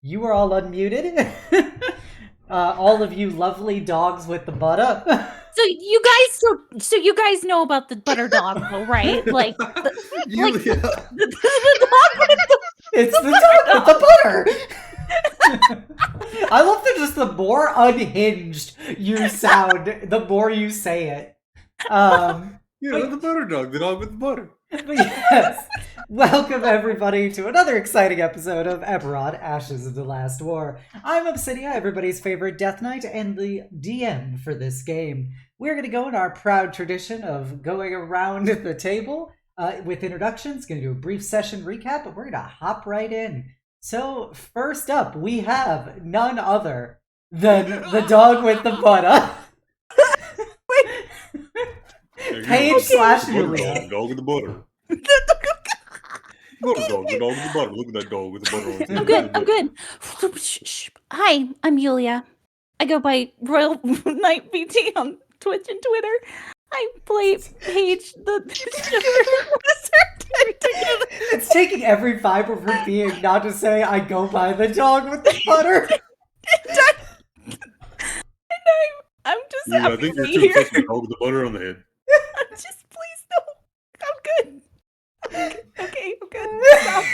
You are all unmuted. All of you lovely dogs with the butter. So you guys know about the butter dog, though, right? Like, the Yulia. dog with the It's the dog with the butter. I love that just the more unhinged you sound, the more you say it. The butter dog, the dog with the butter. But yes, welcome everybody to another exciting episode of Eberron, Ashes of the Last War. I'm Obsidia, everybody's favorite Death Knight, and the DM for this game. We're going to go in our proud tradition of going around the table with introductions, going to do a brief session recap, but we're going to hop right in. So, first up, we have none other than the dog with the butter. Paige slash Julia. Dog with the butter. Butter dog, the dog with the butter. Look at that dog with the butter on his head. I'm good. Hi, I'm Yulia. I go by Royal Knight BT on Twitch and Twitter. I play Paige, the It's taking every fiber of her being not to say I go by the dog with the butter. I'm just Yeah, I happy think to you're be too here. close to the dog with the butter on the head. Just please don't. I'm good. Okay, I'm good. Stop.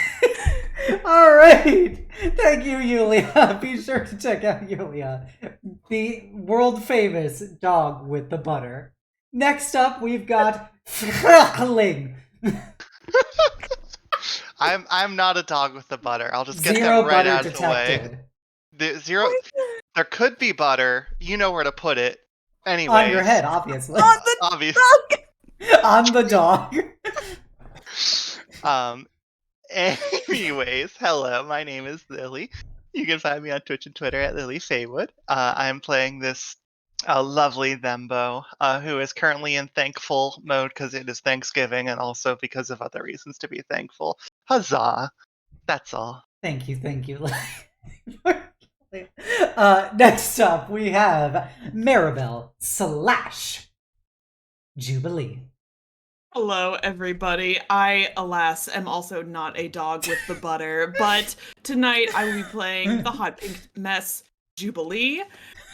All right. Thank you, Yulia. Be sure to check out Yulia, the world famous dog with the butter. Next up, we've got Frackling. I'm not a dog with the butter. I'll just get Zero that right butter out of the way. detected. There could be butter. You know where to put it. Anyway, On your head, obviously. On the obviously. On the dog. Anyways, hello. My name is Lily. You can find me on Twitch and Twitter at Lily Faywood. I'm playing this lovely Thembo, who is currently in thankful mode because it is Thanksgiving, and also because of other reasons to be thankful. Huzzah! That's all. Thank you. Next up, we have Maribel slash Jubilee. Hello, everybody. I, alas, am also not a dog with the butter, but tonight I will be playing the Hot Pink Mess Jubilee.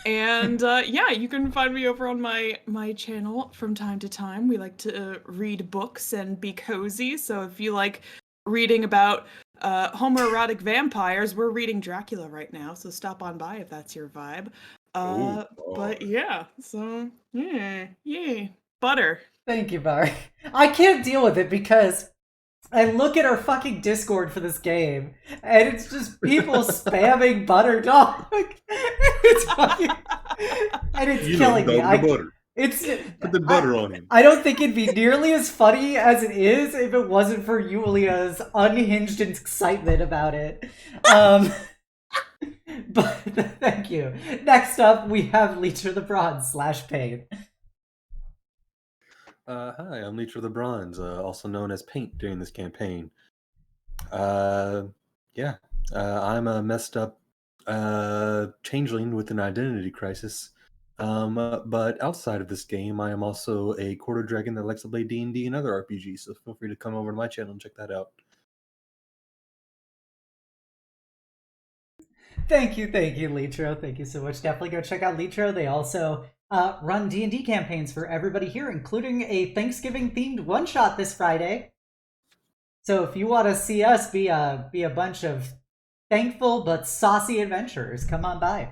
And yeah, you can find me over on my channel from time to time. We like to read books and be cozy, so if you like reading about homoerotic vampires, we're reading Dracula right now, so stop on by if that's your vibe. But yeah, so yeah, butter. Thank you, Barry. I can't deal with it because I look at our fucking Discord for this game, and it's just people spamming butter dog. It's fucking, and it's killing me. Put the butter on him. I don't think it'd be nearly as funny as it is if it wasn't for Yulia's unhinged excitement about it. But thank you. Next up, we have Leecher the Bronze slash Pain. Hi, I'm Leecher the Bronze, also known as Paint during this campaign. I'm a messed up changeling with an identity crisis. But outside of this game, I am also a quarter dragon that likes to play D&D and other RPGs, so feel free to come over to my channel and check that out. Thank you, Litro. Thank you so much. Definitely go check out Litro. They also run D&D campaigns for everybody here, including a Thanksgiving-themed one-shot this Friday. So if you want to see us be a bunch of thankful but saucy adventurers, come on by.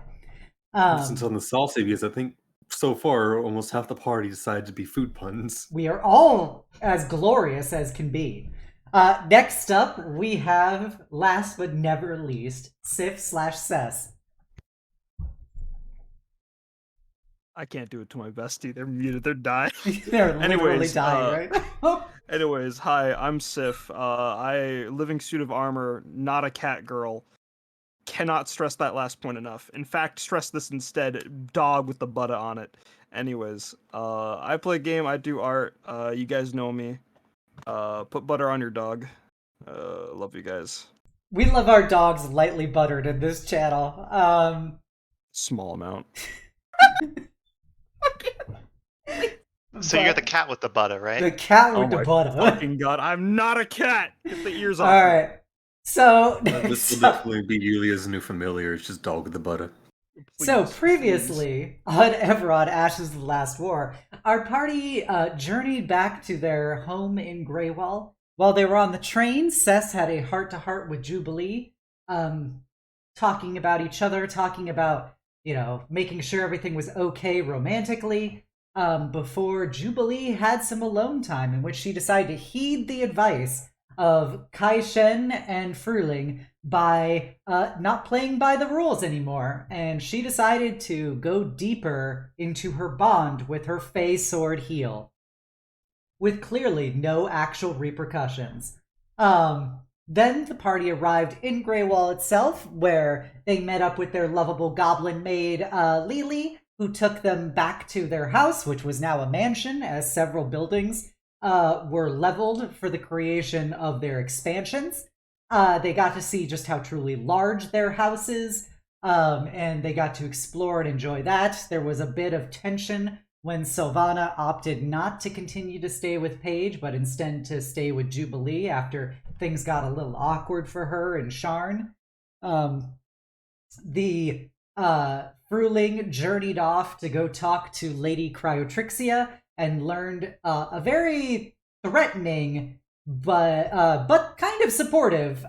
Listen to the saucy because I think so far almost half the party decided to be food puns. We are all as glorious as can be. Next up, we have, last but never least, Sif slash Cess. I can't do it to my bestie. They're muted. They're dying. They're literally Anyways, dying, right? Anyways, hi, I'm Sif. I living suit of armor, not a cat girl. Cannot stress that last point enough. In fact, stress this instead. Dog with the butter on it. Anyways, I play game. I do art. You guys know me. Put butter on your dog. Love you guys. We love our dogs lightly buttered in this channel. Small amount. So you're the cat with the butter, right? The cat with Oh the my butter. fucking god, I'm not a cat! Get the ears off. Alright. So, This will so, definitely be Yulia's new familiar. It's just dog with the butter. so Please, previously on Eberron, Ashes of the Last War, our party journeyed back to their home in Greywall. While they were on the train, Cess had a heart-to-heart with Jubilee, talking about each other, talking about, making sure everything was okay romantically, before Jubilee had some alone time in which she decided to heed the advice of Kai Shen and Fruling by not playing by the rules anymore. And she decided to go deeper into her bond with her Fey Sword Heel, with clearly no actual repercussions. Then the party arrived in Greywall itself, where they met up with their lovable goblin maid, Lily, who took them back to their house, which was now a mansion, as several buildings were leveled for the creation of their expansions. They got to see just how truly large their house is, and they got to explore and enjoy that. There was a bit of tension when Sylvana opted not to continue to stay with Paige, but instead to stay with Jubilee after things got a little awkward for her and Sharn. The Fruling journeyed off to go talk to Lady Cryotrixia and learned a very threatening but kind of supportive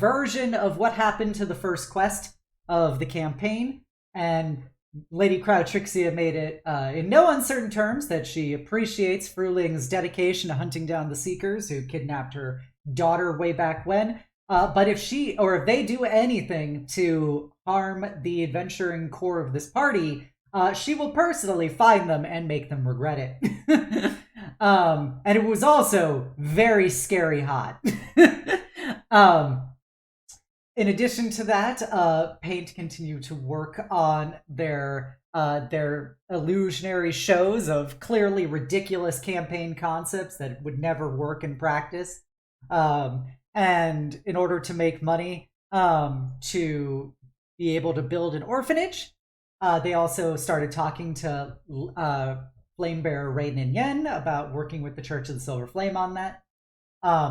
version of what happened to the first quest of the campaign. And Lady Cryotrixia made it in no uncertain terms that she appreciates Fruling's dedication to hunting down the Seekers who kidnapped her daughter way back when. But if they do anything to harm the adventuring core of this party, she will personally find them and make them regret it. And it was also very scary hot. In addition to that, Paint continued to work on their illusionary shows of clearly ridiculous campaign concepts that would never work in practice. And in order to make money, to be able to build an orphanage, they also started talking to Flamebearer Raiden and Yen about working with the Church of the Silver Flame on that.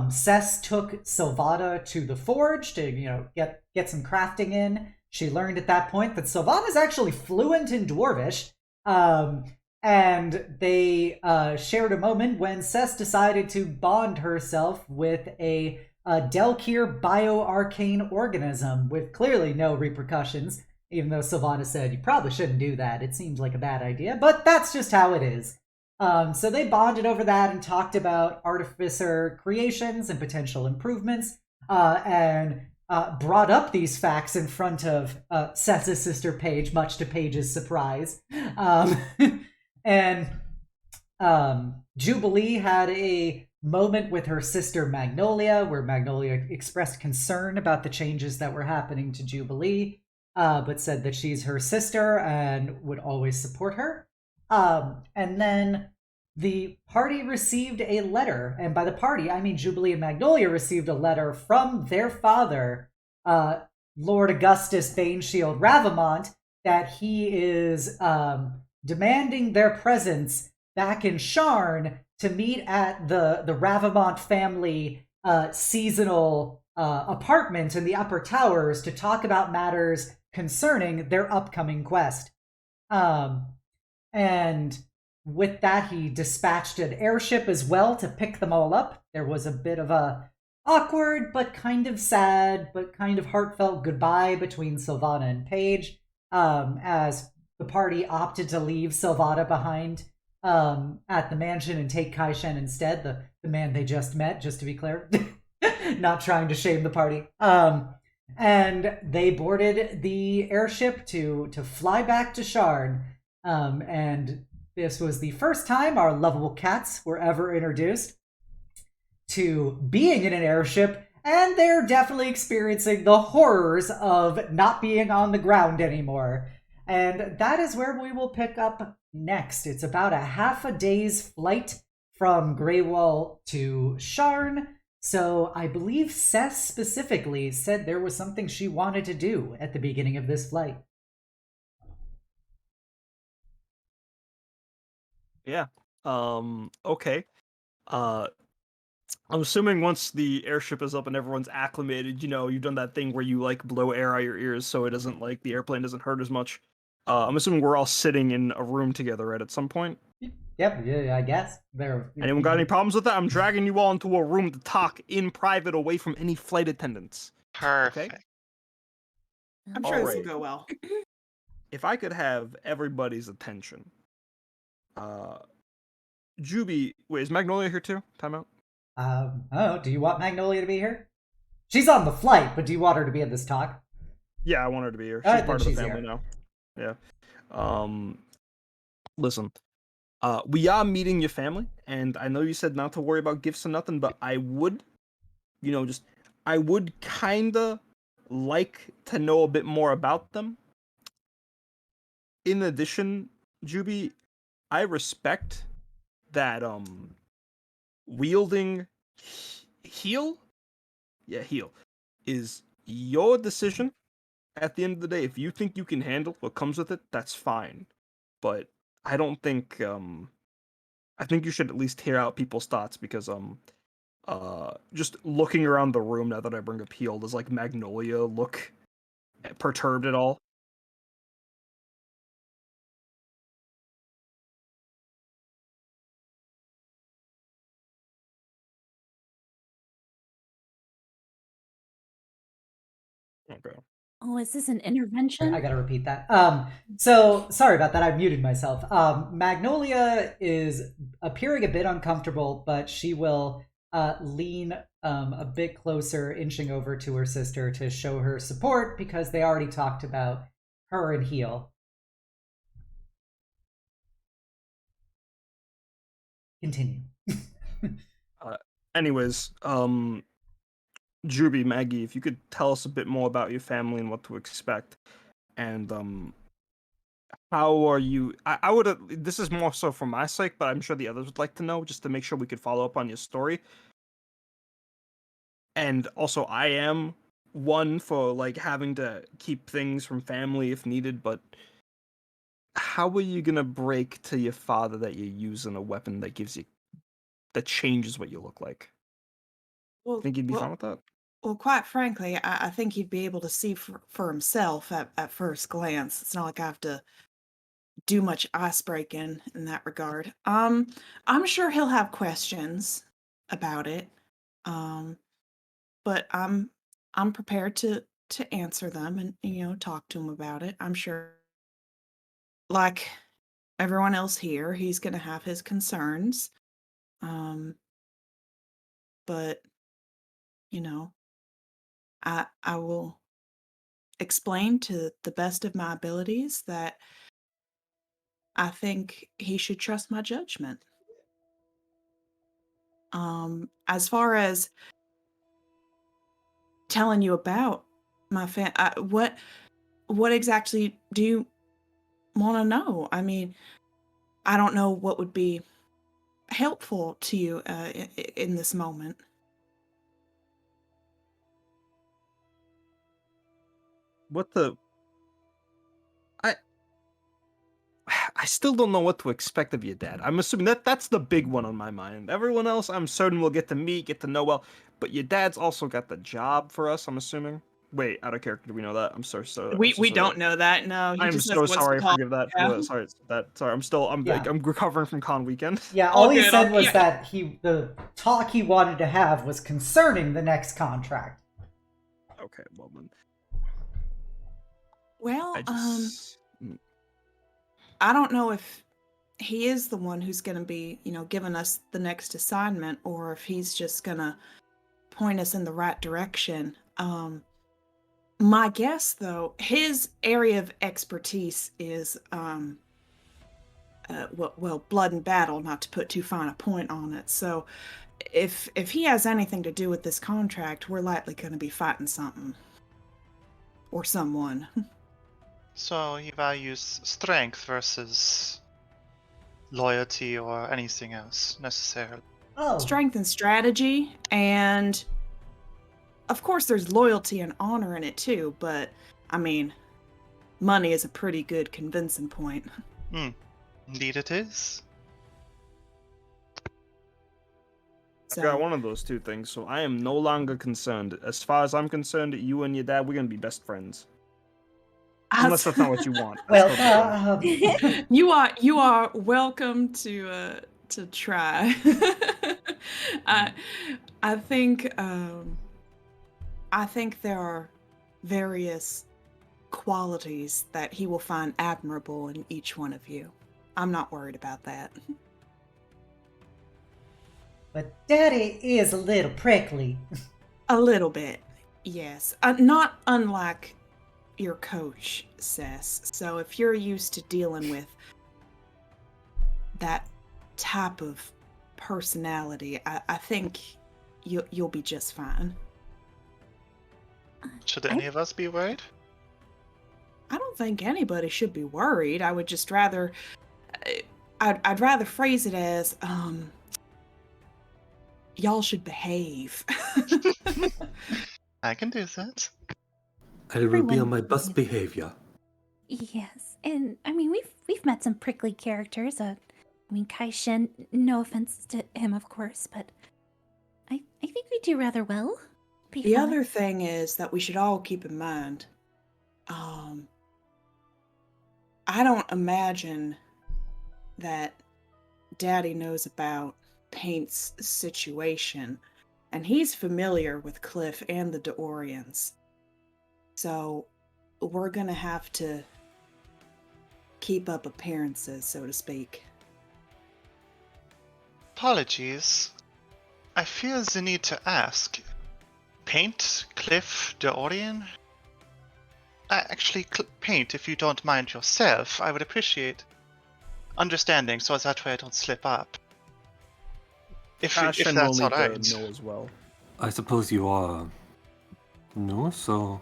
Cess took Sylvana to the forge to, get some crafting in. She learned at that point that Sylvana's actually fluent in Dwarvish. And they shared a moment when Cess decided to bond herself with a Delkir bio-arcane organism with clearly no repercussions, even though Sylvana said, you probably shouldn't do that. It seems like a bad idea, but that's just how it is. So they bonded over that and talked about artificer creations and potential improvements, and brought up these facts in front of Cess's sister Paige, much to Paige's surprise. And Jubilee had a moment with her sister Magnolia, where Magnolia expressed concern about the changes that were happening to Jubilee, but said that she's her sister and would always support her. And then the party received a letter, and by the party, I mean Jubilee and Magnolia received a letter from their father, Lord Augustus Baneshield Ravimont, that he is demanding their presence back in Sharn to meet at the Ravimont family seasonal apartment in the upper towers to talk about matters concerning their upcoming quest. And with that, he dispatched an airship as well to pick them all up. There was a bit of a awkward but kind of sad but kind of heartfelt goodbye between Sylvana and Paige, as the party opted to leave Sylvana behind at the mansion and take Kai Shen instead, the man they just met, just to be clear. Not trying to shame the party. And they boarded the airship to fly back to Sharn. And this was the first time our lovable cats were ever introduced to being in an airship, and they're definitely experiencing the horrors of not being on the ground anymore. And that is where we will pick up next. It's about a half a day's flight from Greywall to Sharn. So I believe Cess specifically said there was something she wanted to do at the beginning of this flight. Yeah. Okay. I'm assuming once the airship is up and everyone's acclimated, you've done that thing where you like blow air out your ears so it doesn't the airplane doesn't hurt as much. I'm assuming we're all sitting in a room together, right, at some point. Yep, yeah, I guess. Anyone got any problems with that? I'm dragging you all into a room to talk in private away from any flight attendants. Perfect. I'm sure this will Alright. go well. If I could have everybody's attention. Juby, wait, is Magnolia here too? Time out. Oh, do you want Magnolia to be here? She's on the flight, but do you want her to be in this talk? Yeah, I want her to be here. She's Alright, part of then the she's family here. now. Yeah. Listen. We are meeting your family, and I know you said not to worry about gifts and nothing, but I would, I would kinda like to know a bit more about them. In addition, Juby, I respect that wielding heal is your decision. At the end of the day, if you think you can handle what comes with it, that's fine. But I don't think I think you should at least hear out people's thoughts because just looking around the room now that I bring up heal, does like Magnolia look perturbed at all? Okay. Oh, is this an intervention? I gotta repeat that. So sorry about that. I muted myself. Magnolia is appearing a bit uncomfortable, but she will lean a bit closer, inching over to her sister to show her support because they already talked about her and heal. Continue. Anyways, Juby, Maggie, if you could tell us a bit more about your family and what to expect, and how are you? I would. This is more so for my sake, but I'm sure the others would like to know, just to make sure we could follow up on your story. And also, I am one for like having to keep things from family if needed, but how are you gonna break to your father that you're using a weapon that changes what you look like? Well, Think he'd be fine with that? well, quite frankly, I think he'd be able to see for himself at first glance. It's not like I have to do much ice breaking in that regard. I'm sure he'll have questions about it. Um, but I'm prepared to answer them and talk to him about it. I'm sure, like everyone else here, he's going to have his concerns. But I will explain to the best of my abilities that I think he should trust my judgment. As far as telling you about my what exactly do you want to know? I mean, I don't know what would be helpful to you in this moment. What the? I still don't know what to expect of your dad. I'm assuming that's the big one on my mind. Everyone else, I'm certain we'll get to meet, get to know well. But your dad's also got the job for us. I'm assuming. Wait, out of character, do we know that? I'm so We don't know that. No, he I'm just so wants to sorry. talk. Forgive that. Yeah. Sorry. Yeah. I'm recovering from con weekend. Yeah, All all he good, said all- was yeah. that the talk he wanted to have was concerning the next contract. Okay, well then. Well, I just. I don't know if he is the one who's going to be, giving us the next assignment, or if he's just going to point us in the right direction. My guess, though, his area of expertise is, blood and battle, not to put too fine a point on it. So if he has anything to do with this contract, we're likely going to be fighting something. Or someone. So he values strength versus loyalty or anything else necessarily. Oh, Strength and strategy, and of course there's loyalty and honor in it too, but I mean, money is a pretty good convincing point. Indeed it is. I've got So one of those two things, so I am no longer concerned. As far as I'm concerned, you and your dad, we're gonna be best friends. Unless that's not what you want. That's Well, totally fine. you are welcome to try. I I think I think there are various qualities that he will find admirable in each one of you. I'm not worried about that. but Daddy is a little prickly. A little bit, yes. Not unlike your coach, Cess. So if you're used to dealing with that type of personality, I think you'll be just fine. Should any of us be worried? I don't think anybody should be worried. I would just rather, I'd rather phrase it as, y'all should behave. I can do that. I will be Everyone- on my best behavior. Yes, and I mean we've met some prickly characters. I mean Kai Shen. No offense to him, of course, but I think we do rather well. Be The fine. other thing is that we should all keep in mind, I don't imagine that Daddy knows about Paint's situation, and he's familiar with Cliff and the Deorians. So we're gonna have to keep up appearances, so to speak. Apologies. I feel the need to ask. Paint, Cliff, Deorian? Actually, Paint, if you don't mind yourself, I would appreciate understanding so that way I don't slip up. If Ashen that's will need alright. to know as well. I suppose you are new, so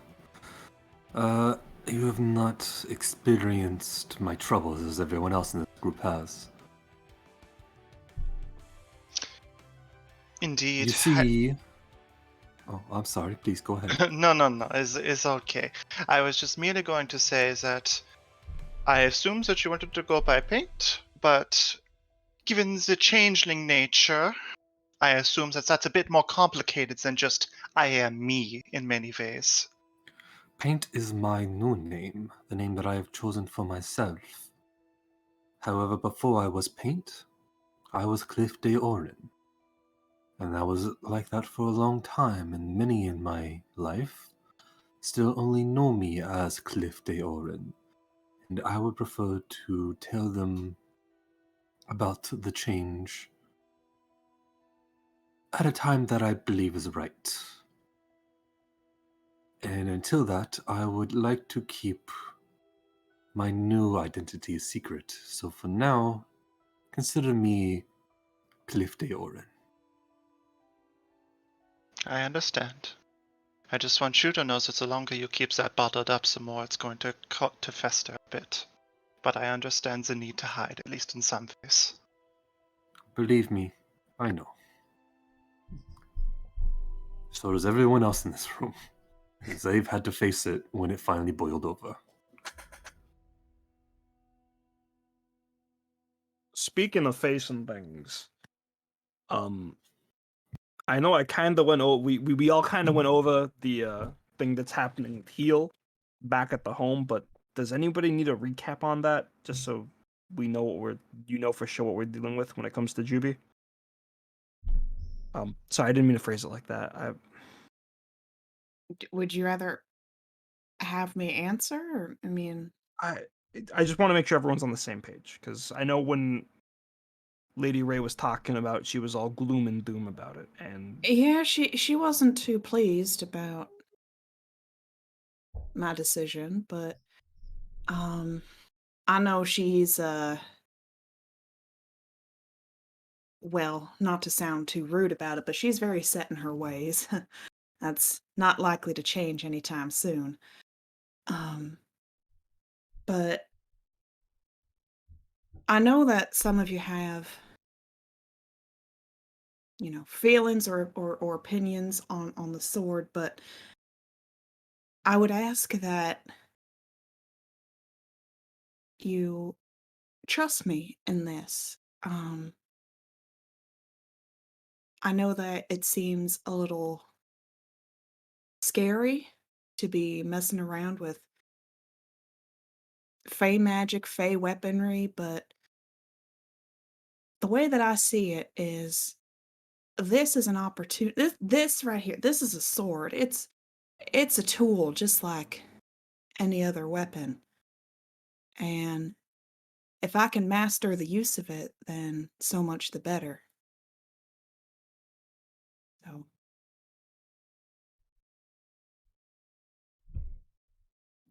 you have not experienced my troubles as everyone else in this group has. Indeed. You see... Oh, I'm sorry, please go ahead. No, it's okay. I was just merely going to say that I assumed that you wanted to go by Paint, but given the changeling nature, I assume that that's a bit more complicated than just I am me in many ways. Paint is my new name, the name that I have chosen for myself. However, before I was Paint, I was Cliff de Orin. And I was like that for a long time, and many in my life still only know me as Cliff de Orin. And I would prefer to tell them about the change at a time that I believe is right. And until that, I would like to keep my new identity a secret. So for now, consider me Cliff de Orin. I understand. I just want you to know that the longer you keep that bottled up, the more it's going to fester a bit. But I understand the need to hide, at least in some ways. Believe me, I know. So does everyone else in this room. Because they've had to face it when it finally boiled over. Speaking of facing things, I know I kind of went over. We all kind of went over the thing that's happening with Heal back at the home. But does anybody need a recap on that, just so we know what for sure what we're dealing with when it comes to Juby? Sorry, I didn't mean to phrase it like that. Would you rather have me answer? Or, I mean, I just want to make sure everyone's on the same page, because I know when Lady Ray was talking about, she was all gloom and doom about it, and yeah, she wasn't too pleased about my decision, but I know she's well, not to sound too rude about it, but she's very set in her ways. That's not likely to change anytime soon. But I know that some of you have, feelings or opinions on the sword, but I would ask that you trust me in this. I know that it seems a little scary to be messing around with fey magic, fey weaponry, but the way that I see it is this is an opportunity. This right here, this is a sword. It's a tool just like any other weapon. And if I can master the use of it, then so much the better. So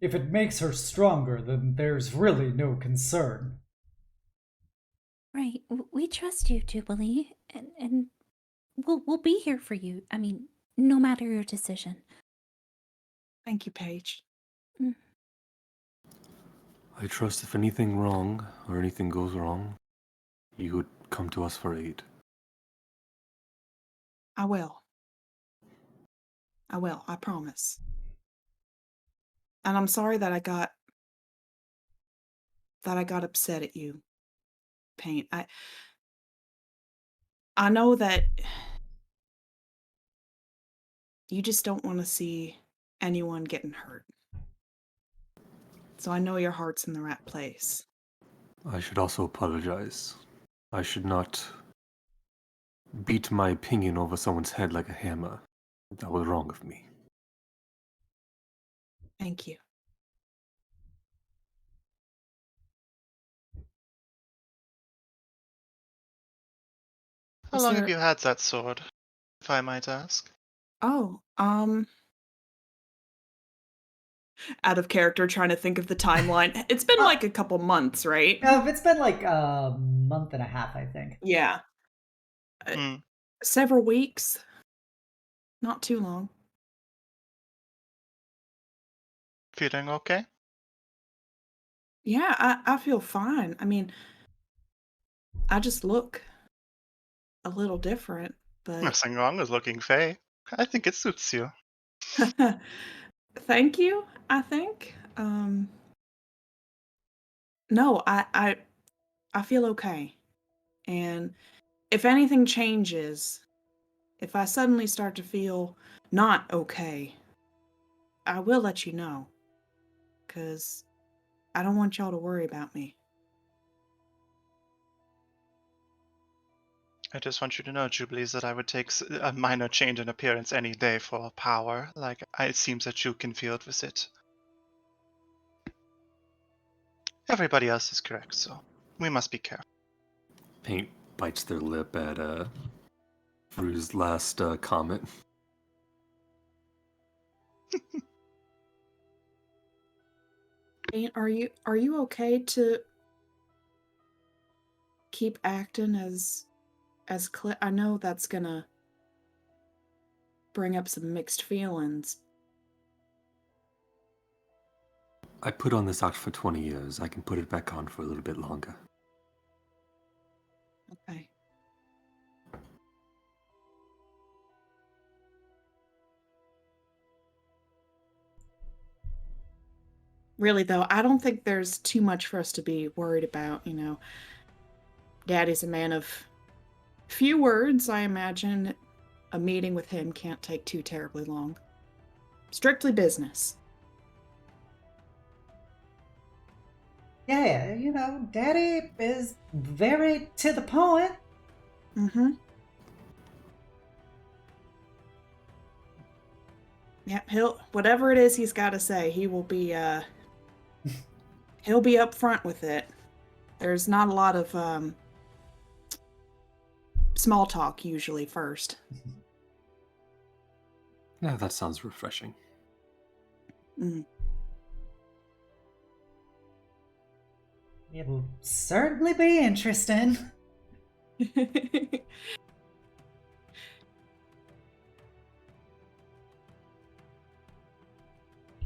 If it makes her stronger, then there's really no concern. Right. We trust you, Jubilee, and we'll be here for you. I mean, no matter your decision. thank you, Paige. Mm. I trust if anything wrong or anything goes wrong, you would come to us for aid. I will. I promise. And I'm sorry that I got upset at you, Paint. I know that you just don't want to see anyone getting hurt. So I know your heart's in the right place. I should also apologize. I should not beat my opinion over someone's head like a hammer. That was wrong of me. Thank you. How Is long there- have you had that sword, if I might ask? Oh, out of character, trying to think of the timeline. It's been like a couple months, right? It's been like a month and a half, I think. Yeah. Hmm. Several weeks. Not too long. Feeling okay? Yeah, I feel fine. I mean, I just look a little different, but Nothing wrong with looking fey. I think it suits you. thank you, I think. No, I feel okay. And if anything changes, if I suddenly start to feel not okay, I will let you know. 'Cause I don't want y'all to worry about me. I just want you to know, Jubilees, that I would take a minor change in appearance any day for power. Like, it seems that you can feel it with it. Everybody else is correct, so we must be careful. Paint bites their lip at Fru's last comment. Are you okay to keep acting as I know that's gonna bring up some mixed feelings. I put on this act for 20 years. I can put it back on for a little bit longer. Okay. Really though, I don't think there's too much for us to be worried about, you know. Daddy's a man of few words, I imagine. A meeting with him can't take too terribly long. Strictly business. Yeah, you know, Daddy is very to the point. Mm-hmm. Yep, whatever it is he's got to say, he will be he'll be upfront with it. There's not a lot of small talk usually first. Yeah, that sounds refreshing. Mm. It will certainly be interesting.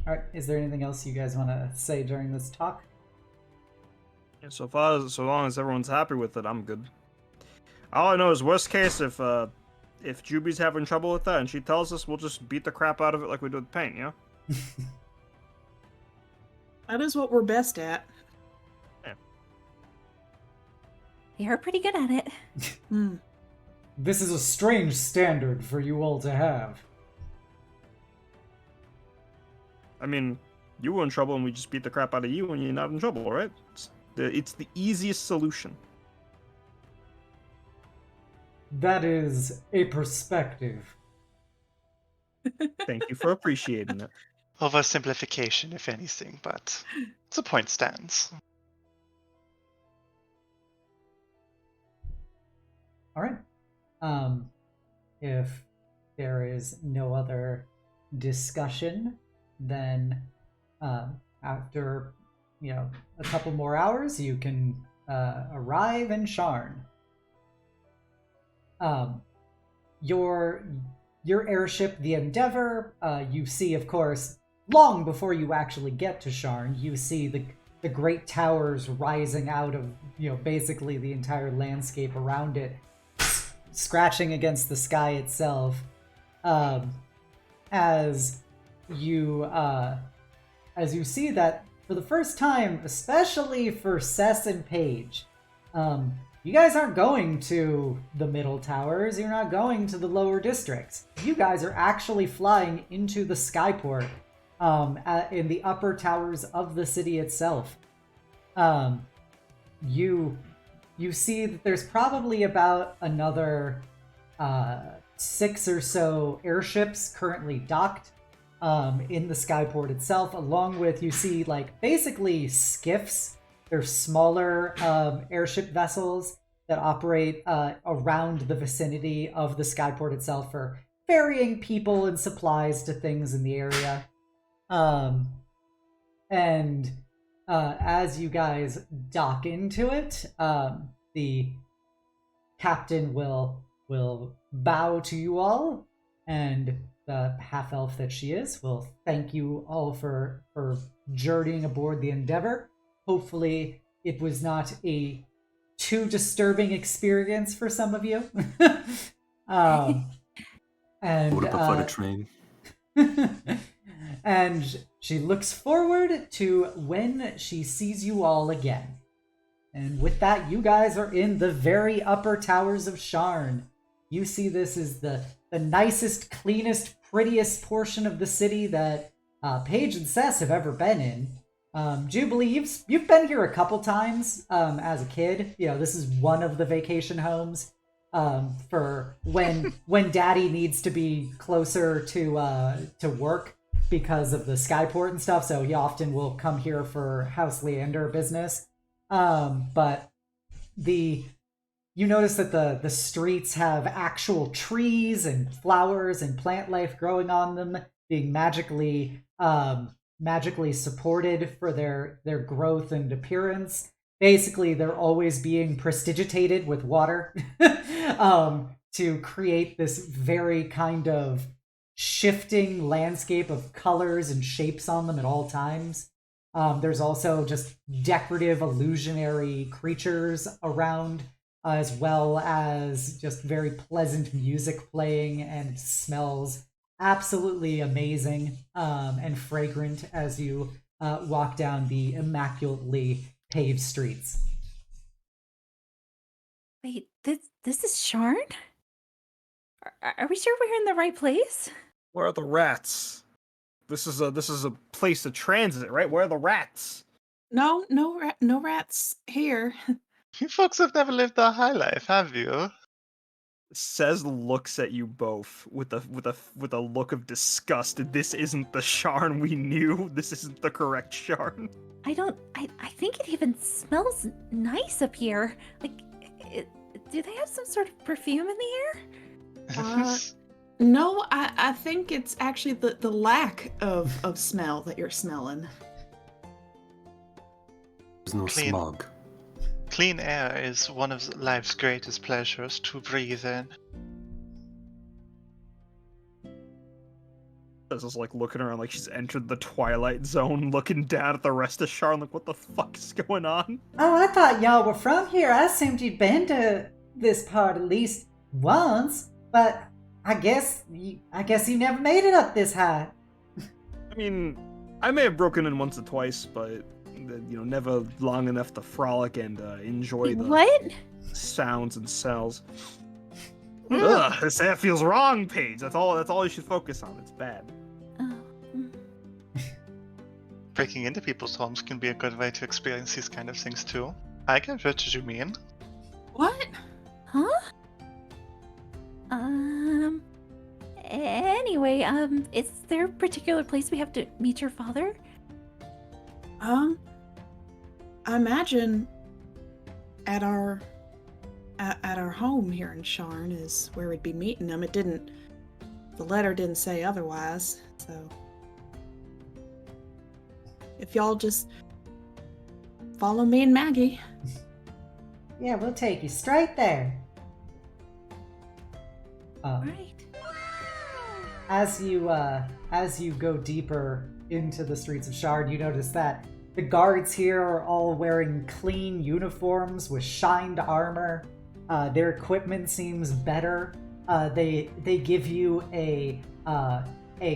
Alright, is there anything else you guys want to say during this talk? Yeah, so long as everyone's happy with it, I'm good. All I know is worst case, if Juby's having trouble with that and she tells us, we'll just beat the crap out of it like we did with paint, you know? That is what we're best at. You're pretty good at it. Mm. This is a strange standard for you all to have. I mean, you were in trouble and we just beat the crap out of you and you're not in trouble, right? It's the easiest solution. That is a perspective. Thank you for appreciating it. Oversimplification, if anything, but the point stands. All right. If there is no other discussion, then after a couple more hours, you can arrive in Sharn. Your airship, the Endeavor, you see, of course, long before you actually get to Sharn, you see the great towers rising out of basically the entire landscape around it, scratching against the sky itself. As you see that for the first time, especially for Cess and Paige, you guys aren't going to the middle towers, you're not going to the lower districts. You guys are actually flying into the skyport in the upper towers of the city itself. You see that there's probably about another 6 or so airships currently docked in the skyport itself, along with, you see, basically skiffs. They're smaller airship vessels that operate around the vicinity of the skyport itself for ferrying people and supplies to things in the area. And as you guys dock into it, the captain will bow to you all, and the half-elf that she is will thank you all for journeying aboard the Endeavor. Hopefully it was not a too disturbing experience for some of you. And What about a train? And she looks forward to when she sees you all again. And with that, you guys are in the very upper towers of Sharn. You see this is the nicest, cleanest, prettiest portion of the city that Paige and Cess have ever been in. Jubilee, you've been here a couple times as a kid. This is one of the vacation homes for when Daddy needs to be closer to work because of the skyport and stuff. So he often will come here for House Lyrander business. But you notice that the streets have actual trees and flowers and plant life growing on them, being magically supported for their growth and appearance. Basically, they're always being prestigitated with water to create this very kind of shifting landscape of colors and shapes on them at all times. There's also just decorative, illusionary creatures around, as well as just very pleasant music playing, and it smells absolutely amazing and fragrant as you walk down the immaculately paved streets. Wait, this is Sharn? Are we sure we're in the right place? Where are the rats? This is a place of transit, right? Where are the rats? No rats here. You folks have never lived a high life, have you? Says looks at you both with a look of disgust. This isn't the Sharn we knew. This isn't the correct Sharn. I think it even smells nice up here. Do they have some sort of perfume in the air? No, I think it's actually the lack of smell that you're smelling. There's no smog. Clean air is one of life's greatest pleasures to breathe in. This is looking around like she's entered the Twilight Zone, looking down at the rest of Sharn like, what the fuck is going on? Oh, I thought y'all were from here. I assumed you'd been to this part at least once, but I guess you never made it up this high. I mean, I may have broken in once or twice, but never long enough to frolic and enjoy the what? sounds and smells. Ugh, that feels wrong, Paige. That's all you should focus on. It's bad. Oh. Mm. Breaking into people's homes can be a good way to experience these kind of things too. I get what you mean. What? Huh? Anyway, is there a particular place we have to meet your father? I imagine at our home here in Sharn is where we'd be meeting him. The letter didn't say otherwise, so if y'all just follow me and Maggie. Yeah, we'll take you straight there. Right. As you go deeper into the streets of Shard, you notice that the guards here are all wearing clean uniforms with shined armor. Their equipment seems better. They give you a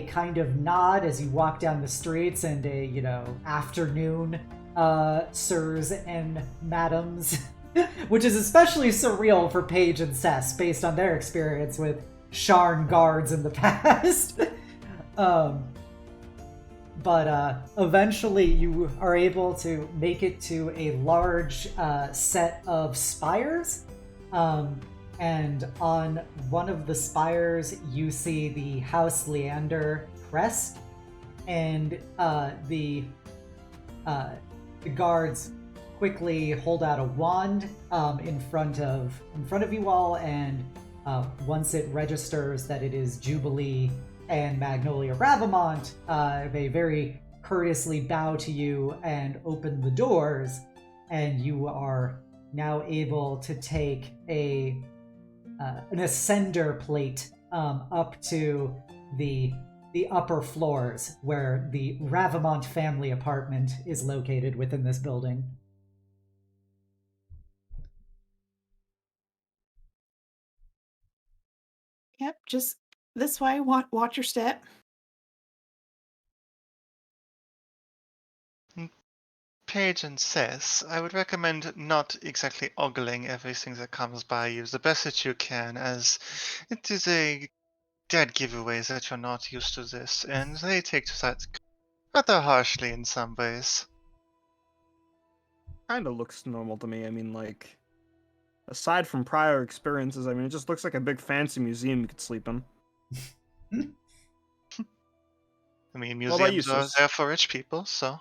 kind of nod as you walk down the streets, and a afternoon, sirs and madams, which is especially surreal for Paige and Cess based on their experience with Sharn guards in the past. But eventually you are able to make it to a large set of spires. And on one of the spires, you see the House Lyrander crest, and the guards quickly hold out a wand in front of you all, and once it registers that it is Jubilee and Magnolia Ravimont, they very courteously bow to you and open the doors, and you are now able to take an ascender plate up to the upper floors where the Ravimont family apartment is located within this building. Yep, just this way. Watch your step. Paige and Cess, I would recommend not exactly ogling everything that comes by you the best that you can, as it is a dead giveaway that you're not used to this, and they take to that rather harshly in some ways. Kinda looks normal to me. I mean, like, aside from prior experiences, I mean, it just looks like a big fancy museum you could sleep in. I mean, What about you, museums are sis? there for rich people, so.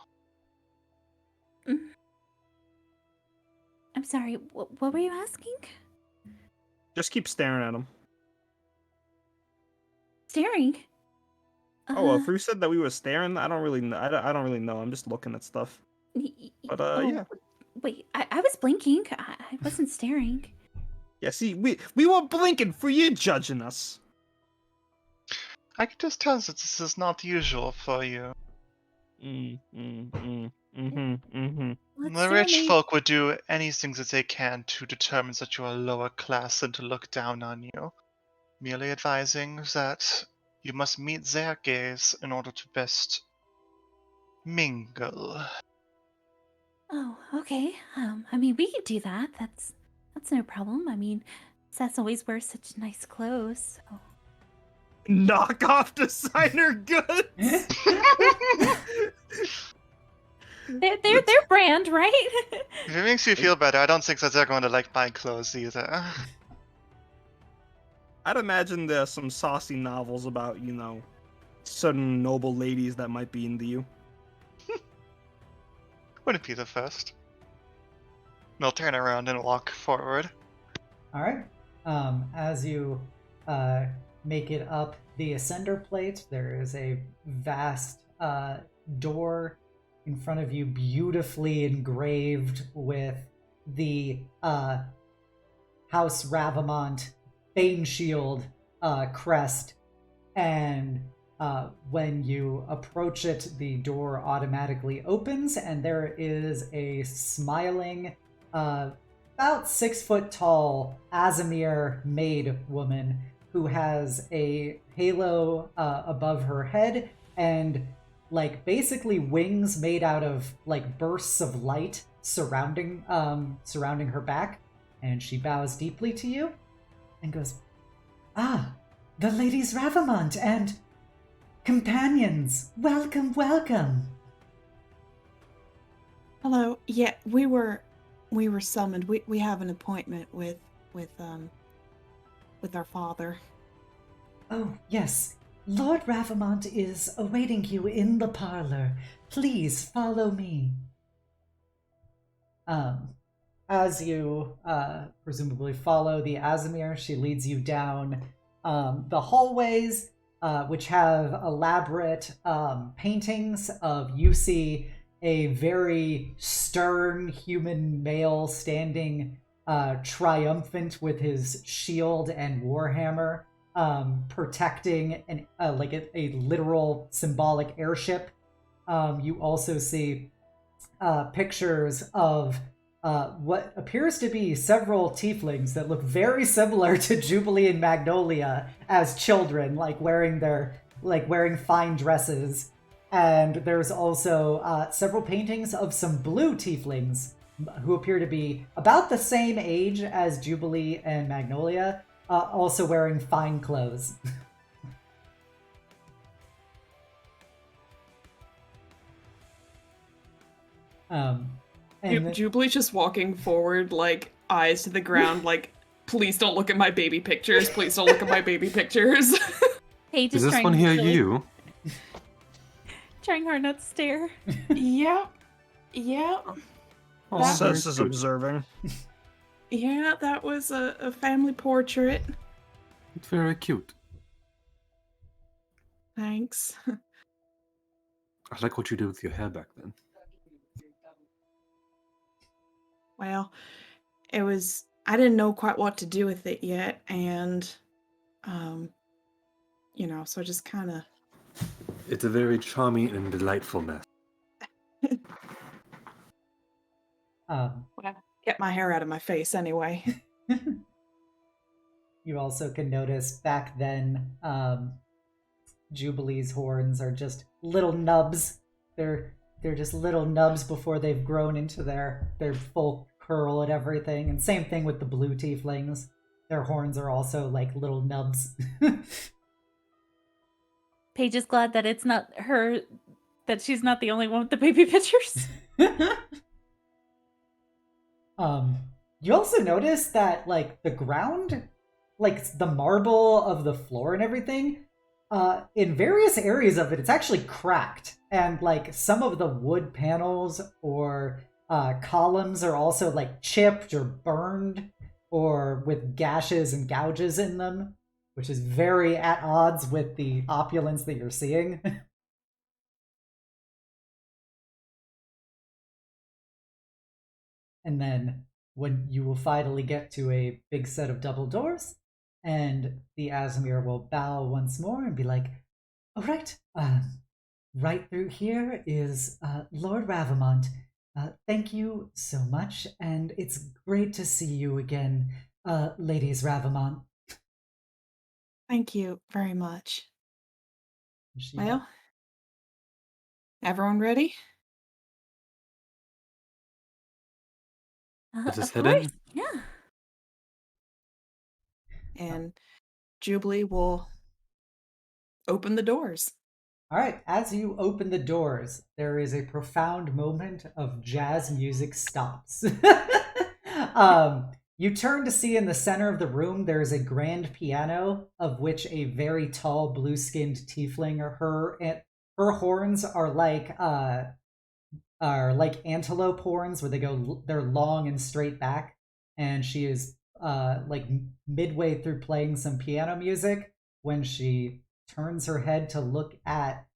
I'm sorry, what were you asking? Just keep staring at him. Staring? If we said that we were staring, I don't really know. I don't really know. I'm just looking at stuff. But yeah. Wait, I was blinking. I wasn't staring. Yeah, see, we weren't blinking for you judging us. I can just tell that this is not usual for you. The rich folk would do anything that they can to determine that you are lower class and to look down on you. Merely advising that you must meet their gaze in order to best mingle. Oh, okay. I mean, we could do that. That's no problem. I mean, Seth always wears such nice clothes. So. Knockoff designer goods. They're brand, right? If it makes you feel better, I don't think that they're going to like buying clothes either. I'd imagine there's some saucy novels about, certain noble ladies that might be into you. Wouldn't be the first. They'll turn around and walk forward. All right. As you make it up the ascender plate, there is a vast door in front of you, beautifully engraved with the House Ravimont Bane Shield crest, and when you approach it, the door automatically opens, and there is a smiling, about 6 foot tall Azamir maid woman who has a halo above her head and basically wings made out of bursts of light surrounding her back, and she bows deeply to you and goes, Ah, the ladies Ravimont and companions. Welcome, welcome. Hello. Yeah, we were summoned. We have an appointment with our father. Oh, yes. Lord Ravimont is awaiting you in the parlor. Please follow me. As you presumably follow the Azimir, she leads you down the hallways, which have elaborate paintings of, you see a very stern human male standing triumphant with his shield and warhammer, protecting a literal symbolic airship. You also see pictures of what appears to be several tieflings that look very similar to Jubilee and Magnolia as children, wearing fine dresses. And there's also several paintings of some blue tieflings who appear to be about the same age as Jubilee and Magnolia, also wearing fine clothes. Jubilee's just walking forward, like, eyes to the ground, like, please don't look at my baby pictures. Please don't look at my baby pictures. Paige Is this one here you? Trying hard not to stare. Yep. All Sus is observing. Yeah, that was a family portrait. It's very cute. Thanks. I like what you did with your hair back then. Well, I didn't know quite what to do with it yet, and, so I just kind of... It's a very charming and delightful mess. Well, get my hair out of my face anyway. You also can notice back then, Jubilee's horns are just little nubs. They're just little nubs before they've grown into their full curl and everything. And same thing with the blue tieflings. Their horns are also like little nubs. Paige is glad that it's not her, that she's not the only one with the baby pictures. You also notice that, like, the ground, like, the marble of the floor and everything, in various areas of it, it's actually cracked. And, like, some of the wood panels or columns are also, like, chipped or burned or with gashes and gouges in them, which is very at odds with the opulence that you're seeing. And then when you will finally get to a big set of double doors, and the Azimir will bow once more and be like, all right, right through here is Lord Ravimont. Thank you so much, and it's great to see you again, ladies Ravimont. Thank you very much. Well, everyone ready? Let us Of head course, in. yeah. And Jubilee will open the doors. All right, as you open the doors, there is a profound moment of jazz music stops. You turn to see in the center of the room there is a grand piano, of which a very tall, blue-skinned tiefling, or her horns are like antelope horns, where they're long and straight back, and she is like midway through playing some piano music when she turns her head to look at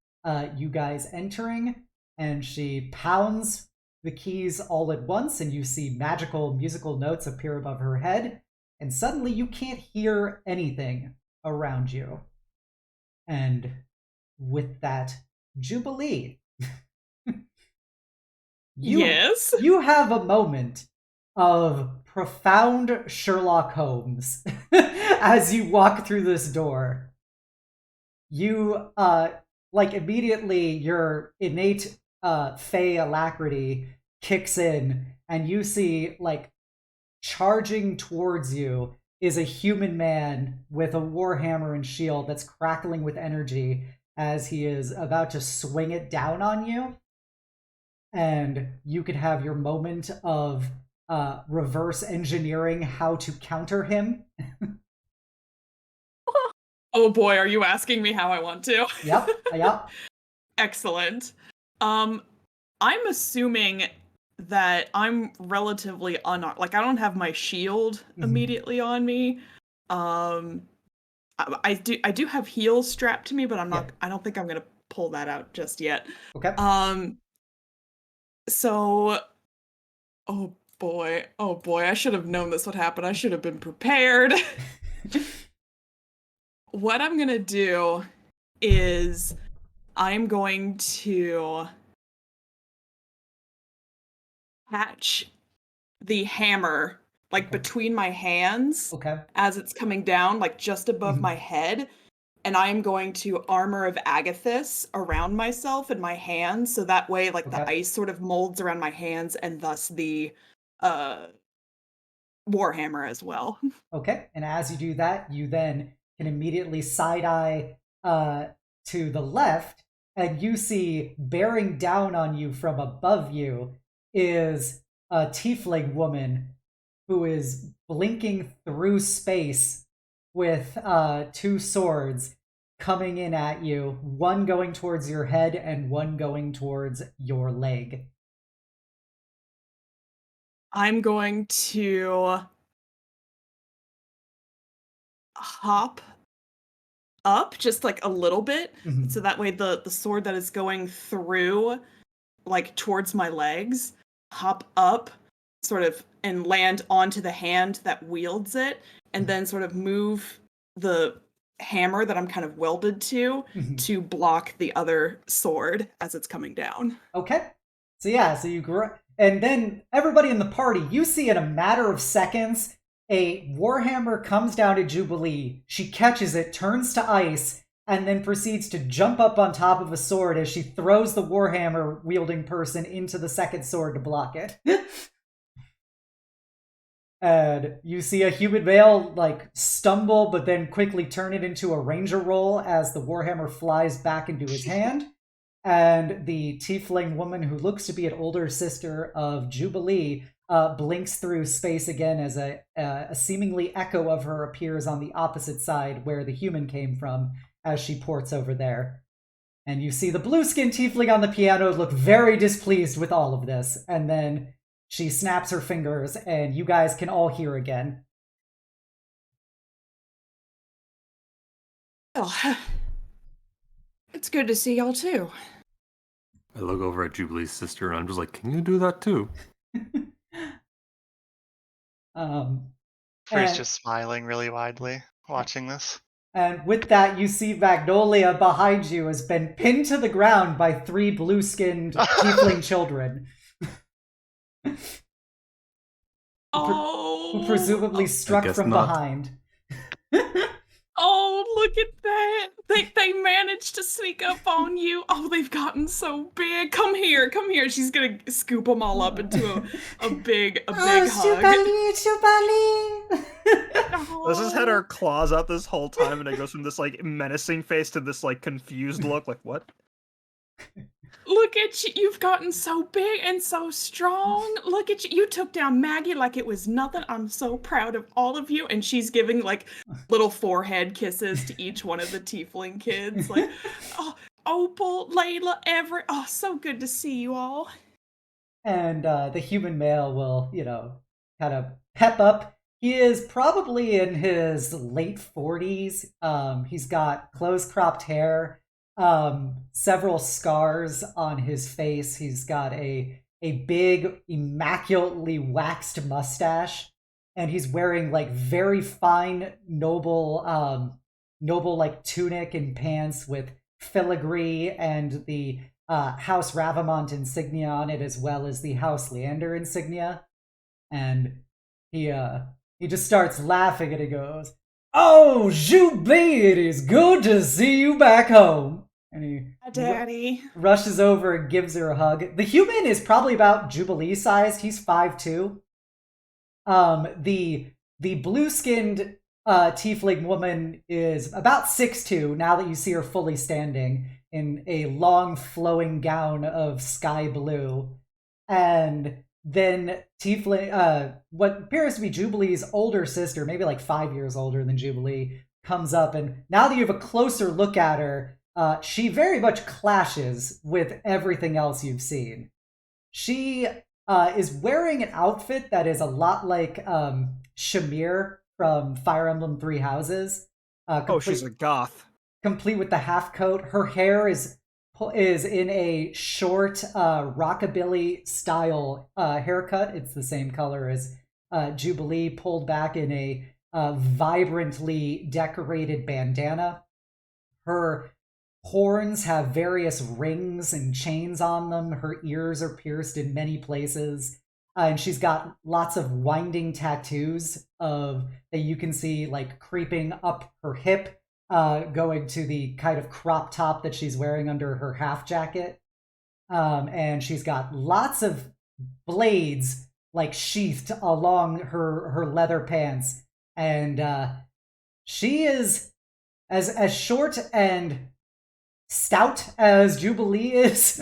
you guys entering, and she pounds the keys all at once, and you see magical musical notes appear above her head, and suddenly you can't hear anything around you. And with that, Jubilee, Yes? You have a moment of profound Sherlock Holmes as you walk through this door. You, immediately your innate Fey alacrity kicks in, and you see, like, charging towards you is a human man with a warhammer and shield that's crackling with energy as he is about to swing it down on you. And you could have your moment of reverse engineering how to counter him. Oh boy, are you asking me how I want to? Yep. Excellent. I'm assuming that I'm relatively unarmed. Like, I don't have my shield immediately on me. I do have heels strapped to me, but I'm not. I don't think I'm gonna pull that out just yet. Okay. So, oh boy, I should have known this would happen. I should have been prepared. What I'm gonna do is I'm going to catch the hammer like between my hands as it's coming down, like just above my head. And I am going to Armor of Agathis around myself and my hands, so that way like the ice sort of molds around my hands and thus the Warhammer as well. Okay, and as you do that, you then can immediately side-eye to the left, and you see bearing down on you from above you is a tiefling woman who is blinking through space with two swords coming in at you, one going towards your head and one going towards your leg. I'm going to hop up just like a little bit, so that way the sword that is going through like towards my legs, hop up sort of and land onto the hand that wields it, and then sort of move the hammer that I'm kind of welded to block the other sword as it's coming down. Okay. So yeah, so you and then everybody in the party, you see in a matter of seconds, a warhammer comes down to Jubilee. She catches it, turns to ice, and then proceeds to jump up on top of a sword as she throws the warhammer wielding person into the second sword to block it. And you see a human male like stumble, but then quickly turn it into a ranger roll as the warhammer flies back into his hand. And the tiefling woman, who looks to be an older sister of Jubilee, blinks through space again as a seemingly echo of her appears on the opposite side where the human came from as she ports over there. And you see the blue-skinned tiefling on the piano look very displeased with all of this. And then she snaps her fingers and you guys can all hear again. Oh, it's good to see y'all too. I look over at Jubilee's sister and I'm just like, can you do that too? Free's just smiling really widely, watching this. And with that, you see Magnolia behind you has been pinned to the ground by three blue-skinned tiefling children. Who presumably struck from behind. Oh, look at that. They managed to sneak up on you. Oh, they've gotten so big. Come here. She's gonna scoop them all up into a big hug. Jubilee! This has had her claws out this whole time, and it goes from this like menacing face to this like confused look, like what? Look at you. You've gotten so big and so strong. Look at you. You took down Maggie like it was nothing. I'm so proud of all of you. And she's giving like little forehead kisses to each one of the tiefling kids. Like, oh, Opal, Layla, Everett. Oh, so good to see you all. And the human male will, kind of pep up. He is probably in his late 40s. He's got close-cropped hair. Several scars on his face. He's got a big, immaculately waxed mustache, and he's wearing like very fine, noble like tunic and pants with filigree and the House Ravimont insignia on it, as well as the House Lyrander insignia. And he just starts laughing and he goes, "Oh, Jubilee, it is good to see you back home." And he Daddy rushes over and gives her a hug. The human is probably about Jubilee sized. He's 5'2". The the blue-skinned tiefling woman is about 6'2", now that you see her fully standing in a long flowing gown of sky blue. And then tiefling, what appears to be Jubilee's older sister, maybe like 5 years older than Jubilee, comes up, and now that you have a closer look at her, she very much clashes with everything else you've seen. She is wearing an outfit that is a lot like Shamir from Fire Emblem Three Houses. She's a goth. Complete with the half coat. Her hair is in a short rockabilly style haircut. It's the same color as Jubilee, pulled back in a vibrantly decorated bandana. Her horns have various rings and chains on them. Her ears are pierced in many places. And she's got lots of winding tattoos that you can see like creeping up her hip, going to the kind of crop top that she's wearing under her half jacket. And she's got lots of blades like sheathed along her leather pants. And she is as short and stout as Jubilee is.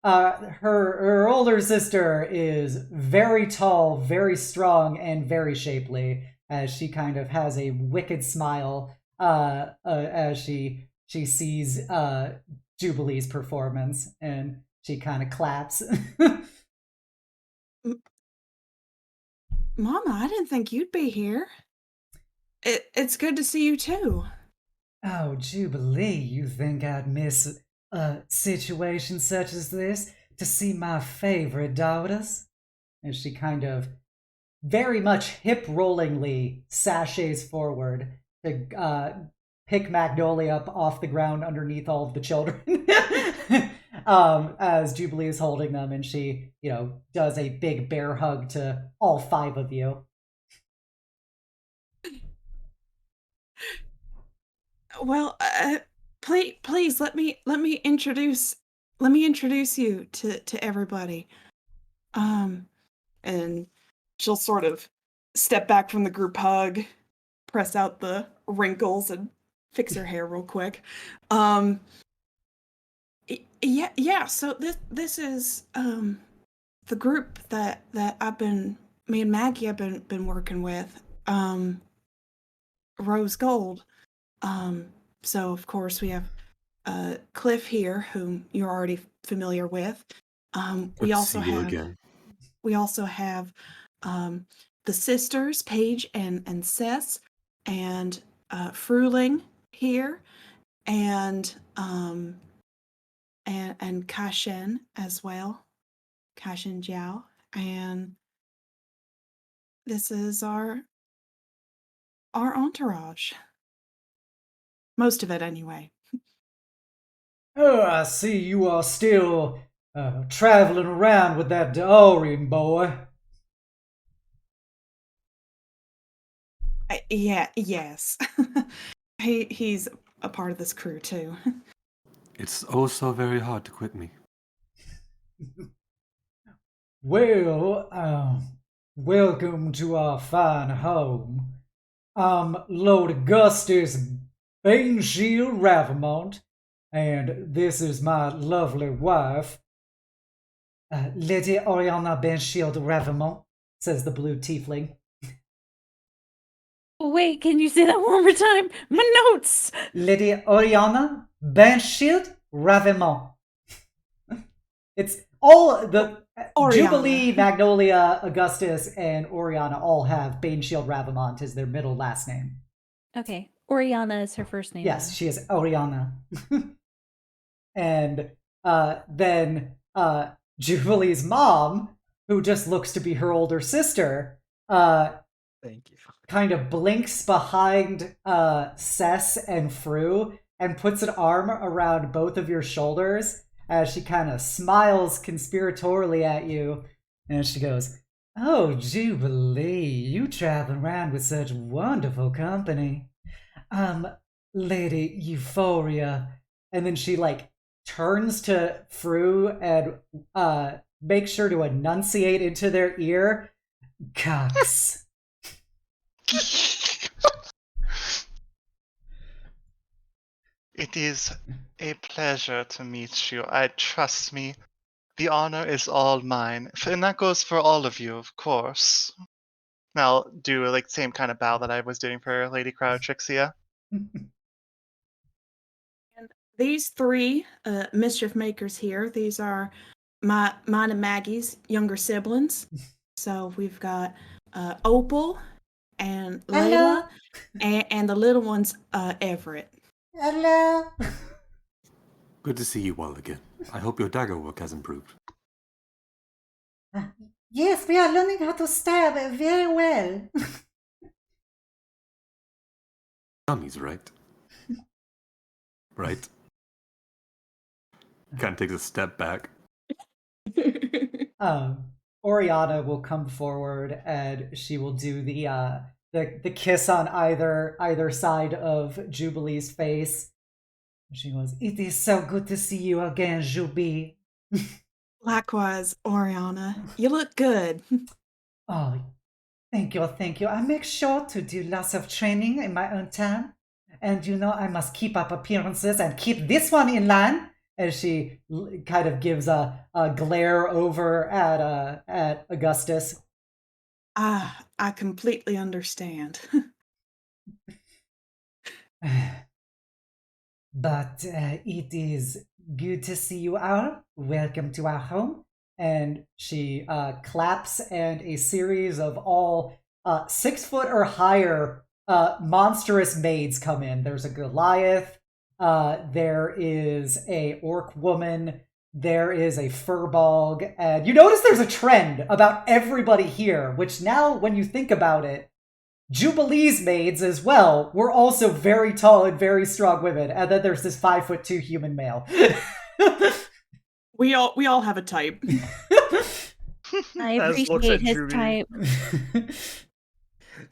Her older sister is very tall, very strong, and very shapely, as she kind of has a wicked smile as she sees Jubilee's performance, and she kind of claps. Mama, I didn't think you'd be here. It's good to see you too. Oh, Jubilee, you think I'd miss a situation such as this to see my favorite daughters? And she kind of very much hip-rollingly sashays forward to pick Magnolia up off the ground underneath all of the children. As Jubilee is holding them, and she, does a big bear hug to all 5 of you. Well, please let me introduce you to everybody. And she'll sort of step back from the group hug, press out the wrinkles, and fix her hair real quick. Yeah. So this is the group that me and Maggie have been working with. Rose Gold. So of course we have Cliff here, whom you're already familiar with. We also have the sisters, Paige and Cess, and Fruling here, and Kashin as well, Kashin Jiao, and this is our entourage. Most of it, anyway. Oh, I see you are still traveling around with that Daorian boy. Yes. He's a part of this crew, too. It's oh so very hard to quit me. Well, welcome to our fine home. Lord Augustus Baneshield Ravimont, and this is my lovely wife, Lady Oriana Baneshield Ravimont, says the blue tiefling. Wait, can you say that one more time? My notes! Lady Oriana Baneshield Ravimont. It's all the Oriana. Jubilee, Magnolia, Augustus, and Oriana all have Baneshield Ravimont as their middle last name. Okay, Oriana is her first name. Yes, she is Oriana. And then Jubilee's mom, who just looks to be her older sister, Thank you. kind of blinks behind Cess and Fru and puts an arm around both of your shoulders as she kind of smiles conspiratorially at you. And she goes, "Oh, Jubilee, you travel around with such wonderful company. Lady Euphoria." And then she turns to Fru and makes sure to enunciate into their ear, "Cox." It is a pleasure to meet you. Trust me, the honor is all mine. And that goes for all of you, of course. And I'll do like same kind of bow that I was doing for Lady Cryotrixia. These three mischief makers here, these are mine and Maggie's younger siblings. So we've got Opal and Layla, and the little one's Everett. Hello. Good to see you all again. I hope your dagger work has improved. Yes, we are learning how to stab very well. Tommy's right. Right. Kind of takes a step back. Oriana will come forward and she will do the kiss on either side of Jubilee's face. She goes, "It is so good to see you again, Jubi." Likewise, Oriana. You look good. Oh, thank you. I make sure to do lots of training in my own time. And I must keep up appearances and keep this one in line. As she kind of gives a glare over at Augustus. I completely understand. But it is good to see you all. Welcome to our home. And she claps, and a series of all 6 foot or higher monstrous maids come in. There's a Goliath. There is a orc woman. There is a furbolg. And you notice there's a trend about everybody here, which now, when you think about it, Jubilee's maids as well were also very tall and very strong women. And then there's this 5'2" human male. We all have a type. I appreciate his type.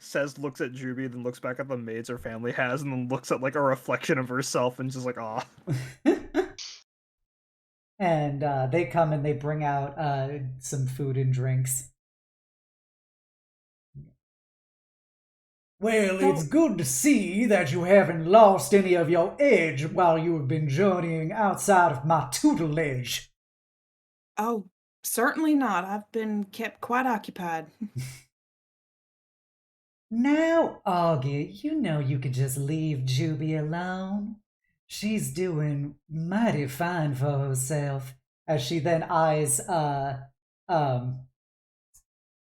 Says, looks at Juby, then looks back at the maids her family has, and then looks at like a reflection of herself and just like, aw. And they come and they bring out some food and drinks. Well, it's good to see that you haven't lost any of your edge while you have been journeying outside of my tutelage. Oh, certainly not. I've been kept quite occupied. Now, Augie, you could just leave Juby alone. She's doing mighty fine for herself. As she then eyes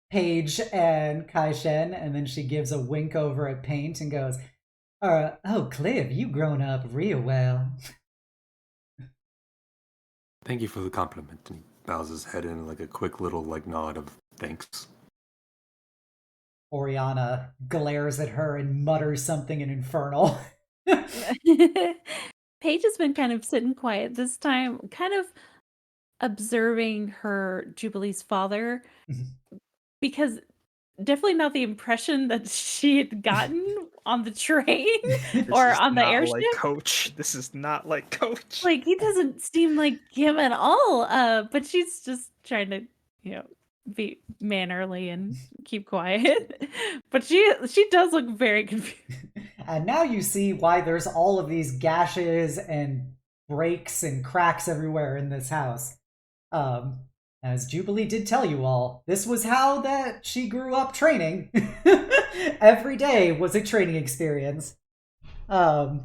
Paige and Kaishen, and then she gives a wink over at Paint and goes, "Oh, Cliff, you've grown up real well." Thank you for the compliment. And he bows his head in like a quick little nod of thanks. Oriana glares at her and mutters something in Infernal. Paige has been kind of sitting quiet this time, kind of observing her Jubilee's father, because definitely not the impression that she had gotten on the train or on the airship. Like Coach. This is not like Coach. Like, he doesn't seem like him at all. But she's just trying to, be mannerly and keep quiet. But she does look very confused. And now you see why there's all of these gashes and breaks and cracks everywhere in this house. As Jubilee did tell you all, this was how that she grew up training. Every day was a training experience. Oh,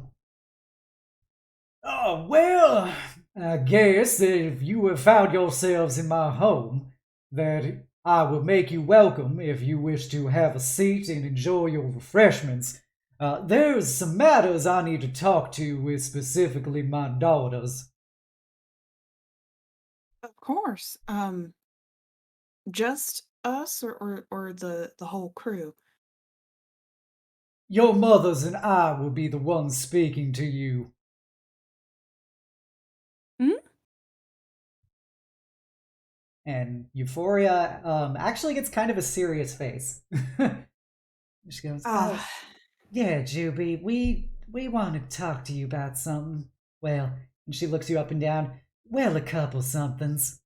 well, I guess that if you have found yourselves in my home, that I will make you welcome if you wish to have a seat and enjoy your refreshments. There's some matters I need to talk to with specifically my daughters. Of course. Just us or the whole crew? Your mothers and I will be the ones speaking to you. And Euphoria actually gets kind of a serious face. She goes, yeah, Juby, we want to talk to you about something. Well, and she looks you up and down. Well, a couple somethings.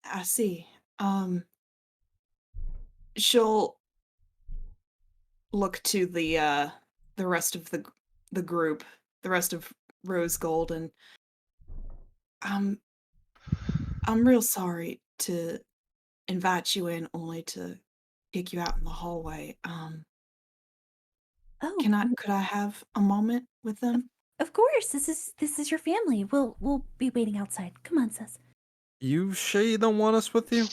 I see. She'll look to the rest of the group, the rest of Rose Gold, and I'm real sorry to invite you in only to kick you out in the hallway. Oh, Could I have a moment with them? of course. This is your family. We'll be waiting outside. Come on, sis. You sure you don't want us with you?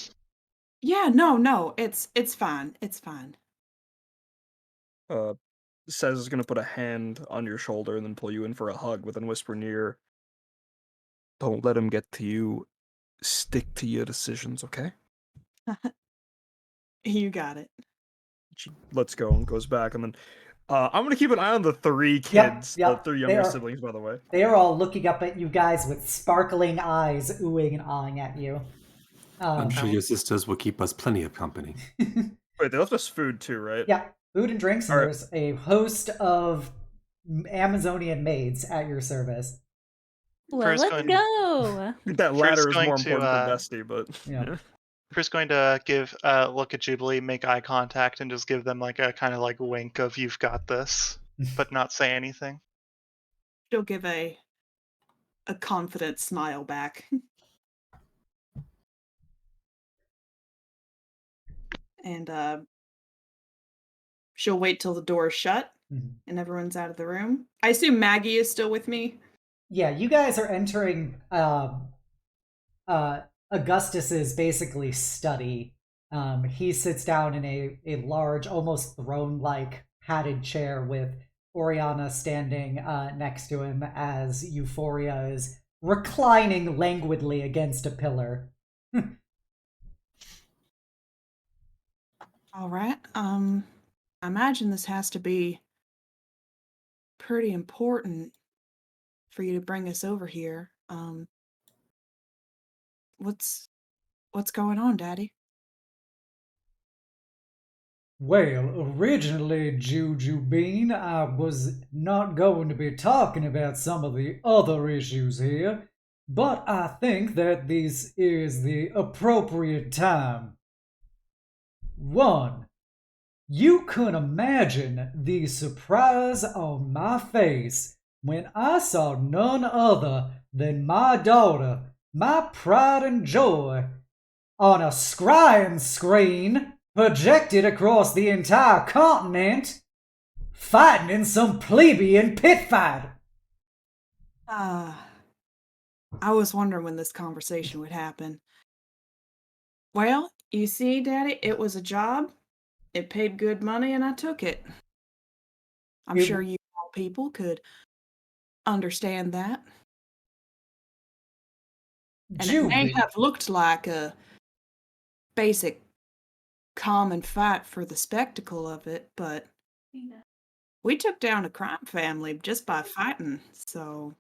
Yeah, no, it's fine. It's fine. Says is gonna put a hand on your shoulder and then pull you in for a hug with a whisper in your ear. Don't let him get to you. Stick to your decisions, okay? You got it. She lets go and goes back, and then I'm gonna keep an eye on the 3 kids, yep. the 3 younger siblings, by the way. They are all looking up at you guys with sparkling eyes, oohing and awing at you. I'm sure your sisters will keep us plenty of company. Wait, they left us food too, right? Yeah, food and drinks, and All right. there's a host of Amazonian maids at your service. Well, First let's going- go. That ladder is going more to, important than Bestie, but Yeah. First, going to give look at Jubilee, make eye contact, and just give them like a kind of like wink of "you've got this," but not say anything. She'll give a confident smile back. And she'll wait till the door is shut and everyone's out of the room. I assume Maggie is still with me. Yeah, you guys are entering Augustus's basically study. He sits down in a large, almost throne-like padded chair with Oriana standing next to him as Euphoria is reclining languidly against a pillar. All right. I imagine this has to be pretty important for you to bring us over here. What's going on, Daddy? Well, originally, Juju Bean, I was not going to be talking about some of the other issues here, but I think that this is the appropriate time. 1. You can imagine the surprise on my face when I saw none other than my daughter, my pride and joy, on a scrying screen projected across the entire continent, fighting in some plebeian pit fight. I was wondering when this conversation would happen. Well, you see, Daddy, it was a job. It paid good money, and I took it. I'm sure you all people could understand that. And it may have looked like a basic common fight for the spectacle of it, but we took down a crime family just by fighting, so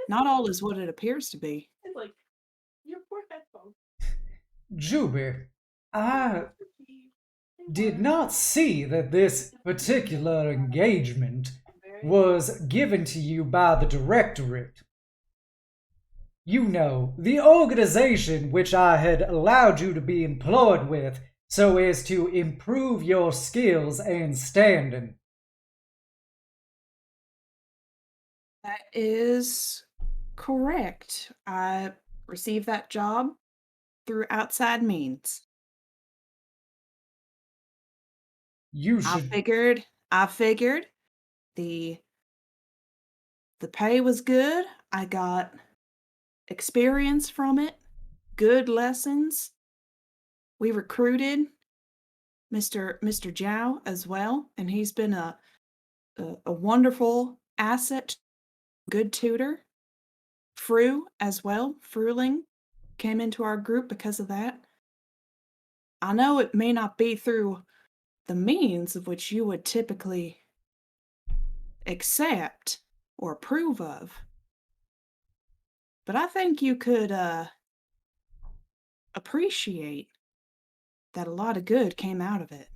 not all is what it appears to be. It's like your poor headphones. Juby, I did not see that this particular engagement was given to you by the Directorate. You know, the organization which I had allowed you to be employed with so as to improve your skills and standing. That is correct. I received that job through outside means. I figured the pay was good. I got experience from it, good lessons. We recruited Mr. Zhao as well, and he's been a wonderful asset, good tutor. Fru as well, Fruling came into our group because of that. I know it may not be through the means of which you would typically accept or approve of, but I think you could appreciate that a lot of good came out of it.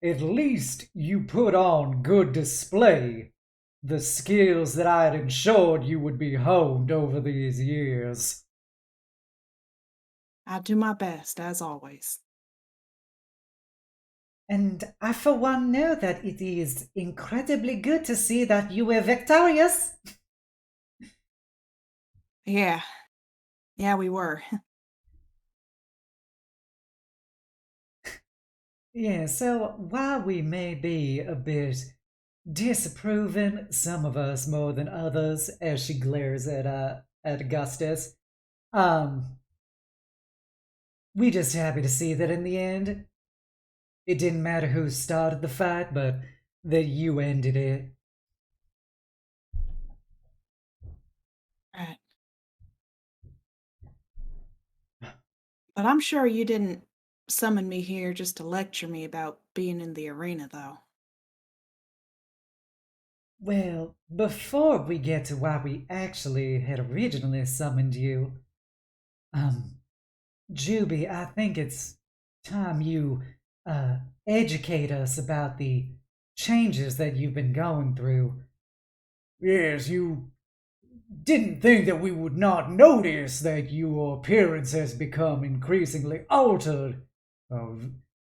At least you put on good display the skills that I had ensured you would be honed over these years. I do my best, as always. And I, for one, know that it is incredibly good to see that you were victorious. Yeah. Yeah, we were. Yeah, so while we may be a bit disapproving, some of us more than others, as she glares at Augustus, we just happy to see that in the end, it didn't matter who started the fight, but that you ended it. Right. But I'm sure you didn't summon me here just to lecture me about being in the arena, though. Well, before we get to why we actually had originally summoned you, Juby, I think it's time you educate us about the changes that you've been going through. Yes, you didn't think that we would not notice that your appearance has become increasingly altered,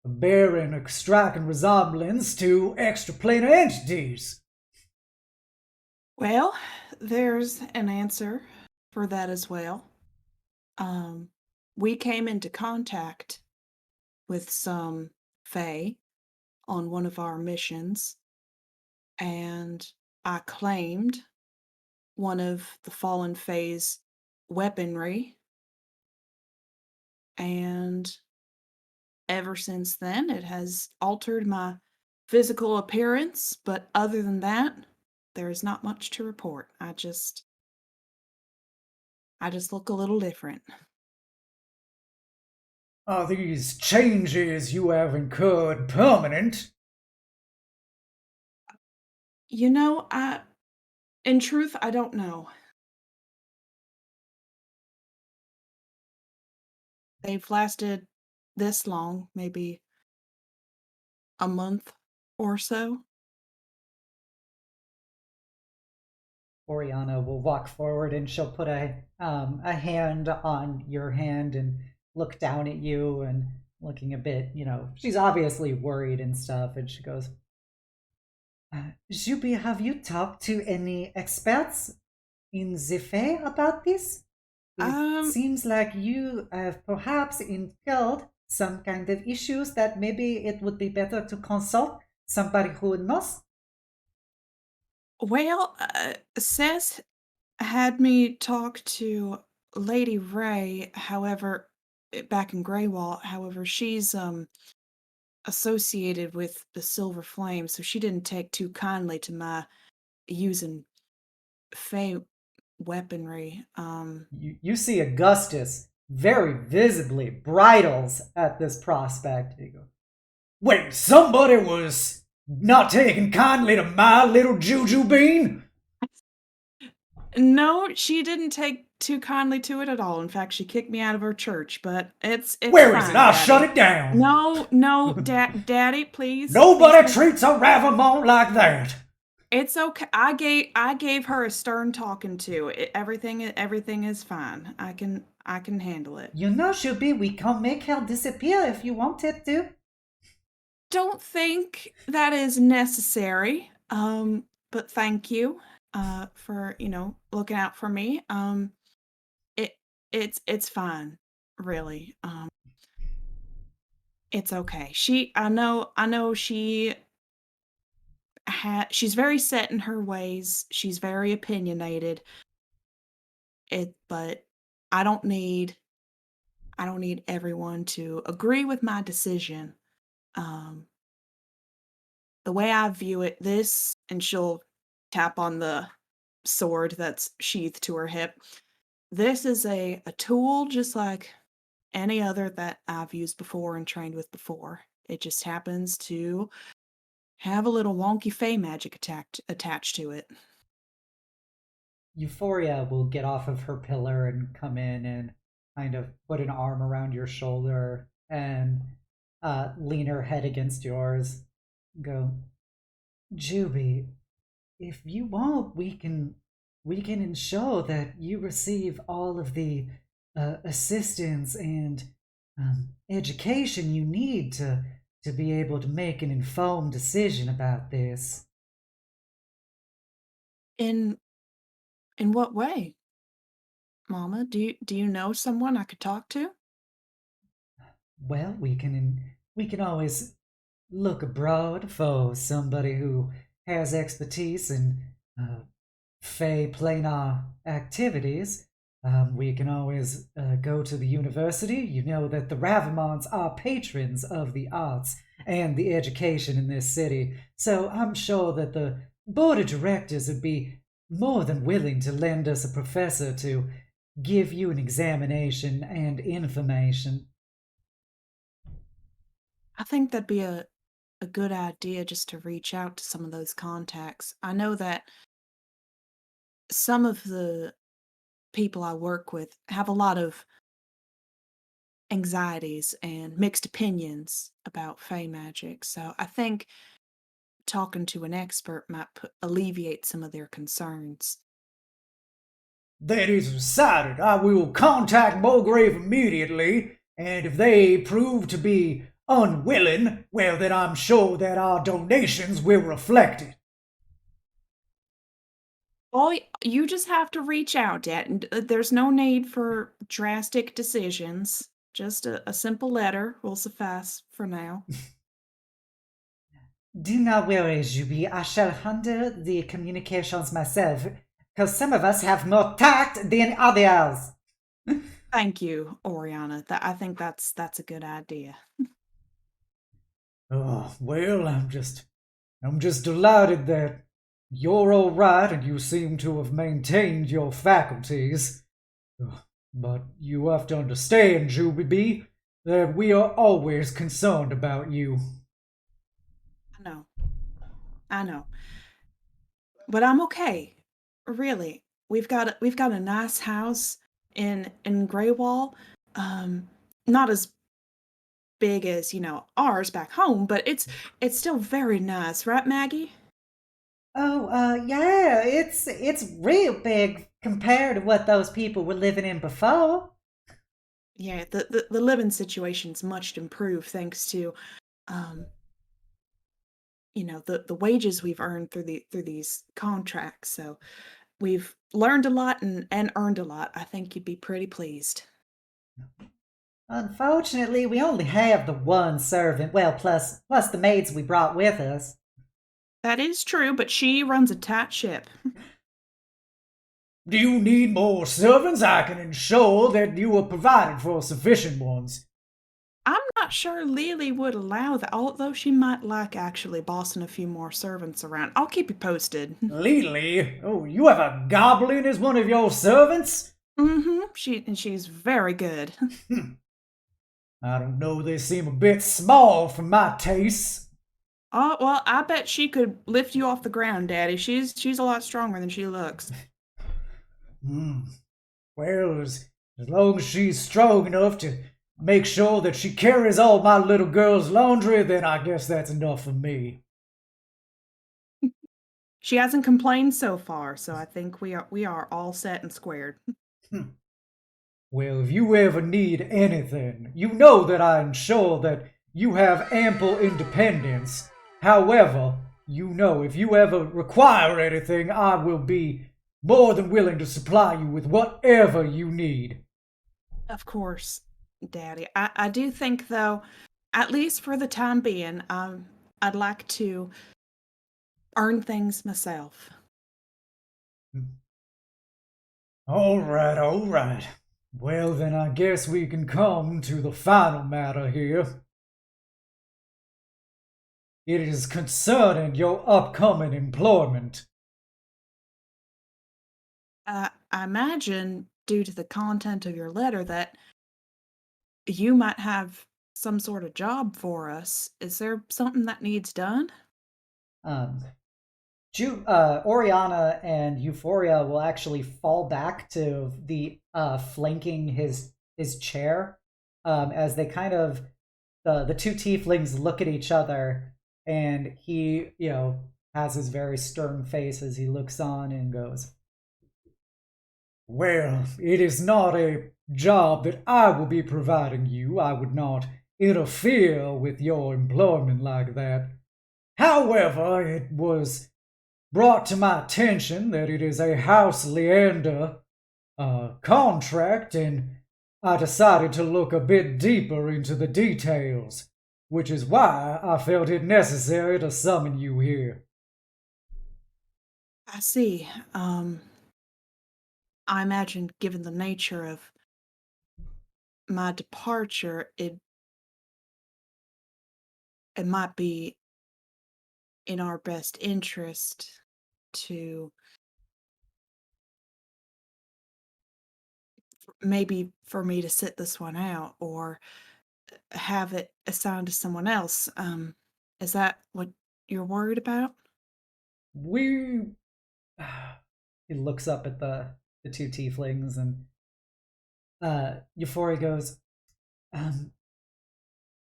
bearing a striking resemblance to extraplanar entities. Well, there's an answer for that as well. We came into contact with some Fae on one of our missions, and I claimed one of the fallen Fae's weaponry, and ever since then it has altered my physical appearance, but other than that, there is not much to report. I just look a little different. Are these changes you have incurred permanent? You know, in truth, I don't know. They've lasted this long, maybe a month or so. Oriana will walk forward and she'll put a hand on your hand and look down at you and looking a bit, she's obviously worried and stuff, and she goes, Juby, have you talked to any experts in the Fae about this? It seems like you have perhaps incurred some kind of issues that maybe it would be better to consult somebody who knows. Well, Seth had me talk to Lady Ray, however, back in Greywall. However, she's associated with the Silver Flame, so she didn't take too kindly to my using Fae weaponry. You see Augustus very visibly bridles at this prospect. He goes, wait, somebody was not taking kindly to my little juju bean? No, she didn't take too kindly to it at all. In fact, she kicked me out of her church, but it's Where fine, is it? I'll Daddy. shut it down. No, Daddy, please. Nobody please. treats a Ravimont like that. It's okay. I gave her a stern talking to. Everything is fine. I can handle it. Shubi, we can make her disappear if you wanted to. Don't think that is necessary. But thank you for looking out for me. It's fine, really. It's okay. I know she's very set in her ways. She's very opinionated. But I don't need everyone to agree with my decision. The way I view it, and she'll tap on the sword that's sheathed to her hip. This is a tool just like any other that I've used before and trained with before. It just happens to have a little wonky Fey magic attached to it. Euphoria will get off of her pillar and come in and kind of put an arm around your shoulder and lean her head against yours. Go, Juby, if you want, we can ensure that you receive all of the assistance and education you need to be able to make an informed decision about this. In what way? Mama, do you know someone I could talk to? Well, we can always look abroad for somebody who has expertise in Fey planar activities. We can always go to the university. You know that the Ravimonts are patrons of the arts and the education in this city, so I'm sure that the board of directors would be more than willing to lend us a professor to give you an examination and information. I think that'd be a good idea just to reach out to some of those contacts. I know that some of the people I work with have a lot of anxieties and mixed opinions about Fey magic, so I think talking to an expert might alleviate some of their concerns. That is decided. I will contact Mulgrave immediately, and if they prove to be unwilling, well, then I'm sure that our donations will reflect it. Well, you just have to reach out, Dad, and there's no need for drastic decisions. Just a simple letter will suffice for now. Do not worry, Juby. I shall handle the communications myself, because some of us have more tact than others. Thank you, Oriana. I think that's a good idea. Oh, well, I'm just delighted that you're all right and you seem to have maintained your faculties. But you have to understand, Jubilee, that we are always concerned about you. I know. But I'm okay. Really. We've got a nice house in Greywall. Not as big as, ours back home, but it's still very nice, right, Maggie? Oh, yeah, it's real big compared to what those people were living in before. Yeah, the living situation's much improved thanks to the wages we've earned through these contracts. So we've learned a lot and earned a lot. I think you'd be pretty pleased. Unfortunately, we only have the one servant, well, plus the maids we brought with us. That is true, but she runs a tight ship. Do you need more servants? I can ensure that you are provided for sufficient ones. I'm not sure Lily would allow that, although she might like actually bossing a few more servants around. I'll keep you posted. Lily? Oh, you have a goblin as one of your servants? Mm-hmm. She's very good. I don't know, they seem a bit small for my tastes. Oh, well, I bet she could lift you off the ground, Daddy. She's a lot stronger than she looks. Well, as long as she's strong enough to make sure that she carries all my little girl's laundry, then I guess that's enough for me. She hasn't complained so far, so I think we are all set and squared. Well, if you ever need anything, you know that I ensure that you have ample independence. However, if you ever require anything, I will be more than willing to supply you with whatever you need. Of course, Daddy. I do think, though, at least for the time being, I'd like to earn things myself. All right. Well, then I guess we can come to the final matter here. It is concerning your upcoming employment. I imagine, due to the content of your letter, that you might have some sort of job for us. Is there something that needs done? Oriana and Euphoria will actually fall back to the flanking his chair as they kind of the two tieflings look at each other, and he has his very stern face as he looks on and goes, Well, it is not a job that I will be providing you. I would not interfere with your employment like that. However, it was brought to my attention that it is a House Lyrander contract, and I decided to look a bit deeper into the details, which is why I felt it necessary to summon you here. I see. I imagine, given the nature of my departure, it might be in our best interest to maybe for me to sit this one out or have it assigned to someone else. Is that what you're worried about? We. He looks up at the two tieflings, and Euphoria goes,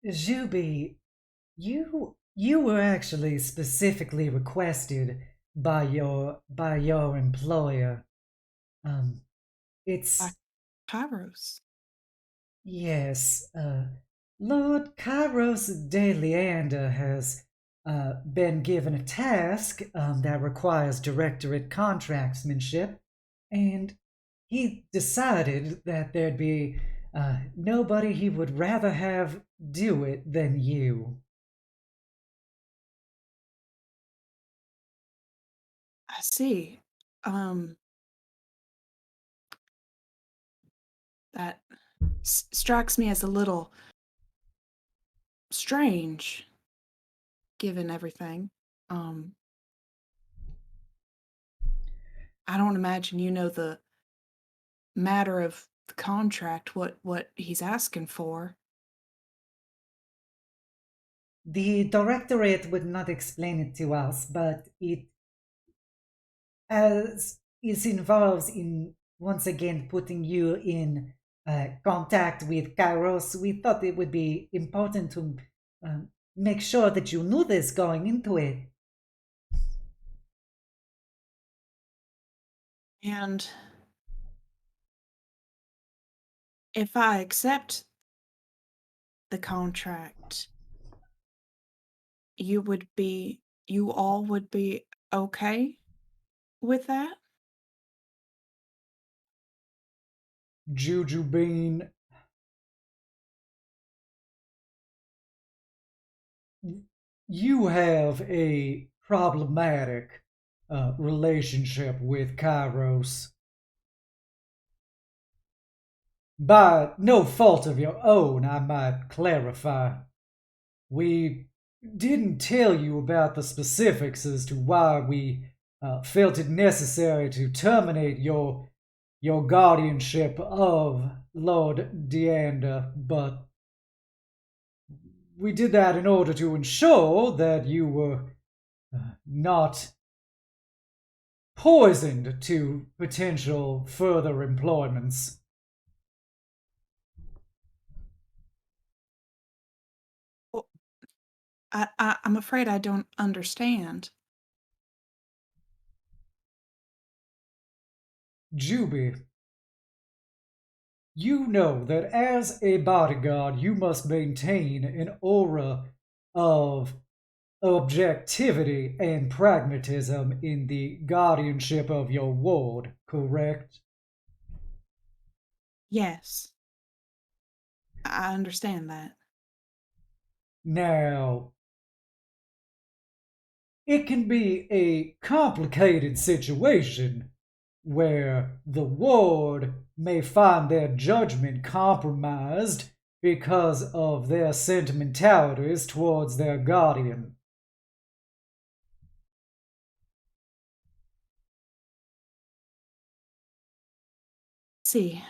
Juby, you were actually specifically requested by your employer. It's By Kairos. Yes, Lord Kairos de Leander has been given a task that requires directorate contractsmanship, and he decided that there'd be nobody he would rather have do it than you. I see. Um, that strikes me as a little strange, given everything. I don't imagine you know the matter of the contract, what he's asking for. The directorate would not explain it to us, but it involves in once again putting you in contact with Kairos. We thought it would be important to make sure that you knew this going into it. And if I accept the contract, you all would be okay with that? Jujubine, you have a problematic relationship with Kairos. By no fault of your own, I might clarify. We didn't tell you about the specifics as to why we felt it necessary to terminate your guardianship of Lord Deander, but we did that in order to ensure that you were not poisoned to potential further employments. Well, I'm afraid I don't understand. Juby, you know that as a bodyguard, you must maintain an aura of objectivity and pragmatism in the guardianship of your ward, correct? Yes, I understand that. Now, it can be a complicated situation where the ward may find their judgment compromised because of their sentimentalities towards their guardian. See,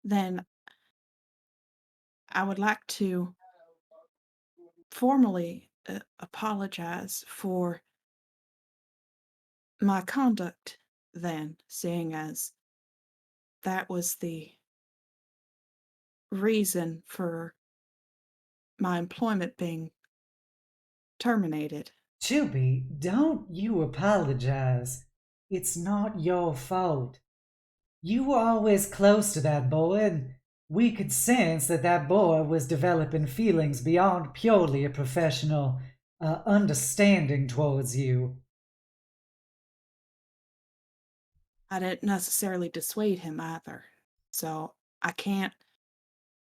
then I would like to formally apologize for my conduct then, seeing as that was the reason for my employment being terminated. Juby, don't you apologize. It's not your fault. You were always close to that boy, and we could sense that that boy was developing feelings beyond purely a professional understanding towards you. I didn't necessarily dissuade him either, so I can't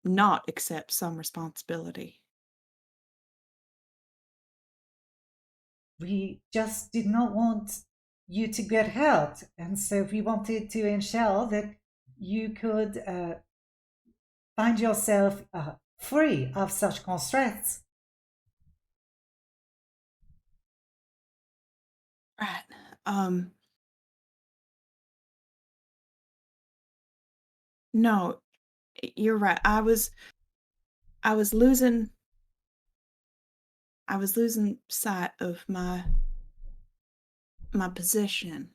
not accept some responsibility. We just did not want you to get hurt, and so we wanted to ensure that you could find yourself free of such constraints. Right. No, you're right. I was losing sight of my position.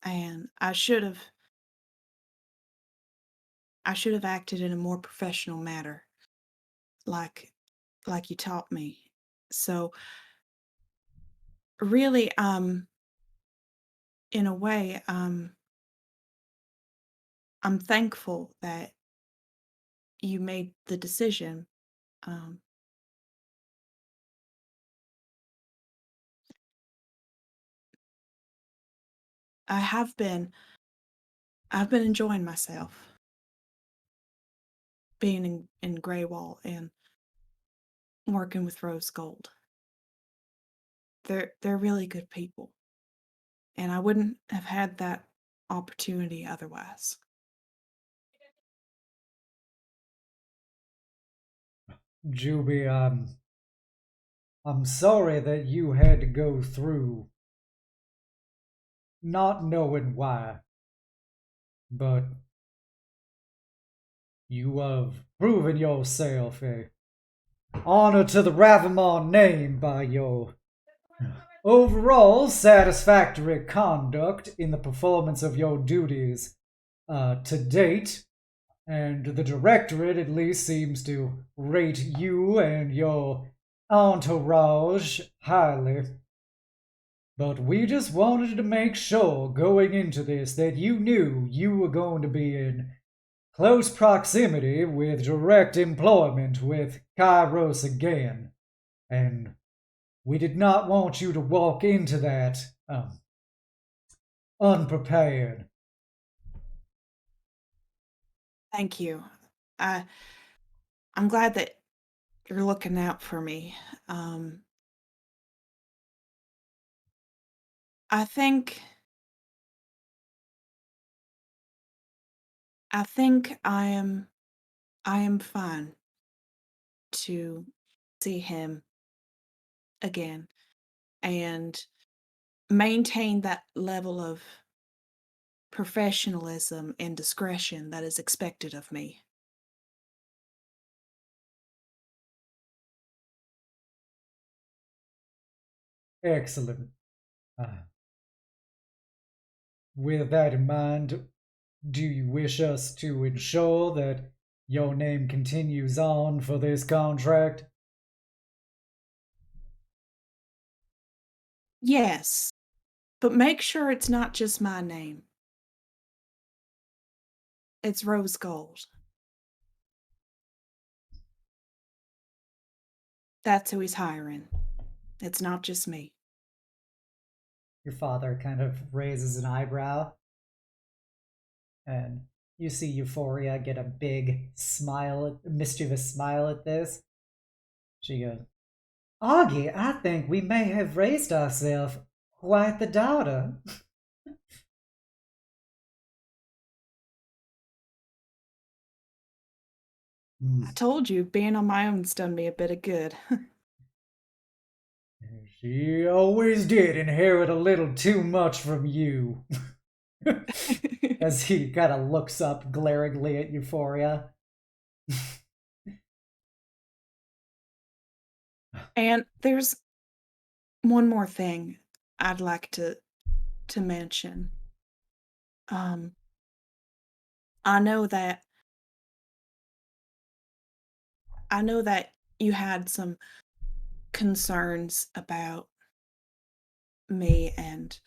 And I should have acted in a more professional manner, like you taught me. So really, in a way, I'm thankful that you made the decision. Um, I've been enjoying myself being in Greywall and working with Rose Gold. They're really good people, and I wouldn't have had that opportunity otherwise. Juby, I'm sorry that you had to go through not knowing why, but you have proven yourself a honor to the Ravimont name by your overall satisfactory conduct in the performance of your duties to date. And the Directorate at least seems to rate you and your entourage highly. But we just wanted to make sure going into this that you knew you were going to be in close proximity with direct employment with Kairos again. And we did not want you to walk into that unprepared. Thank you. I'm glad that you're looking out for me. I think I am fine to see him again and maintain that level of professionalism and discretion that is expected of me. Excellent. With that in mind, do you wish us to ensure that your name continues on for this contract? Yes, but make sure it's not just my name. It's Rose Gold. That's who he's hiring. It's not just me. Your father kind of raises an eyebrow, and you see Euphoria get a big smile, mischievous smile at this. She goes, Augie, I think we may have raised ourselves quite the daughter. I told you, being on my own's done me a bit of good. She always did inherit a little too much from you. As he kind of looks up glaringly at Euphoria. And there's one more thing I'd like to mention. I know that I know that you had some concerns about me and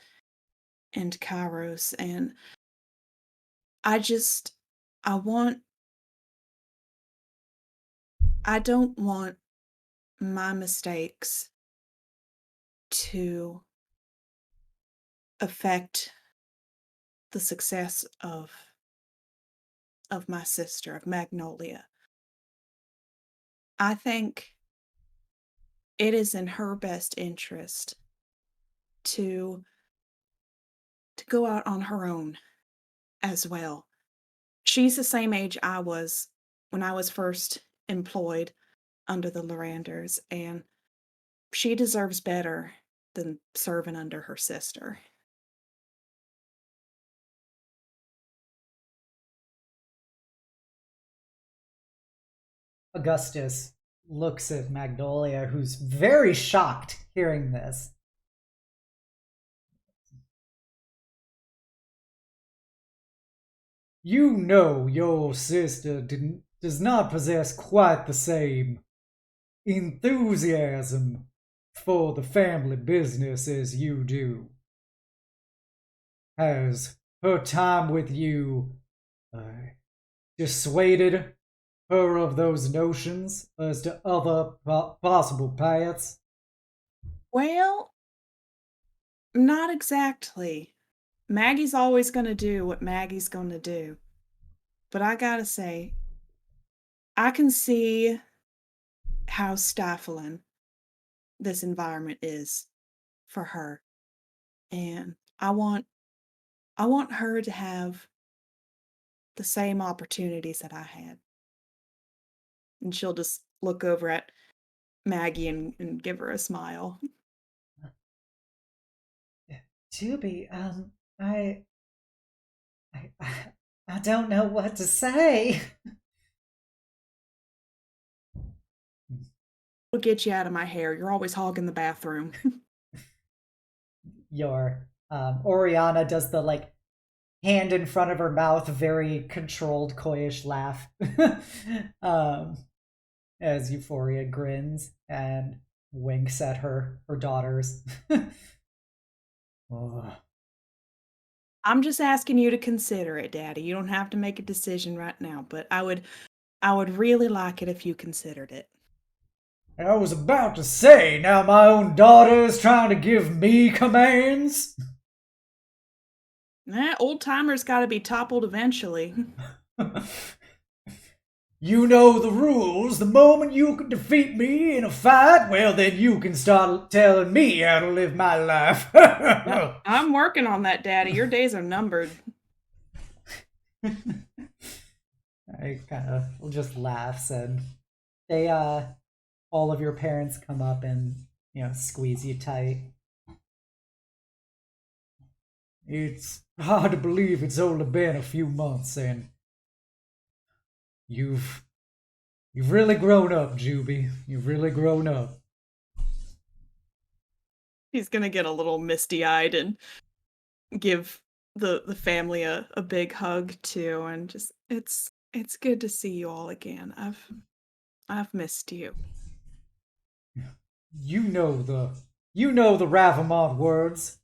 Kairos, and I just I want I don't want my mistakes to affect the success of my sister, of Magnolia. I think it is in her best interest to go out on her own as well. She's the same age I was when I was first employed under the Lyranders, and she deserves better than serving under her sister. Augustus looks at Magnolia, who's very shocked hearing this. You know your sister does not possess quite the same enthusiasm for the family business as you do. Has her time with you dissuaded her of those notions as to other possible paths? Well, not exactly. Maggie's always going to do what Maggie's going to do. But I gotta say, I can see how stifling this environment is for her. And I want her to have the same opportunities that I had. And she'll just look over at Maggie and give her a smile. Juby, I don't know what to say. We'll get you out of my hair. You're always hogging the bathroom. Your Oriana does the like hand in front of her mouth, very controlled, coyish laugh. As Euphoria grins and winks at her daughters. Oh. I'm just asking you to consider it, Daddy. You don't have to make a decision right now, but I would really like it if you considered it. I was about to say, now my own daughter is trying to give me commands. Old timers got to be toppled eventually. You know the rules. The moment you can defeat me in a fight, well, then you can start telling me how to live my life. I'm working on that, Daddy. Your days are numbered. I kind of just laughs, and they, all of your parents come up and, squeeze you tight. It's hard to believe it's only been a few months, and You've really grown up, Juby. You've really grown up. He's gonna get a little misty-eyed and give the family a big hug too, and just it's good to see you all again. I've missed you. You know the Ravimont words.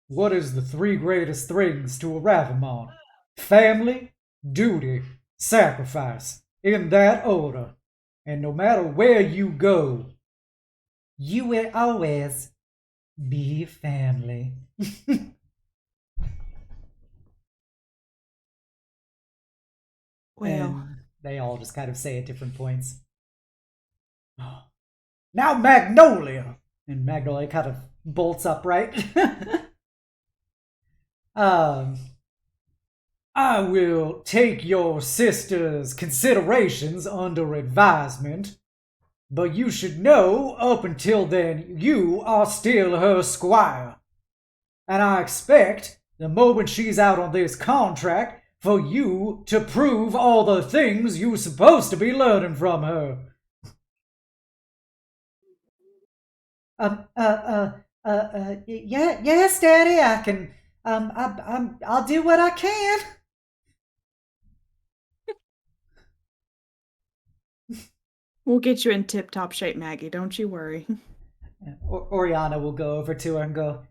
What is the three greatest things to a Ravimont? Family, duty, sacrifice, in that order. And no matter where you go, you will always be family. Well, and they all just kind of say at different points. Now Magnolia! And Magnolia kind of bolts upright. I will take your sister's considerations under advisement, but you should know, up until then, you are still her squire. And I expect, the moment she's out on this contract, for you to prove all the things you're supposed to be learning from her. Yes, Daddy, I can, I'll do what I can. We'll get you in tip-top shape, Maggie. Don't you worry. Oriana will go over to her and go,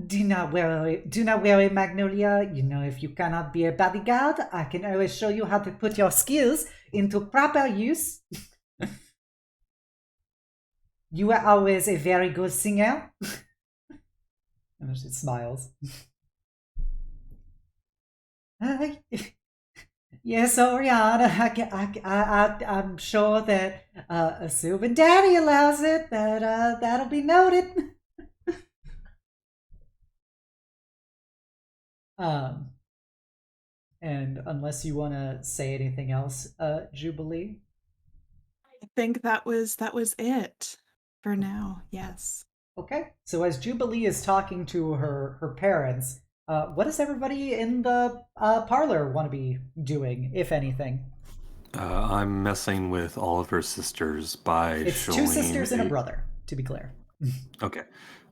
do not worry, Magnolia. You know, if you cannot be a bodyguard, I can always show you how to put your skills into proper use. You are always a very good singer. And she smiles. Yes, Oriana, I'm sure that Sylvan Daddy allows it. That'll be noted. And unless you want to say anything else, Jubilee. I think that was it for now. Yes. Okay. So as Jubilee is talking to her parents, what does everybody in the parlor want to be doing, if anything? I'm messing with all of her sisters by It's showing... two sisters and a brother, to be clear. Okay.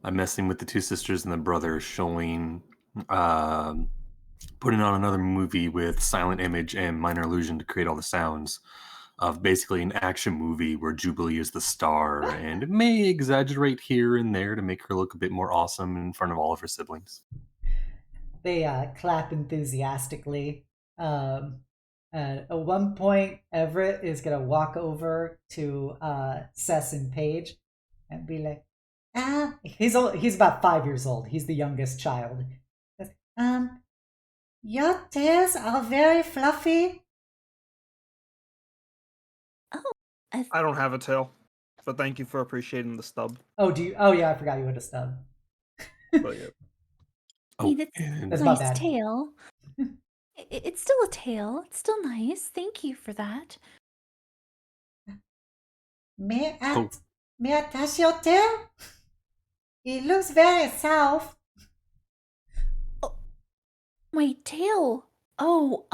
I'm messing with the two sisters and the brother, showing... putting on another movie with silent image and minor illusion to create all the sounds of basically an action movie where Jubilee is the star, and it may exaggerate here and there to make her look a bit more awesome in front of all of her siblings. They clap enthusiastically. At one point, Everett is gonna walk over to Cess and Paige and be like, he's about 5 years old. He's the youngest child. He goes, your tails are very fluffy. Oh, I don't have a tail, but thank you for appreciating the stub. Oh, do you? Oh, yeah, I forgot you had a stub. But yeah. I mean, it's and That's a not nice bad. tail. It's still a tail. It's still nice. Thank you for that. May Oh. I touch your tail? It looks very soft. My tail. Oh,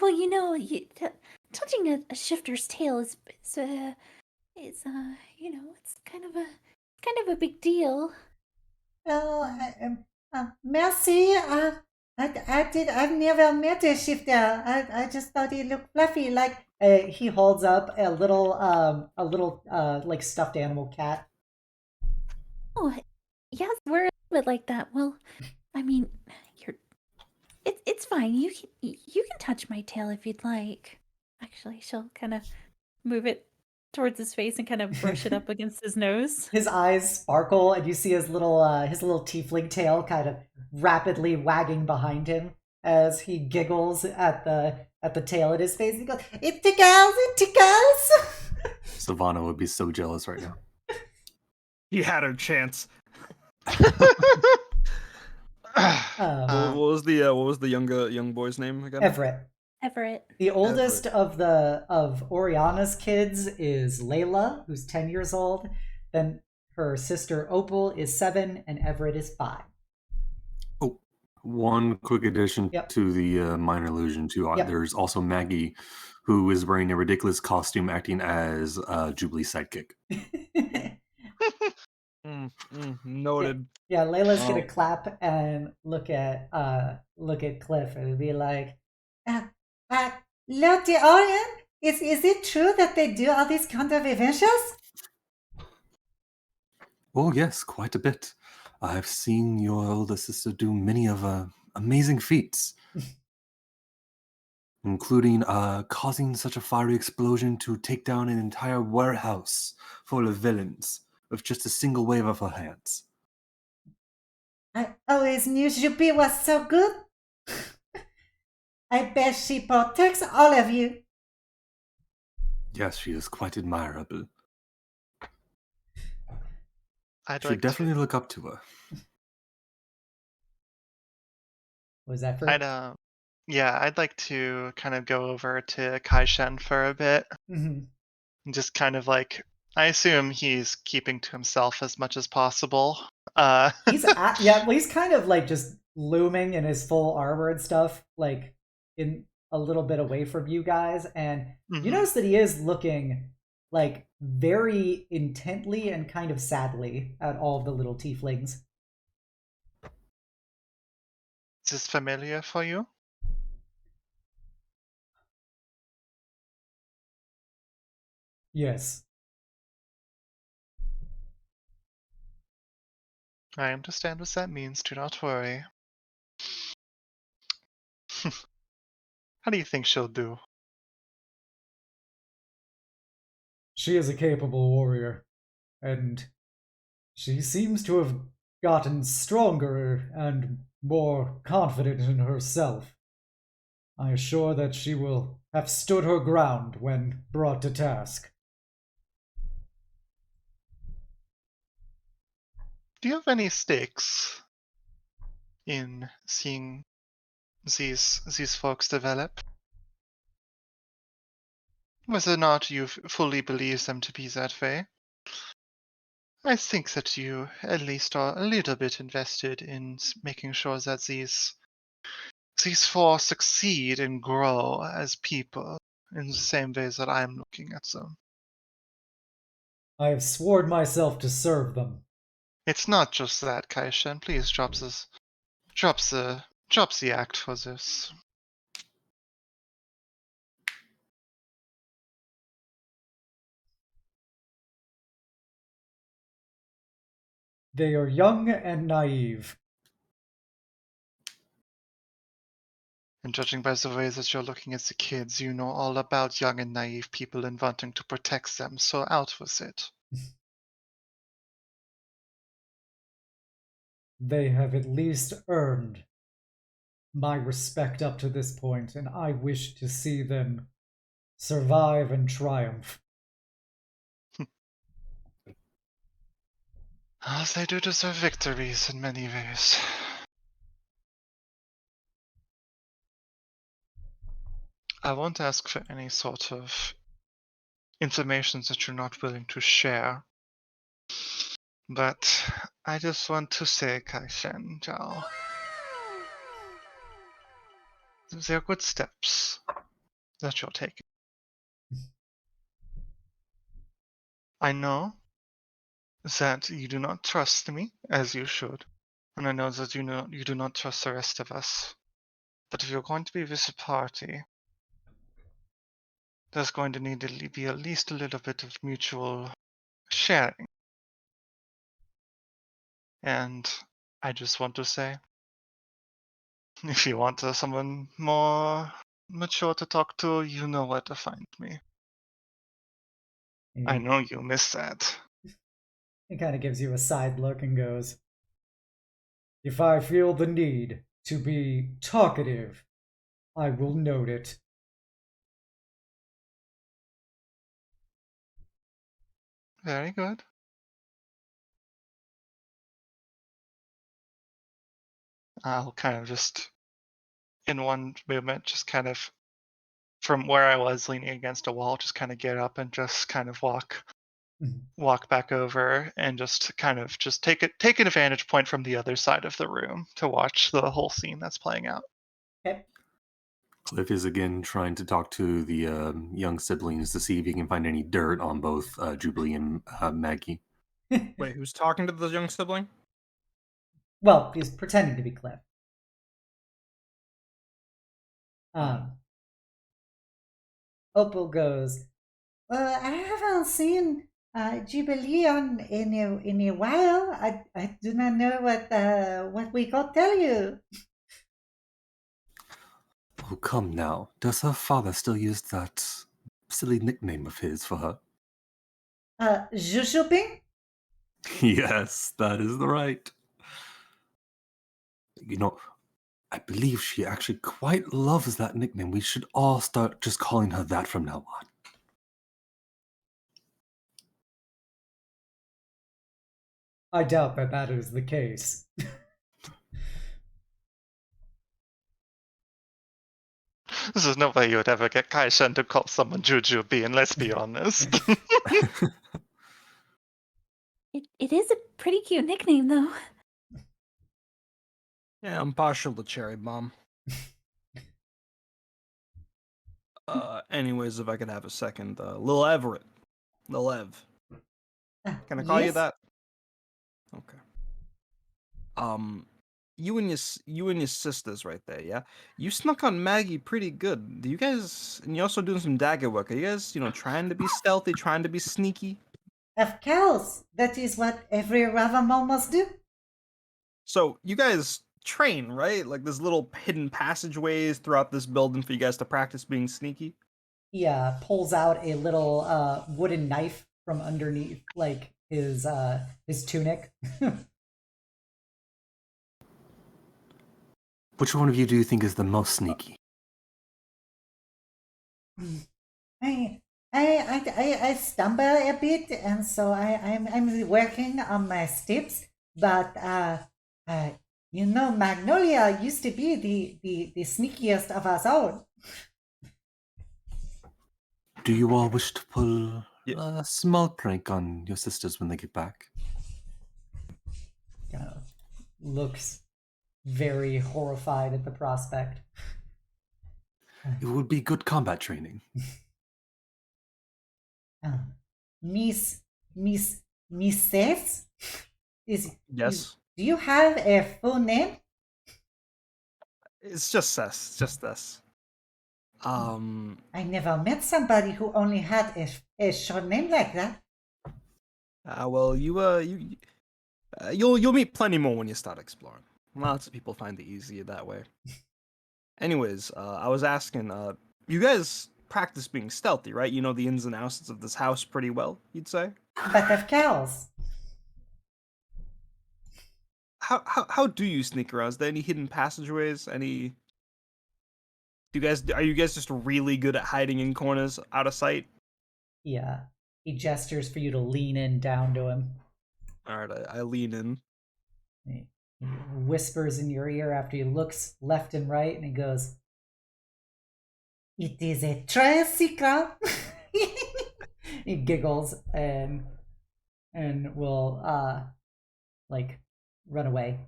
well, you know, touching a shifter's tail is you know, it's kind of a big deal. Oh, merci. I've never met a shifter. I just thought he looked fluffy. Like he holds up a little like stuffed animal cat. Oh, yes, we're a little bit like that. Well, I mean, it's fine. You can touch my tail if you'd like. Actually, she'll kind of move it towards his face and kind of brush it up against his nose. His eyes sparkle, and you see his little tiefling tail kind of rapidly wagging behind him as he giggles at the tail at his face. He goes, "It tickles, it tickles." Savannah would be so jealous right now. He had her chance. What was the young boy's name again? Everett. The oldest of Oriana's kids is Layla, who's 10 years old. Then her sister Opal is 7, and Everett is 5. Oh, one quick addition Yep. to the minor illusion too. Yep. There's also Maggie, who is wearing a ridiculous costume, acting as Jubilee's sidekick. Noted. Yeah, Layla's gonna clap and look at Cliff and be like, Lottie Orion, is it true that they do all these kind of adventures? Oh yes, quite a bit. I've seen your older sister do many of amazing feats, including causing such a fiery explosion to take down an entire warehouse full of villains with just a single wave of her hands. I always knew Jubilee was so good. I bet she protects all of you. Yes, she is quite admirable. I'd Should like definitely look up to her. Was that for? I'd like to kind of go over to Kaishen for a bit. Mm-hmm. And just kind of like, I assume he's keeping to himself as much as possible. He's kind of like just looming in his full armor and stuff, like in a little bit away from you guys, and you notice that he is looking like very intently and kind of sadly at all of the little tieflings. Is this familiar for you? Yes. I understand what that means, do not worry. How do you think she'll do? She is a capable warrior, and she seems to have gotten stronger and more confident in herself. I assure that she will have stood her ground when brought to task. Do you have any stakes in seeing these folks develop? Whether or not you fully believe them to be that way, I think that you at least are a little bit invested in making sure that these four succeed and grow as people in the same way that I'm looking at them. I have sworn myself to serve them. It's not just that, Kaishan. Please drop the act for this. They are young and naive. And judging by the way that you're looking at the kids, you know all about young and naive people and wanting to protect them, so out with it. They have at least earned my respect up to this point, and I wish to see them survive and triumph. As they do deserve victories in many ways. I won't ask for any sort of information that you're not willing to share. But I just want to say, Kaishen, Zhao, they're good steps that you're taking. I know that you do not trust me, as you should, and I know that you do not trust the rest of us. But if you're going to be with a party, there's going to need to be at least a little bit of mutual sharing. And I just want to say, if you want someone more mature to talk to, you know where to find me. I know you miss that. He kind of gives you a side look and goes, "If I feel the need to be talkative, I will note it." Very good. I'll kind of just, in one movement, just kind of, from where I was leaning against a wall, just kind of get up and just kind of walk back over and just kind of just take an advantage point from the other side of the room to watch the whole scene that's playing out. Okay. Cliff is again trying to talk to the young siblings to see if he can find any dirt on both Jubilee and Maggie. Wait, who's talking to the young sibling? Well, he's pretending to be Cliff. Opal goes, "Well, I haven't seen Jubilee in a while. I do not know what we got tell you." Oh, come now. Does her father still use that silly nickname of his for her? Jushuping? Yes, that is the right. You know, I believe she actually quite loves that nickname. We should all start just calling her that from now on. I doubt that is the case. This is no way you would ever get Kaishen to call someone Jujubee, and let's be honest. It is a pretty cute nickname, though. Yeah, I'm partial to Cherry Bomb. Anyways, if I could have a second, Lil Everett. Lil Ev. Can I call you Yes? that? Okay. you and your sisters right there, yeah. You snuck on Maggie pretty good. Do you guys? And you also doing some dagger work. Are you guys, trying to be stealthy, trying to be sneaky? Of course, that is what every Ravimont must do. So you guys train, right? Like there's little hidden passageways throughout this building for you guys to practice being sneaky. He pulls out a little wooden knife from underneath, like his tunic. Which one of you do you think is the most sneaky? I stumble a bit, and so I'm working on my steps. But Magnolia used to be the sneakiest of us all. Do you all wish to pull a small prank on your sisters when they get back? Looks very horrified at the prospect. It would be good combat training. Miss Seth? Yes. Do you have a full name? It's just Sess. It's just this. I never met somebody who only had a short name like that. Well, you'll meet plenty more when you start exploring. Lots of people find it easier that way. Anyways, I was asking, you guys practice being stealthy, right? You know the ins and outs of this house pretty well, you'd say? But of course. How do you sneak around? Is there any hidden passageways? Are you guys just really good at hiding in corners out of sight? Yeah. He gestures for you to lean in down to him. Alright, I lean in. He whispers in your ear after he looks left and right, and he goes, "It is a trade secret." He giggles and will run away.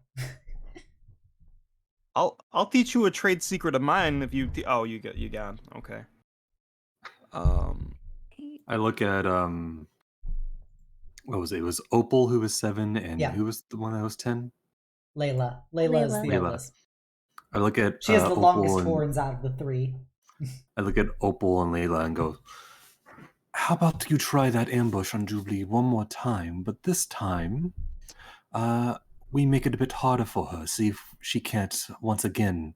I'll teach you a trade secret of mine if you. You got okay. I look at what was it? It was Opal who was 7, and who was the one that was 10? Layla. Layla is the Layla. eldest. I look at She has the Opal longest and, horns out of the 3. I look at Opal and Layla and go, "How about you try that ambush on Jubilee one more time? But this time, we make it a bit harder for her. See if she can't once again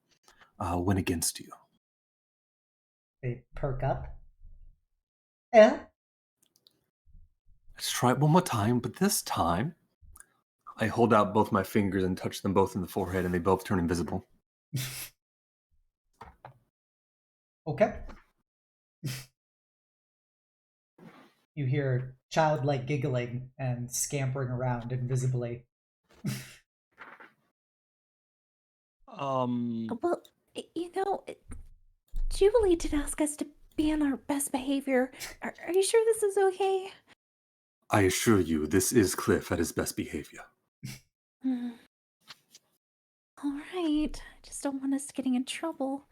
win against you." They perk up. Yeah. Let's try it one more time, but this time, I hold out both my fingers and touch them both in the forehead, and they both turn invisible. Okay. You hear childlike giggling and scampering around invisibly. Well, Jubilee did ask us to be on our best behavior. Are you sure this is okay? I assure you, this is Cliff at his best behavior. All right. I just don't want us getting in trouble.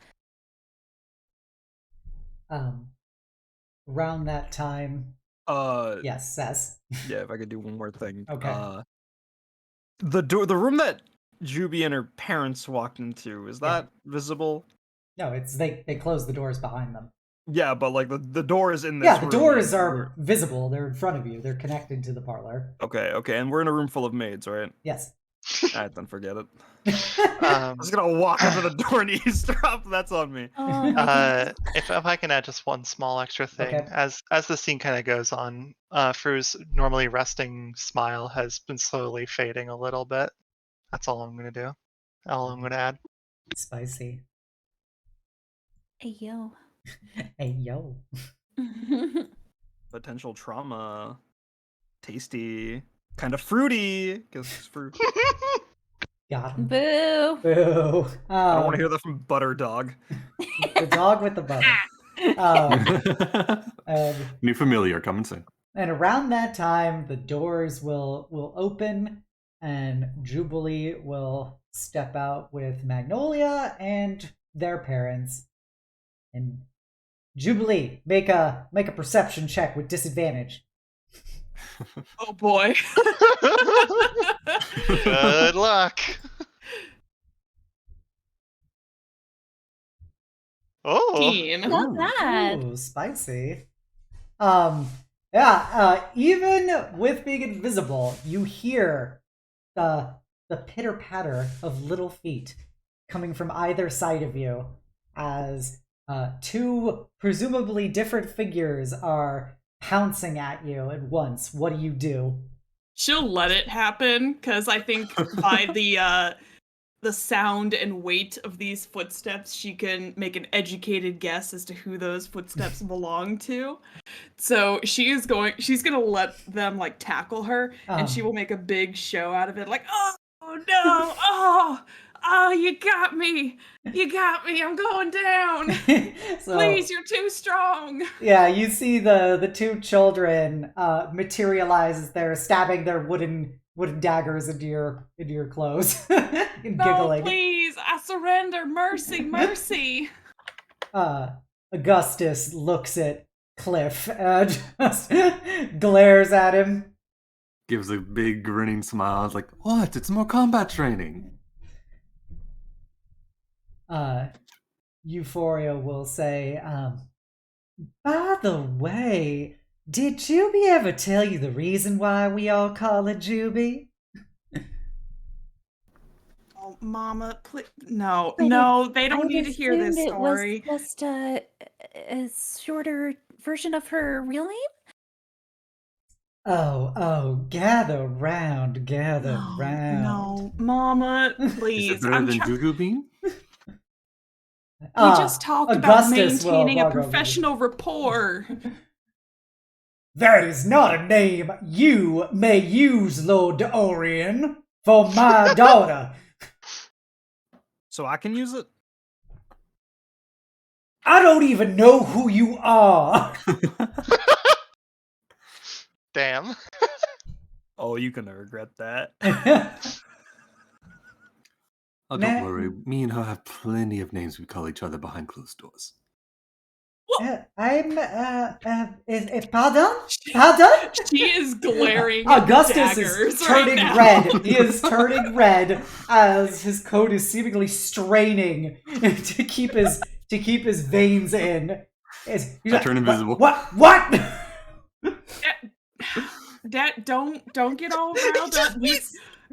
Around that time. Yes, Sess. Yeah, if I could do one more thing. Okay. The room that Juby and her parents walked into, is that visible? No, it's they close the doors behind them. Yeah, but like the door is in this room. room. The doors are visible. They're in front of you. They're connected to the parlor. Okay, and we're in a room full of maids, right? Yes. Alright, then forget it. I'm just gonna walk over the door and eavesdrop. That's on me. If I can add just one small extra thing, Okay. as the scene kind of goes on, Fru's normally resting smile has been slowly fading a little bit. That's all I'm gonna do. All I'm gonna add. Spicy. Hey, yo. Hey, yo. Potential trauma. Tasty. Kind of fruity. Because it's fruit. Got him. Boo. Boo. I don't want to hear that from Butter Dog. The dog with the butter. New familiar, coming soon. And around that time, the doors will open, and Jubilee will step out with Magnolia and their parents. And Jubilee, make a perception check with disadvantage. Oh boy. Good luck. Oh, 15. Not Ooh. bad. Ooh, spicy. Even with being invisible, you hear the pitter patter of little feet coming from either side of you as two presumably different figures are pouncing at you at once. What do you do? She'll let it happen, because I think by the sound and weight of these footsteps, she can make an educated guess as to who those footsteps belong to. So she's gonna let them like tackle her, and she will make a big show out of it, like, oh no, oh, you got me, I'm going down. So, Please, you're too strong. yeah, you see the two children materialize as they're stabbing their wooden daggers into your clothes and No, giggling. please, I surrender. Mercy, mercy. Augustus looks at Cliff and just glares at him. Gives a big grinning smile. It's like, what? It's more combat training. Euphoria will say, by the way, did Juby ever tell you the reason why we all call it Juby? Oh, Mama, please. No, But no, they don't I'd need to hear this assumed story. It was just a shorter version of her real name? Oh, gather round, gather No, round. no, Mama, Is please. it better than Jugu Bean? We just talked about Augustus will maintaining a walk over. professional rapport. That is not a name you may use, Lord Orion, for my daughter. So I can use it? I don't even know who you are. damn. Oh, you can regret that. Oh, Nah. don't worry. Me and her have plenty of names we call each other behind closed doors. I'm, pardon? Pardon? She is glaring Augustus daggers is right turning now. red. He is turning red as his coat is seemingly straining to keep his veins in. He's I turn invisible. What? Dad, don't get all riled up.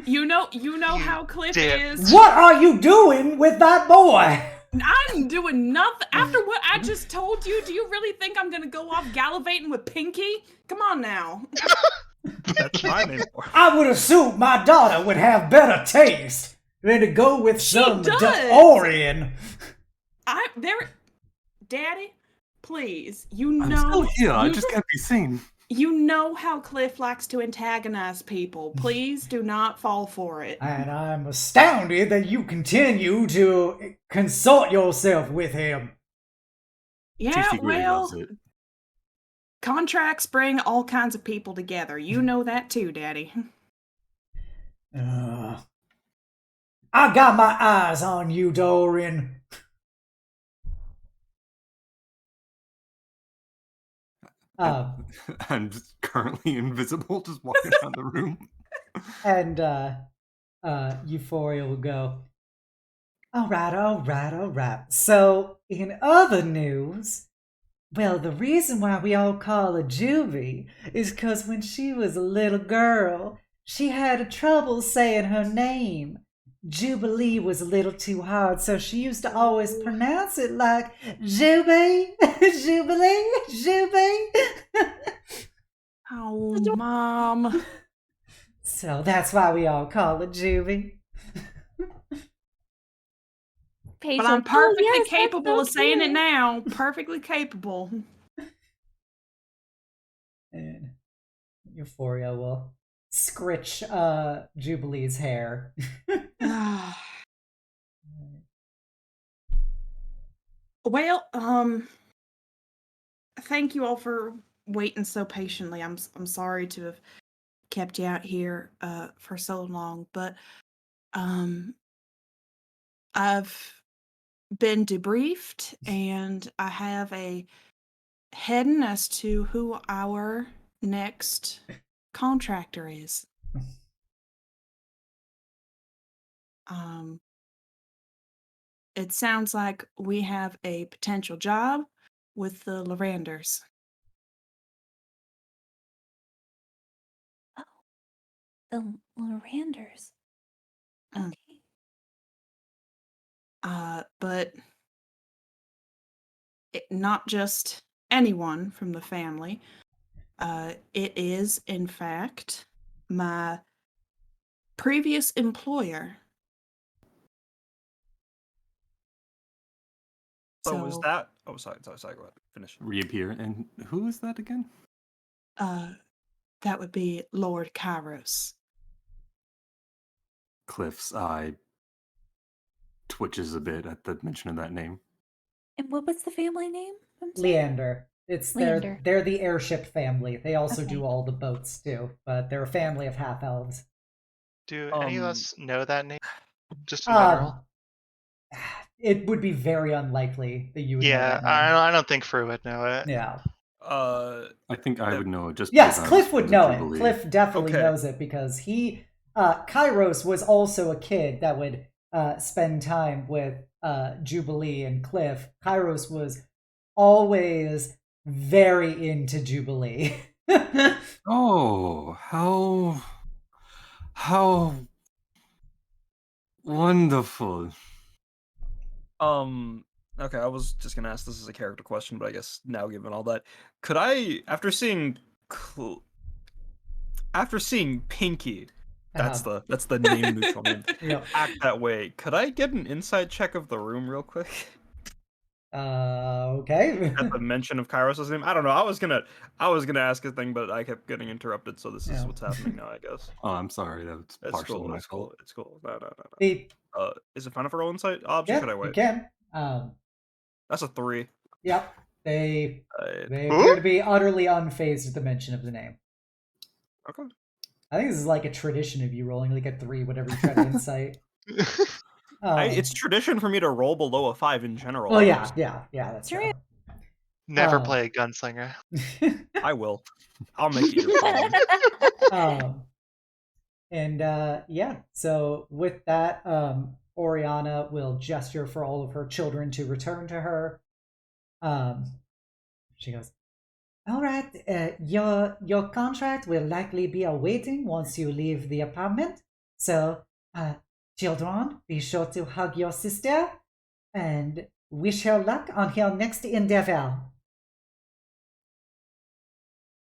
You know how Cliff dip. is. What are you doing with that boy? I'm doing nothing. After what I just told you, do you really think I'm gonna go off gallivanting with Pinky? Come on now. That's my name for it. I would assume my daughter would have better taste than to go with some does. Dorian. Daddy, please. You I'm know still here. I you- just can't be seen. You know how Cliff likes to antagonize people. Please do not fall for it. And I'm astounded that you continue to consult yourself with him. Yeah, She secretly loves well, it. contracts bring all kinds of people together. You know that too, Daddy. I got my eyes on you, Dorian. I'm just currently invisible, just walking around the room. And Euphoria will go, all right. So, in other news, well, the reason why we all call her Juvie is because when she was a little girl, she had trouble saying her name. Jubilee was a little too hard, so she used to always pronounce it like Jubilee, Jubilee. Oh, Mom. So that's why we all call her Juvie. But I'm perfectly yes, that's capable so of saying it cute. now. Perfectly capable. And Euphoria will scritch Jubilee's hair. Well, thank you all for waiting so patiently. I'm sorry to have kept you out here for so long, but I've been debriefed and I have a heading as to who our next contractor is. it sounds like we have a potential job with the Lyranders. The Lyranders. Mm. Okay. But not just anyone from the family. It is, in fact, my previous employer. So is that? Oh, sorry. Go ahead. Finish. Reappear. And who is that again? That would be Lord Kairos. Cliff's eye twitches a bit at the mention of that name. And what was the family name? I'm sorry? Lyrander. It's Lyrander. they're the airship family. They also Okay. do all the boats too, but they're a family of half elves. Do any of us know that name? Just in Um, general? It would be very unlikely that you would know Yeah, that name. I don't think Fru would know it. Yeah. I think I would know it just Yes, because I Cliff was would from know the it. Jubilee. Cliff definitely Okay. knows it because he, Kairos was also a kid that would spend time with Jubilee and Cliff. Kairos was always very into Jubilee. Oh, how wonderful. Okay, I was just gonna ask this as a character question, but I guess now given all that, could I, after seeing Pinky, that's the name neutral name, Yeah. act that way, could I get an insight check of the room real quick? Okay. At the mention of Kairos' name? I don't know. I was gonna ask a thing, but I kept getting interrupted, so this is Yeah. what's happening now, I guess. Oh, I'm sorry. That's It's partially cool. my It's cool. fault. It's cool. No. The, Is it fine if I roll insight? Or yeah, should I you wait? can. That's a 3. Yep. They Ooh. appear to be utterly unfazed at the mention of the name. Okay. I think this is like a tradition of you rolling like a 3 whenever you try to insight. It's tradition for me to roll below a 5 in general. Well, yeah, that's true. Never Oh. play a gunslinger. I will. I'll make it your problem. Yeah, so with that, Oriana will gesture for all of her children to return to her. She goes, all right, your contract will likely be awaiting once you leave the apartment. So, children, be sure to hug your sister and wish her luck on her next endeavor.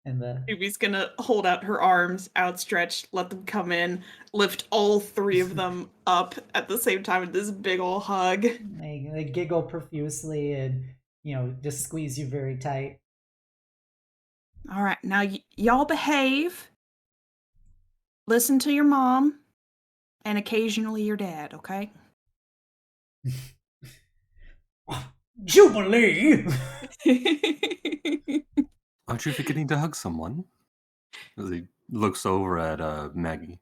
And Ruby's gonna hold out her arms outstretched, let them come in, lift all 3 of them up at the same time in this big ol' hug. they giggle profusely and, just squeeze you very tight. All right, now y'all behave. Listen to your mom and occasionally your dad, okay? Jubilee! Aren't you forgetting to hug someone? As he looks over at Maggie.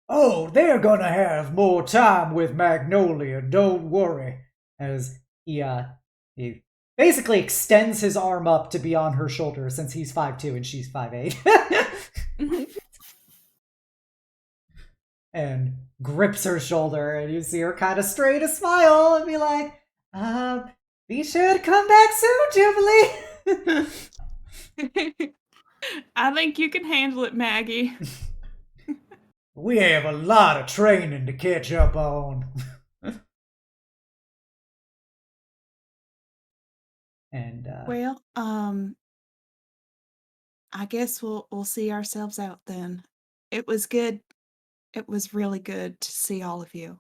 Oh, they're gonna have more time with Magnolia, don't worry. As he basically extends his arm up to be on her shoulder since he's 5'2" and she's 5'8". And grips her shoulder, and you see her kind of straight a smile and be like, be sure to come back soon, Jubilee. I think you can handle it, Maggie. We have a lot of training to catch up on. And Well, I guess we'll see ourselves out then. It was good. It was really good to see all of you.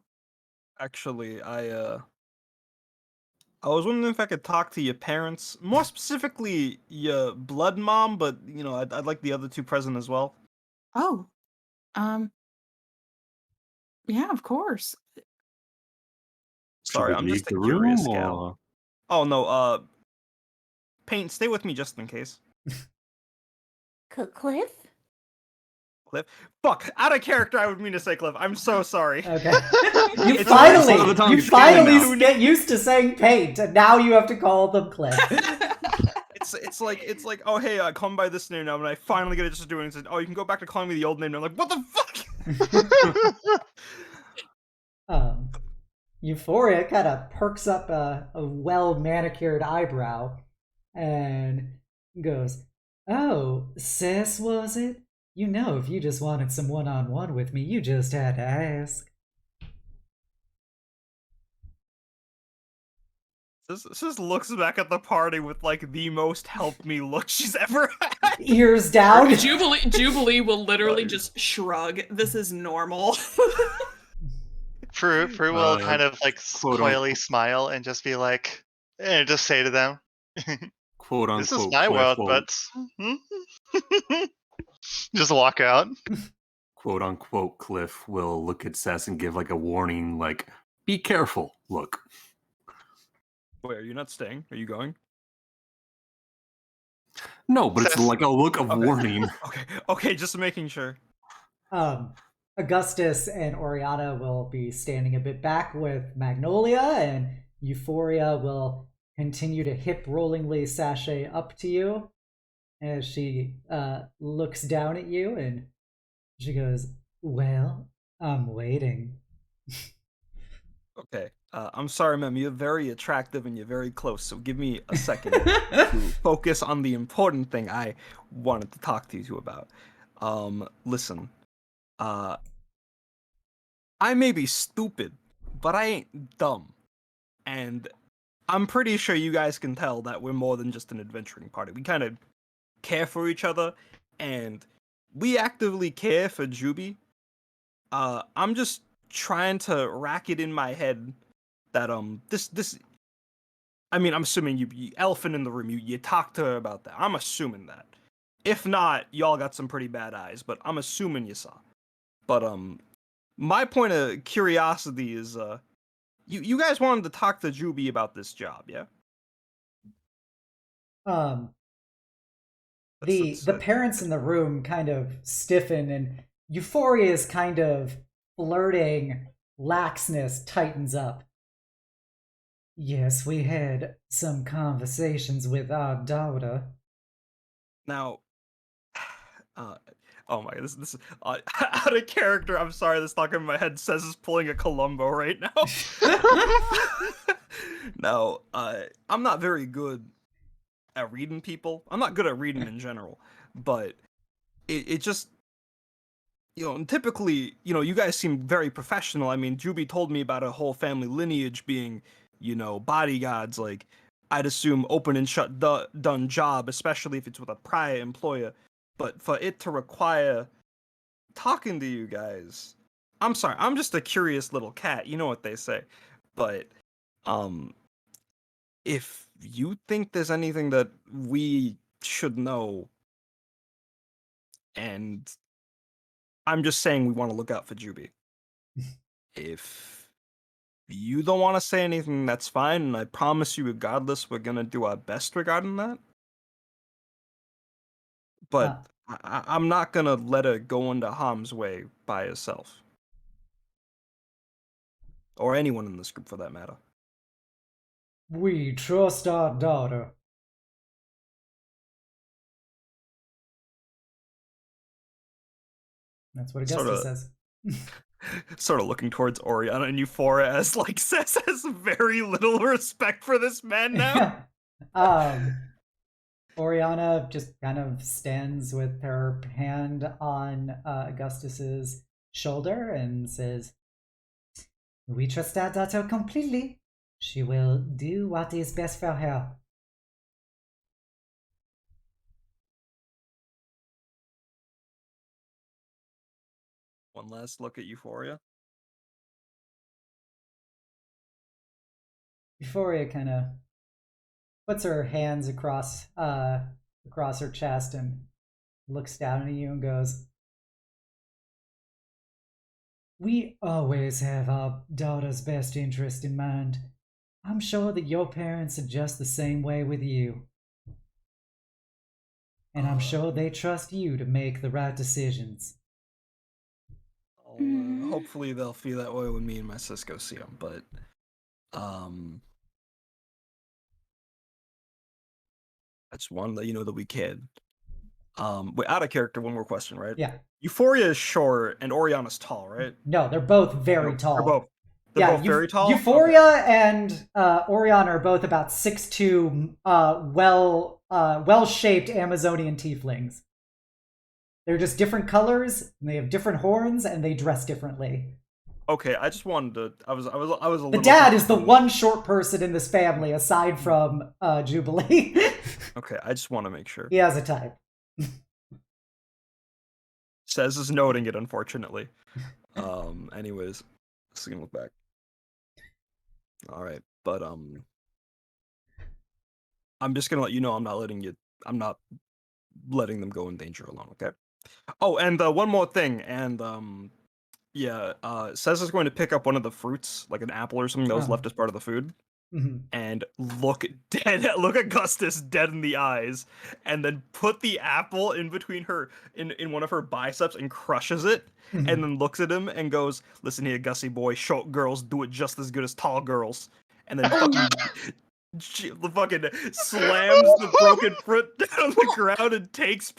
Actually, I was wondering if I could talk to your parents, more specifically your blood mom, but I'd like the other 2 present as well. Oh, yeah, of course. Sorry, Should I'm we just a leave the curious room, gal. or- Oh no, Paint, stay with me just in case. Cliff? Cliff? Fuck, out of character I would mean to say Cliff. I'm so sorry. okay, It's all the time you it's failing finally now. get used to saying Paint, and now you have to call them Cliff. It's like, oh hey, call me by this name now, and I finally get it just doing it. Oh, you can go back to calling me the old name. And I'm like, what the fuck? Euphoria kind of perks up a well-manicured eyebrow and goes, "Oh, sis, was it? You know, if you just wanted some one-on-one with me, you just had to ask." This just looks back at the party with like the most help me look she's ever had. Ears down. Jubilee will literally just shrug. This is normal. Fruit will kind of like quote coyly unquote. smile and just be like, and just say to them, Quote unquote. "This is my Cliff world, will, but just walk out." quote unquote Cliff will look at Sess and give like a warning, like, be careful look. Wait, are you not staying? Are you going? No, but it's Sess- like a look of warning. Okay, just making sure. Augustus and Oriana will be standing a bit back with Magnolia, and Euphoria will continue to hip-rollingly sashay up to you as she looks down at you, and she goes, "Well, I'm waiting." Okay. I'm sorry, ma'am. You're very attractive and you're very close, so give me a second to focus on the important thing I wanted to talk to you about. Listen. I may be stupid, but I ain't dumb. And I'm pretty sure you guys can tell that we're more than just an adventuring party. We kind of care for each other, and we actively care for Juby. I'm just trying to rack it in my head that this I mean, I'm assuming you elephant in the room, you talked to her about that. I'm assuming that. If not, y'all got some pretty bad eyes, but I'm assuming you saw. But my point of curiosity is you guys wanted to talk to Juby about this job, yeah? The parents in the room kind of stiffen, and Euphoria's kind of flirting laxness tightens up. "Yes, we had some conversations with our daughter." Now, oh my god, this is out of character. I'm sorry, this talking in my head says is pulling a Columbo right now. Now, I'm not very good at reading people. I'm not good at reading in general, but it just, and typically, you guys seem very professional. I mean, Juby told me about a whole family lineage being, bodyguards. Like, I'd assume open and shut done job, especially if it's with a prior employer. But for it to require talking to you guys, I'm sorry, I'm just a curious little cat. You know what they say. But if you think there's anything that we should know, and I'm just saying we want to look out for Juby. If you don't want to say anything, that's fine, and I promise you, regardless, we're gonna do our best regarding that. But I'm not gonna let her go into harm's way by herself. Or anyone in this group, for that matter. "We trust our daughter." That's what Augustus says. Sort of looking towards Oriana and Euphoria as like Sess has very little respect for this man now. Oriana just kind of stands with her hand on Augustus's shoulder and says, "We trust our daughter completely. She will do what is best for her." One last look at Euphoria. Euphoria kind of puts her hands across her chest and looks down at you and goes, "We always have our daughter's best interest in mind. I'm sure that your parents are just the same way with you. And I'm sure they trust you to make the right decisions." Hopefully they'll feel that way when me and my sis go see them, but I just wanted to let you know that we cared. Wait, out of character, one more question, right? Yeah. Euphoria is short and Oriana's tall, right? No, they're both very tall. They're both very tall? Euphoria and Orion are both about 6'2", well-shaped Amazonian tieflings. They're just different colors, and they have different horns, and they dress differently. Okay, I just wanted to. I was a little. The dad is the one short person in this family, aside from Jubilee. Okay, I just want to make sure. He has a type. Says is noting it, unfortunately. Anyways, let's look back. All right, but I'm just gonna let you know I'm not letting them go in danger alone. Okay. Oh, and one more thing, and Says is going to pick up one of the fruits, like an apple or something that was left as part of the food, and look Augustus dead in the eyes, and then put the apple in between her in one of her biceps and crushes it, and then looks at him and goes, "Listen here, Gussie boy, short girls do it just as good as tall girls," and then fucking slams the broken fruit down on the ground and takes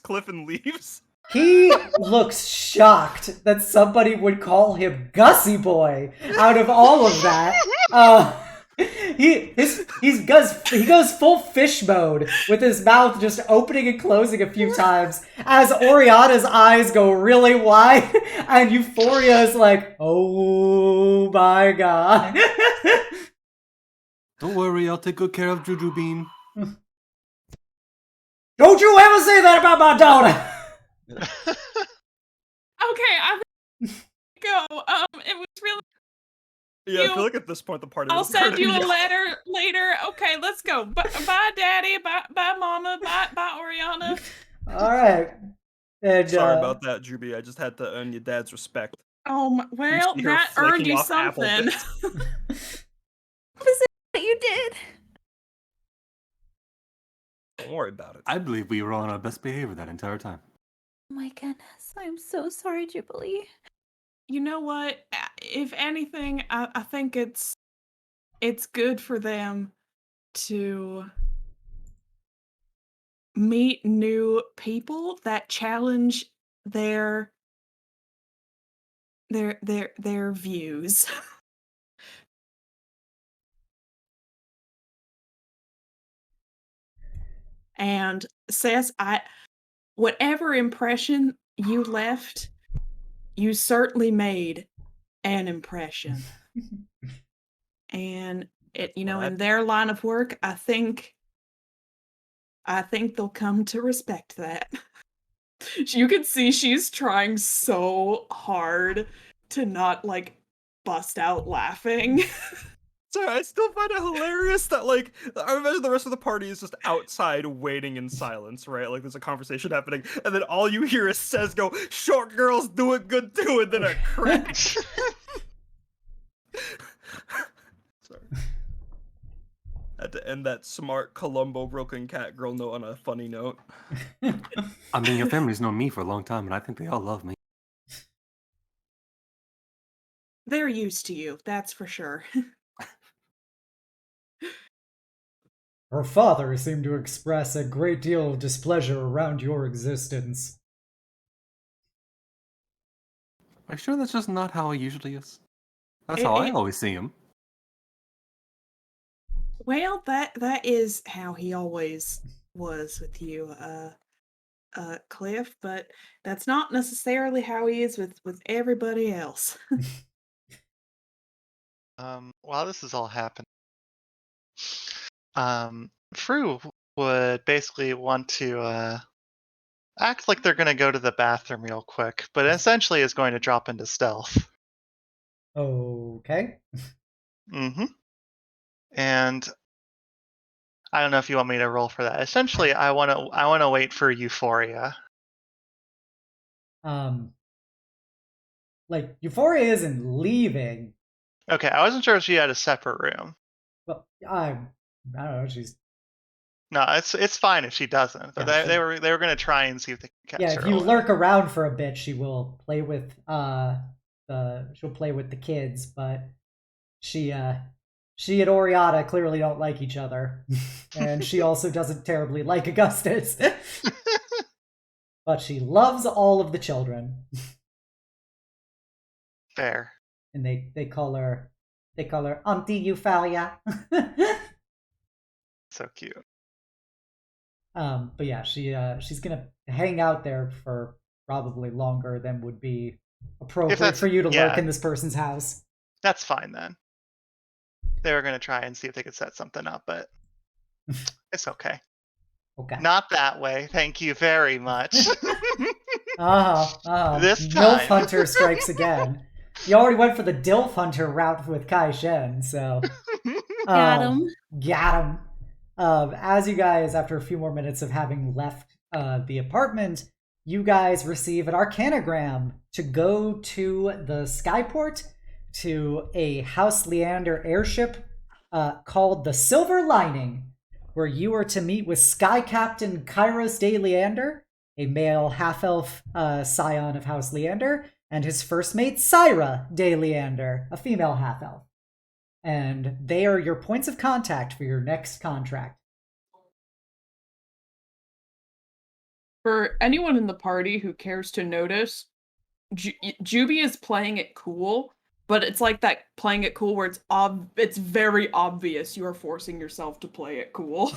Cliff and leaves. He looks shocked that somebody would call him Gussie Boy out of all of that. He goes full fish mode with his mouth just opening and closing a few times as Oriana's eyes go really wide and Euphoria is like, oh my god. Don't worry, I'll take good care of Juju Bean. Don't you ever say that about my daughter! Okay, I'm gonna go. It was really. Yeah, I feel like at this point the party. I'll send you a letter later. Okay, let's go. Bye, Daddy. Bye, Mama. Bye, Oriana. All right. And, sorry about that, Juby. I just had to earn your dad's respect. Well, that earned you something. What is it that you did? Don't worry about it. I believe we were on our best behavior that entire time. Oh my goodness, I'm so sorry, Jubilee. You know what? If anything, I think it's good for them to meet new people that challenge their views. And says, whatever impression you left, you certainly made an impression. And in their line of work, I think they'll come to respect that. You can see she's trying so hard to not bust out laughing. Sorry, I still find it hilarious that I imagine the rest of the party is just outside waiting in silence, right? Like there's a conversation happening, and then all you hear is Says go, "Short girls do it good too," and then a crash. Sorry. Had to end that smart Columbo broken cat girl note on a funny note. I mean, your family's known me for a long time, and I think they all love me. They're used to you, that's for sure. Her father seemed to express a great deal of displeasure around your existence. Are you sure that's just not how he usually is? That's how I always see him. Well, that is how he always was with you, Cliff, but that's not necessarily how he is with everybody else. While this is all happening, Fru would basically want to act like they're going to go to the bathroom real quick, but essentially is going to drop into stealth. Okay. And I don't know if you want me to roll for that. Essentially, I want to wait for Euphoria. Euphoria isn't leaving. Okay, I wasn't sure if she had a separate room. Well, I don't know. She's No, it's fine if she doesn't. But they were going to try and see if they can catch her. If you lurk around for a bit, she will play with the kids, but she and Oriana clearly don't like each other, and she also doesn't terribly like Augustus. But she loves all of the children. Fair. and they call her Auntie Euphalia. So cute. But yeah, she's gonna hang out there for probably longer than would be appropriate for you to lurk in this person's house. That's fine then. They were gonna try and see if they could set something up, but it's okay. Okay. Not that way. Thank you very much. This Dilf time. Hunter strikes again. You already went for the Dilf Hunter route with Kai Shen, so Got him. Got him. As you guys, after a few more minutes of having left the apartment, you guys receive an arcanogram to go to the Skyport to a House Lyrander airship called the Silver Lining, where you are to meet with Sky Captain Kairos de Lyrander, a male half-elf scion of House Lyrander, and his first mate Syra de Lyrander, a female half-elf. And they are your points of contact for your next contract. For anyone in the party who cares to notice, Juby is playing it cool, but it's like that playing it cool where it's very obvious you are forcing yourself to play it cool.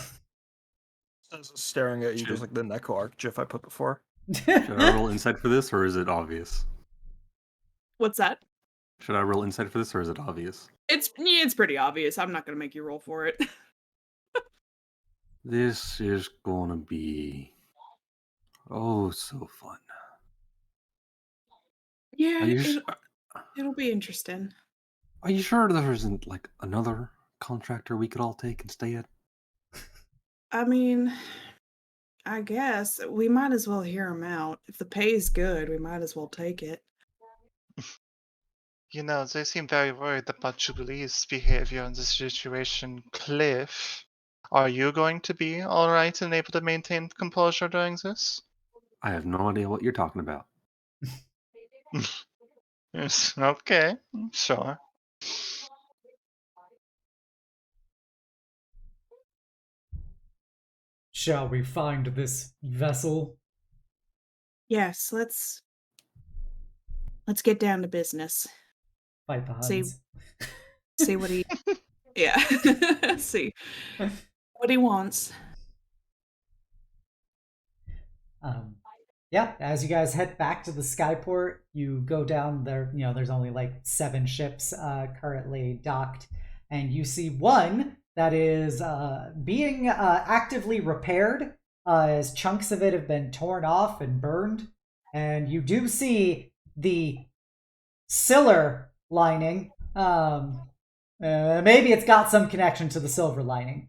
Staring at you just like the Neko arc gif I put before. Should I roll insight for this, or is it obvious? What's that? Should I roll insight for this, or is it obvious? It's pretty obvious. I'm not gonna make you roll for it. This is gonna be so fun. Yeah, it'll be interesting. Are you sure there isn't like another contractor we could all take and stay at? I mean, I guess we might as well hear him out. If the pay's good, we might as well take it. You know, they seem very worried about Jubilee's behavior in this situation. Cliff, are you going to be alright and able to maintain composure during this? I have no idea what you're talking about. Yes, okay, sure. Shall we find this vessel? Yes, let's get down to business. Fight the Huns. See what he see what he wants. Yeah, as you guys head back to the Skyport, you go down there. You know, there's only like 7 ships currently docked, and you see one that is being actively repaired as chunks of it have been torn off and burned. And you do see the Silver Lining. Maybe it's got some connection to the Silver Lining.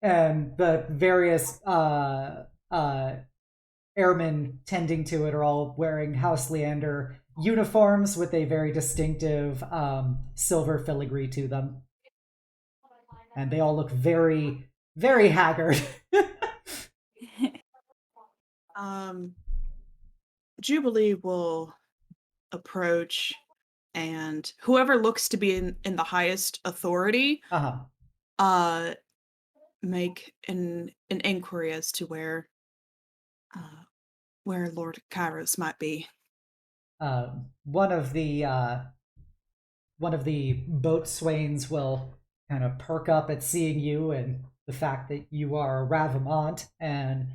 And the various airmen tending to it are all wearing House Lyrander uniforms with a very distinctive silver filigree to them. And they all look very, very haggard. Jubilee will approach, and whoever looks to be in the highest authority make an inquiry as to where Lord Kairos might be. One of the boatswains will kind of perk up at seeing you and the fact that you are a Ravimont, and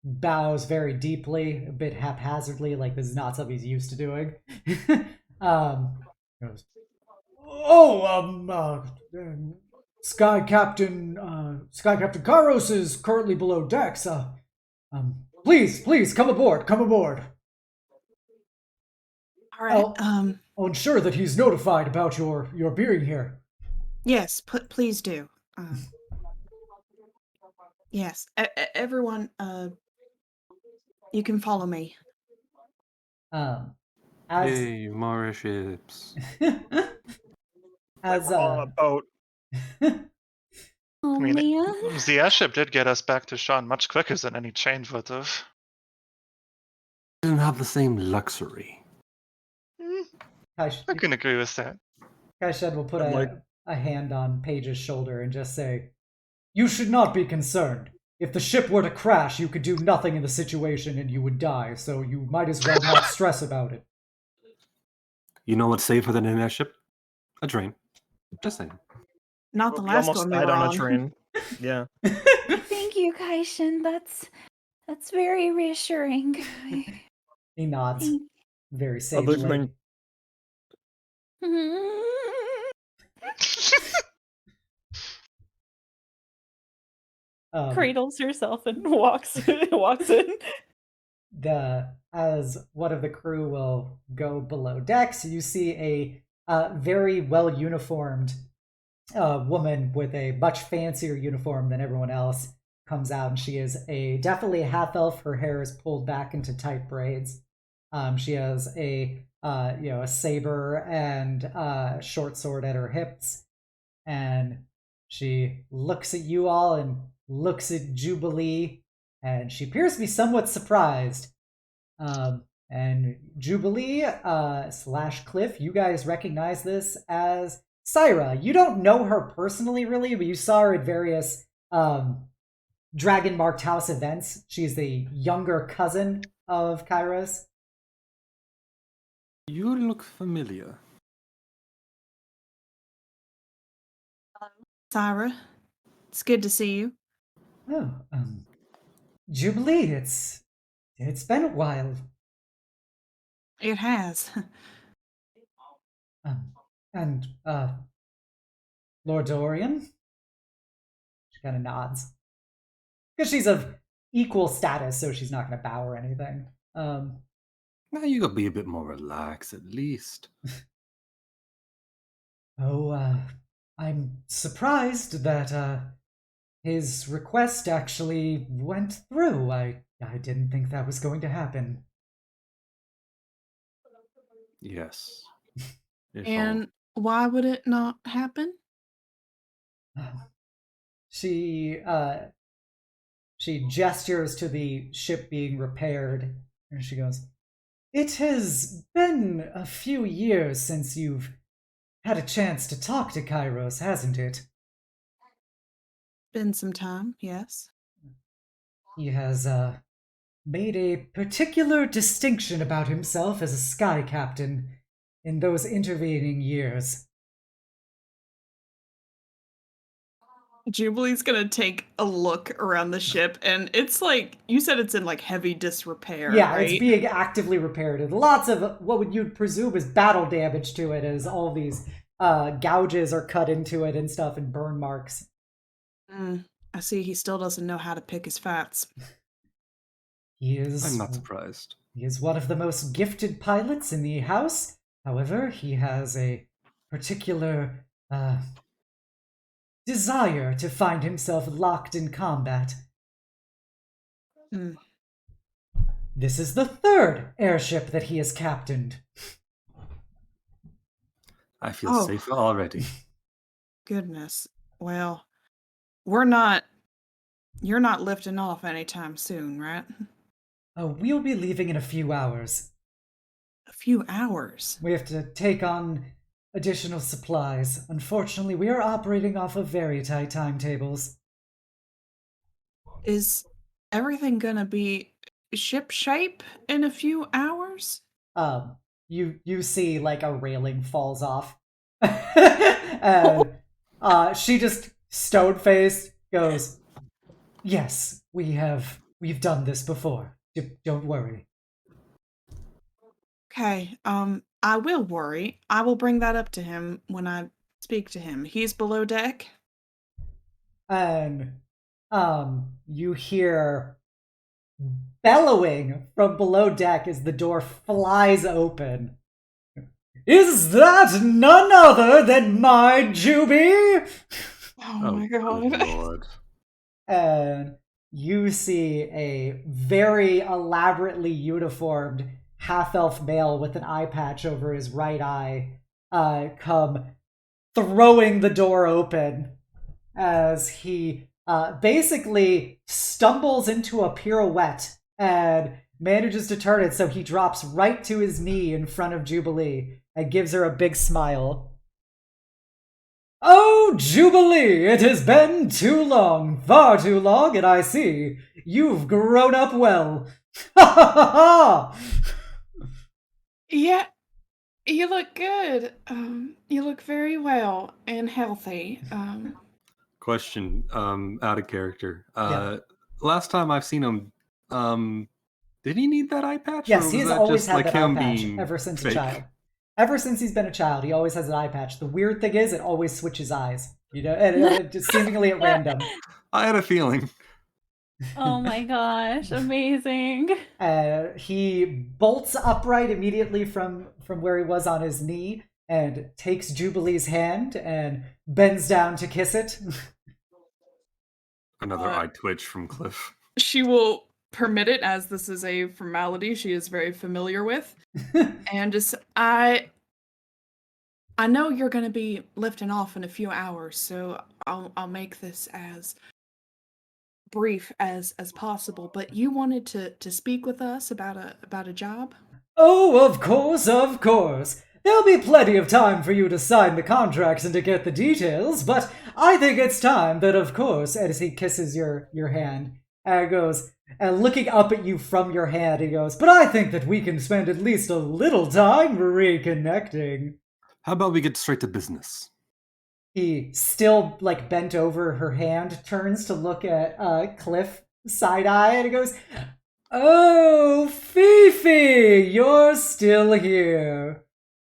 bows very deeply, a bit haphazardly, like this is not something he's used to doing. Goes, Sky Captain Kairos is currently below decks. Please come aboard. All right. I'll ensure that he's notified about your being here. Yes, please do. Yes, everyone. You can follow me. Hey, more ships. As on a boat. Oh, I mean, man. the airship did get us back to Sharn much quicker than any train would have. Doesn't have the same luxury. I can agree with that. Kaished will put a hand on Paige's shoulder and just say, "You should not be concerned. If the ship were to crash, you could do nothing in the situation and you would die, so you might as well not stress about it." You know what's safer than an airship? A train. Just saying. Not the We last almost one we died were on on. a train. Yeah. Thank you, Kaishin. That's very reassuring. He nods Thank- very Other sagely. than Cradles herself and walks in. As one of the crew will go below decks, you see a very well uniformed woman with a much fancier uniform than everyone else comes out, and she is definitely a half elf. Her hair is pulled back into tight braids. She has a saber and short sword at her hips, and she looks at you all and looks at Jubilee, and she appears to be somewhat surprised. And Jubilee / Cliff, you guys recognize this as Syra. You don't know her personally, really, but you saw her at various Dragon Marked House events. She's the younger cousin of Kairos. You look familiar. Syra, it's good to see you. Oh, Jubilee, it's been a while. It has. And Lord Dorian? She kind of nods. Because she's of equal status, so she's not going to bow or anything. Now you gotta be a bit more relaxed, at least. I'm surprised that his request actually went through. I didn't think that was going to happen. Yes. If And why would it not happen? She gestures to the ship being repaired, and she goes, "It has been a few years since you've had a chance to talk to Kairos, hasn't it?" Been some time, yes. He has made a particular distinction about himself as a sky captain in those intervening years. Jubilee's gonna take a look around the ship, and it's like, you said it's in like heavy disrepair, Yeah, right? it's being actively repaired. And lots of what would you'd presume is battle damage to it, as all these gouges are cut into it and stuff, and burn marks. I see he still doesn't know how to pick his fats. I'm not surprised. He is one of the most gifted pilots in the house. However, he has a particular desire to find himself locked in combat. This is the third airship that he has captained. I feel safer already. Goodness. Well, you're not lifting off anytime soon, right? We'll be leaving in a few hours. A few hours? We have to take on additional supplies. Unfortunately, we are operating off of very tight timetables. Is everything gonna be ship shape in a few hours? You see like a railing falls off. And she just stone-faced goes, "Yes, we've done this before. Don't worry." Okay, I will worry. I will bring that up to him when I speak to him. He's below deck? And you hear bellowing from below deck as the door flies open. "Is that none other than my Juby?" Oh my god. Good Lord. And you see a very elaborately uniformed half-elf male with an eye patch over his right eye come throwing the door open as he basically stumbles into a pirouette and manages to turn it so he drops right to his knee in front of Jubilee and gives her a big smile. "Oh, Jubilee, it has been too long, far too long, and I see you've grown up well. Ha ha ha ha!" You look good. You look very well and healthy. Question, out of character. Yeah. Last time I've seen him, did he need that eye patch? Yes, or he was has that always just had like that eye him patch being ever since a fake? child. Ever since he's been a child, he always has an eye patch. The weird thing is, it always switches eyes. You know, and just seemingly at random. I had a feeling. Oh my gosh, amazing. He bolts upright immediately from where he was on his knee and takes Jubilee's hand and bends down to kiss it. Another eye twitch from Cliff. She will permit it, as this is a formality she is very familiar with. And just, I know you're going to be lifting off in a few hours, so I'll make this as brief as possible. But you wanted to speak with us about a job? Oh, of course, of course. There'll be plenty of time for you to sign the contracts and to get the details, but I think it's time that, of course, as he kisses your hand, goes, and looking up at you from your hand, he goes, but I think that we can spend at least a little time reconnecting. How about we get straight to business? He, still, like, bent over her hand, turns to look at Cliff side-eye, and he goes, oh, Fifi, you're still here.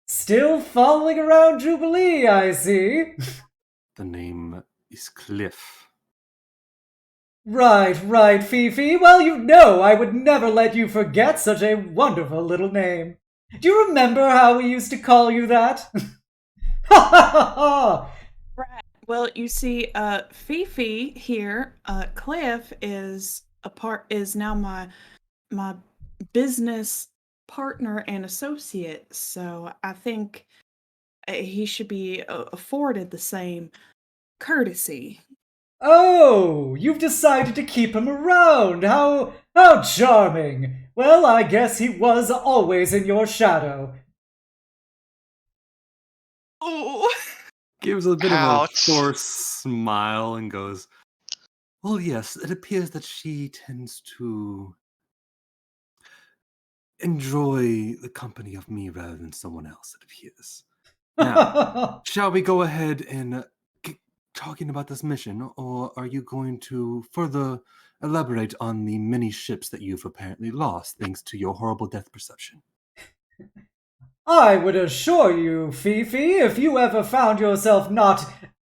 Still following around Jubilee, I see. The name is Cliff. Right, Fifi. Well, you know I would never let you forget such a wonderful little name. Do you remember how we used to call you that? Ha ha ha ha! Right. Well, you see, Fifi here, Cliff is now my business partner and associate, so I think he should be afforded the same courtesy. Oh, you've decided to keep him around. How charming. Well, I guess he was always in your shadow. Oh. Gives a bit Ouch. of a forced smile and goes, well, yes, it appears that she tends to enjoy the company of me rather than someone else, it appears. Now, shall we go ahead and get talking about this mission, or are you going to further elaborate on the many ships that you've apparently lost thanks to your horrible death perception? I would assure you, Fifi, if you ever found yourself not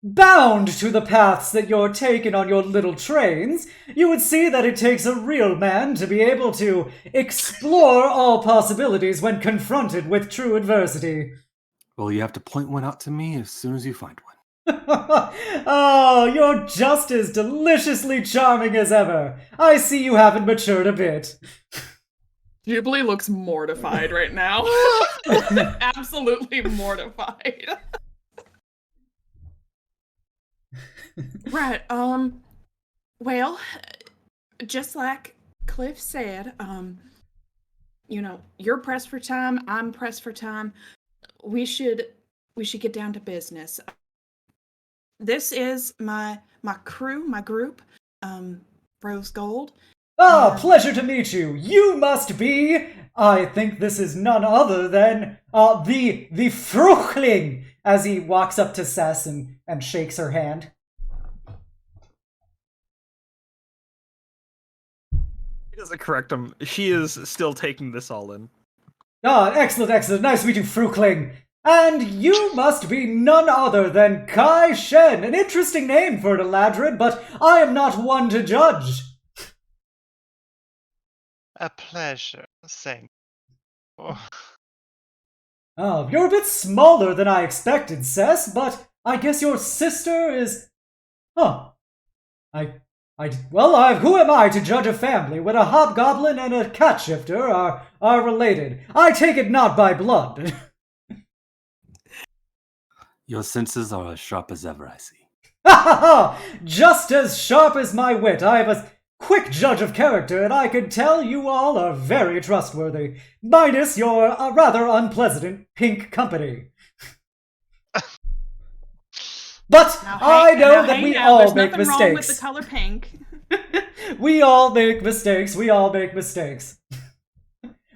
bound to the paths that you're taking on your little trains, you would see that it takes a real man to be able to explore all possibilities when confronted with true adversity. Well, you have to point one out to me as soon as you find one. Oh, you're just as deliciously charming as ever. I see you haven't matured a bit. Jubilee looks mortified right now. Absolutely mortified. Right, well, just like Cliff said, you're pressed for time, I'm pressed for time. We should get down to business. This is my crew, my group, Rose Gold. Ah, pleasure to meet you. You must be, I think this is none other than, the Fruchling, as he walks up to Cess and shakes her hand. He doesn't correct him. She is still taking this all in. Ah, excellent, excellent. Nice to meet you, Fruchling. And you must be none other than Kai Shen. An interesting name for an Eladrin, but I am not one to judge. A pleasure, thank you. Oh, you're a bit smaller than I expected, Cess, but I guess your sister is... Huh. Who am I to judge a family when a hobgoblin and a cat shifter are related? I take it not by blood. Your senses are as sharp as ever, I see. Ha ha ha! Just as sharp as my wit. I have a quick judge of character, and I can tell you all are very trustworthy, minus your rather unpleasant pink company. But I know that we all make mistakes. There's nothing wrong with the mistakes. color pink. We all make mistakes.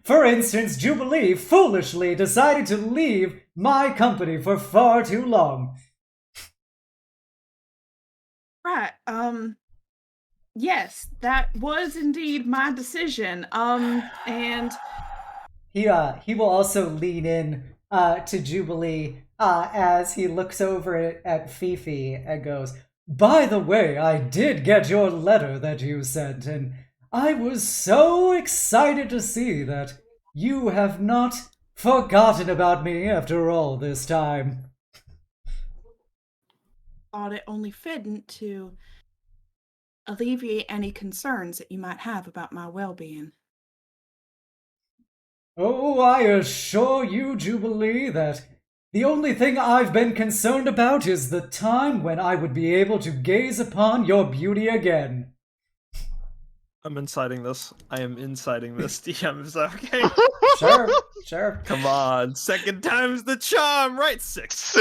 For instance, Jubilee foolishly decided to leave my company for far too long. Right. Yes, that was indeed my decision. And He will also lean in to Jubilee as he looks over at Fifi and goes, "By the way, I did get your letter that you sent, and I was so excited to see that you have not forgotten about me after all this time." thought it only fitting to alleviate any concerns that you might have about my well-being. Oh, I assure you, Jubilee, that the only thing I've been concerned about is the time when I would be able to gaze upon your beauty again. I'm inciting this. I am inciting this. DM, is that okay? Sure. Come on, second time's the charm, right? 6.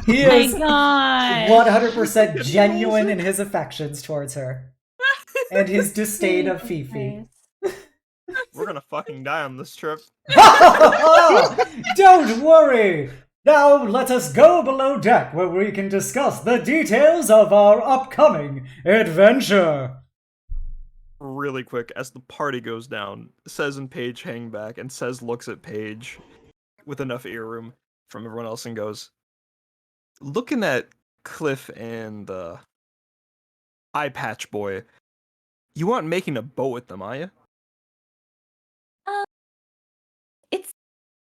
He Oh my is god. 100% genuine in his affections towards her. And his disdain of Fifi. We're gonna fucking die on this trip. Don't worry! Now let us go below deck where we can discuss the details of our upcoming adventure. Really quick, as the party goes down, Says and Paige hang back, and Says looks at Paige with enough ear room from everyone else and goes, "Looking at Cliff and Eye Patch Boy, you aren't making a boat with them, are you?" It's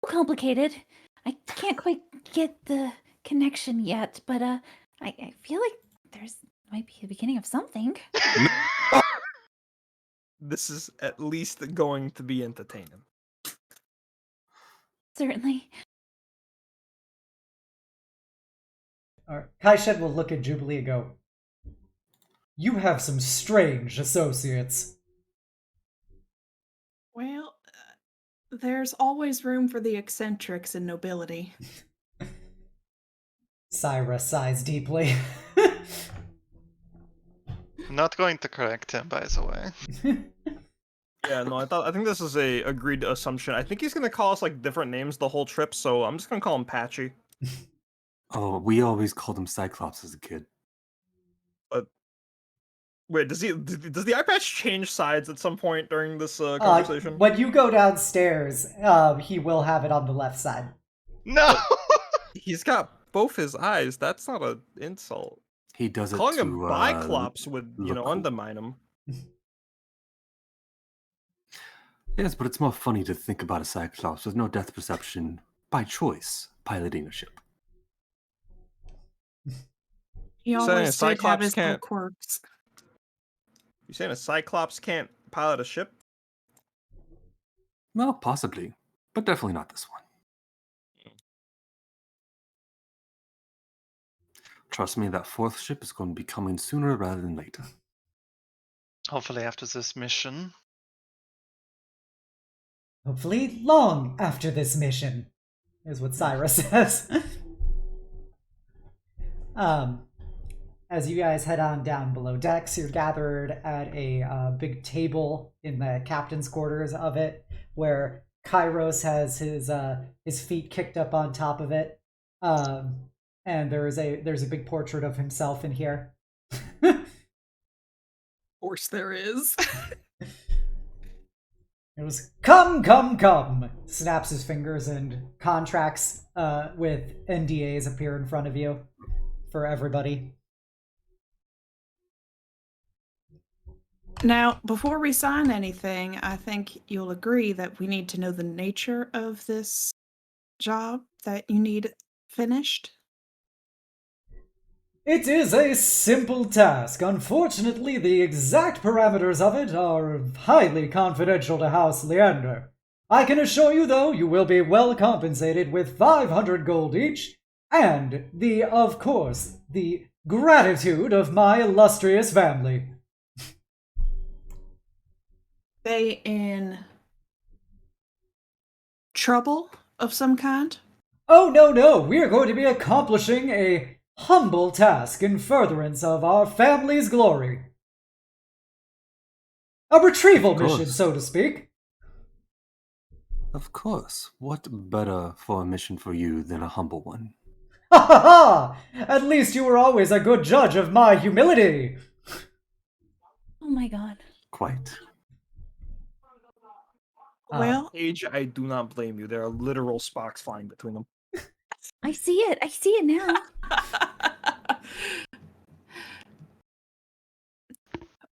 complicated. I can't quite get the connection yet, but I feel like there's might be the beginning of something. This is at least going to be entertaining. Certainly. Kaished will look at Jubilee and go, "You have some strange associates." Well, there's always room for the eccentrics in nobility. Syra sighs deeply. I'm not going to correct him, by the way. Yeah, no, I think this is a agreed assumption. I think he's gonna call us like different names the whole trip, so I'm just gonna call him Patchy. Oh, we always called him Cyclops as a kid. Wait, does the eye patch change sides at some point during this conversation? When you go downstairs, he will have it on the left side. No! He's got both his eyes. That's not an insult. He does it Calling to, him Biclops would, look cool. undermine him. Yes, but it's more funny to think about a Cyclops with no depth perception by choice piloting a ship. He Saying a always did have Cyclops his little can't- quirks. You saying a Cyclops can't pilot a ship? Well, possibly, but definitely not this one. Trust me, that fourth ship is going to be coming sooner rather than later. Hopefully after this mission. Hopefully long after this mission, is what Syra says. As you guys head on down below decks, you're gathered at a big table in the captain's quarters of it, where Kairos has his feet kicked up on top of it, and there's a big portrait of himself in here. Of course there is. It was come, snaps his fingers, and contracts with NDAs appear in front of you for everybody. Now, before we sign anything, I think you'll agree that we need to know the nature of this job that you need finished. It is a simple task. Unfortunately, the exact parameters of it are highly confidential to House Lyrander. I can assure you, though, you will be well compensated with 500 gold each, and of course, the gratitude of my illustrious family. They in trouble of some kind? Oh, no, we are going to be accomplishing a humble task in furtherance of our family's glory. A retrieval mission, so to speak. Of course. What better for a mission for you than a humble one? Ha ha ha! At least you were always a good judge of my humility! Oh my god. Quite. Well, Paige, I do not blame you. There are literal sparks flying between them. I see it. I see it now.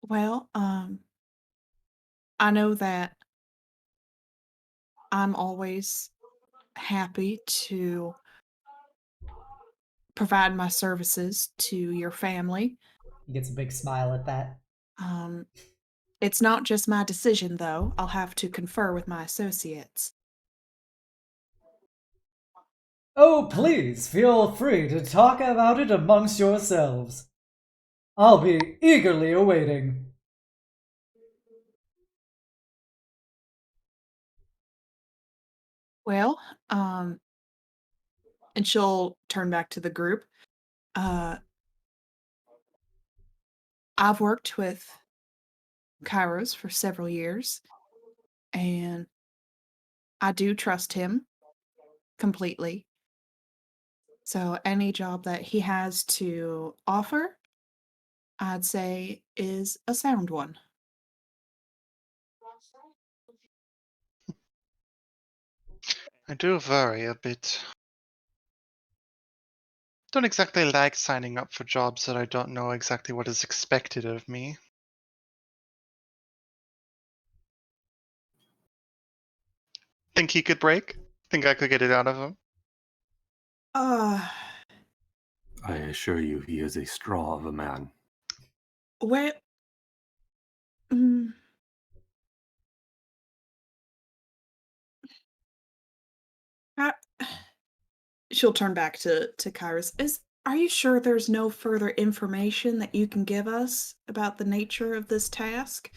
well, I know that I'm always happy to provide my services to your family. He gets a big smile at that. It's not just my decision, though. I'll have to confer with my associates. Oh, please, feel free to talk about it amongst yourselves. I'll be eagerly awaiting. Well, and she'll turn back to the group. I've worked with Kairos for several years, and I do trust him completely. So any job that he has to offer, I'd say is a sound one. I do worry a bit. Don't exactly like signing up for jobs that I don't know exactly what is expected of me. Think he could break? Think I could get it out of him? I assure you, he is a straw of a man. Well, mm, I- she'll turn back to Kairos. Are you sure there's no further information that you can give us about the nature of this task?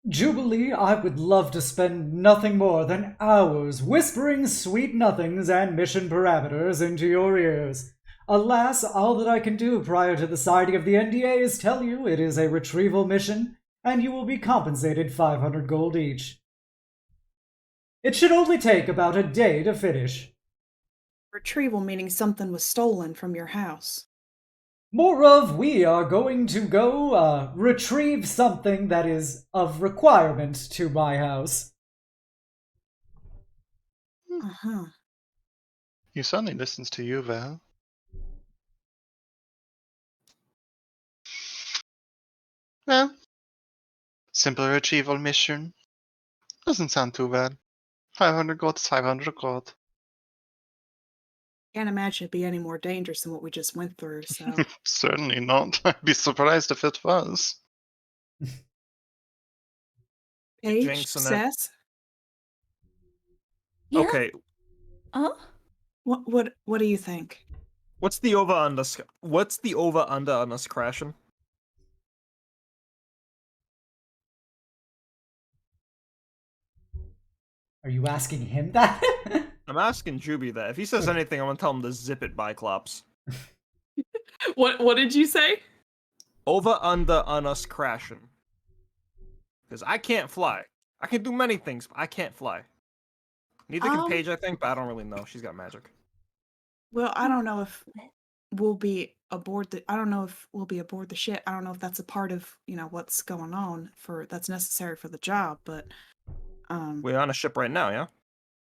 Jubilee, I would love to spend nothing more than hours whispering sweet nothings and mission parameters into your ears. Alas, all that I can do prior to the signing of the NDA is tell you it is a retrieval mission, and you will be compensated 500 gold each. It should only take about a day to finish. Retrieval meaning something was stolen from your house. More of we are going to go retrieve something that is of requirement to my house. Uh-huh. He certainly listens to you, Val. Well, simple retrieval mission. Doesn't sound too bad. 500 gold is 500 gold. Can't imagine it'd be any more dangerous than what we just went through, so. Certainly not. I'd be surprised if it was. Paige, Jinx and Seth, Yeah. Okay, Oh. what do you think? what's the over under? What's the over under on us crashing? Are you asking him that? I'm asking Juby that. If he says anything, I'm gonna tell him to zip it, Biclops. What did you say? Over under on us crashing. Because I can't fly. I can do many things, but I can't fly. Neither can Paige, I think, but I don't really know. She's got magic. Well, I don't know if we'll be aboard the I don't know if we'll be aboard the ship. I don't know if that's a part of, what's going on that's necessary for the job, but We're on a ship right now, yeah?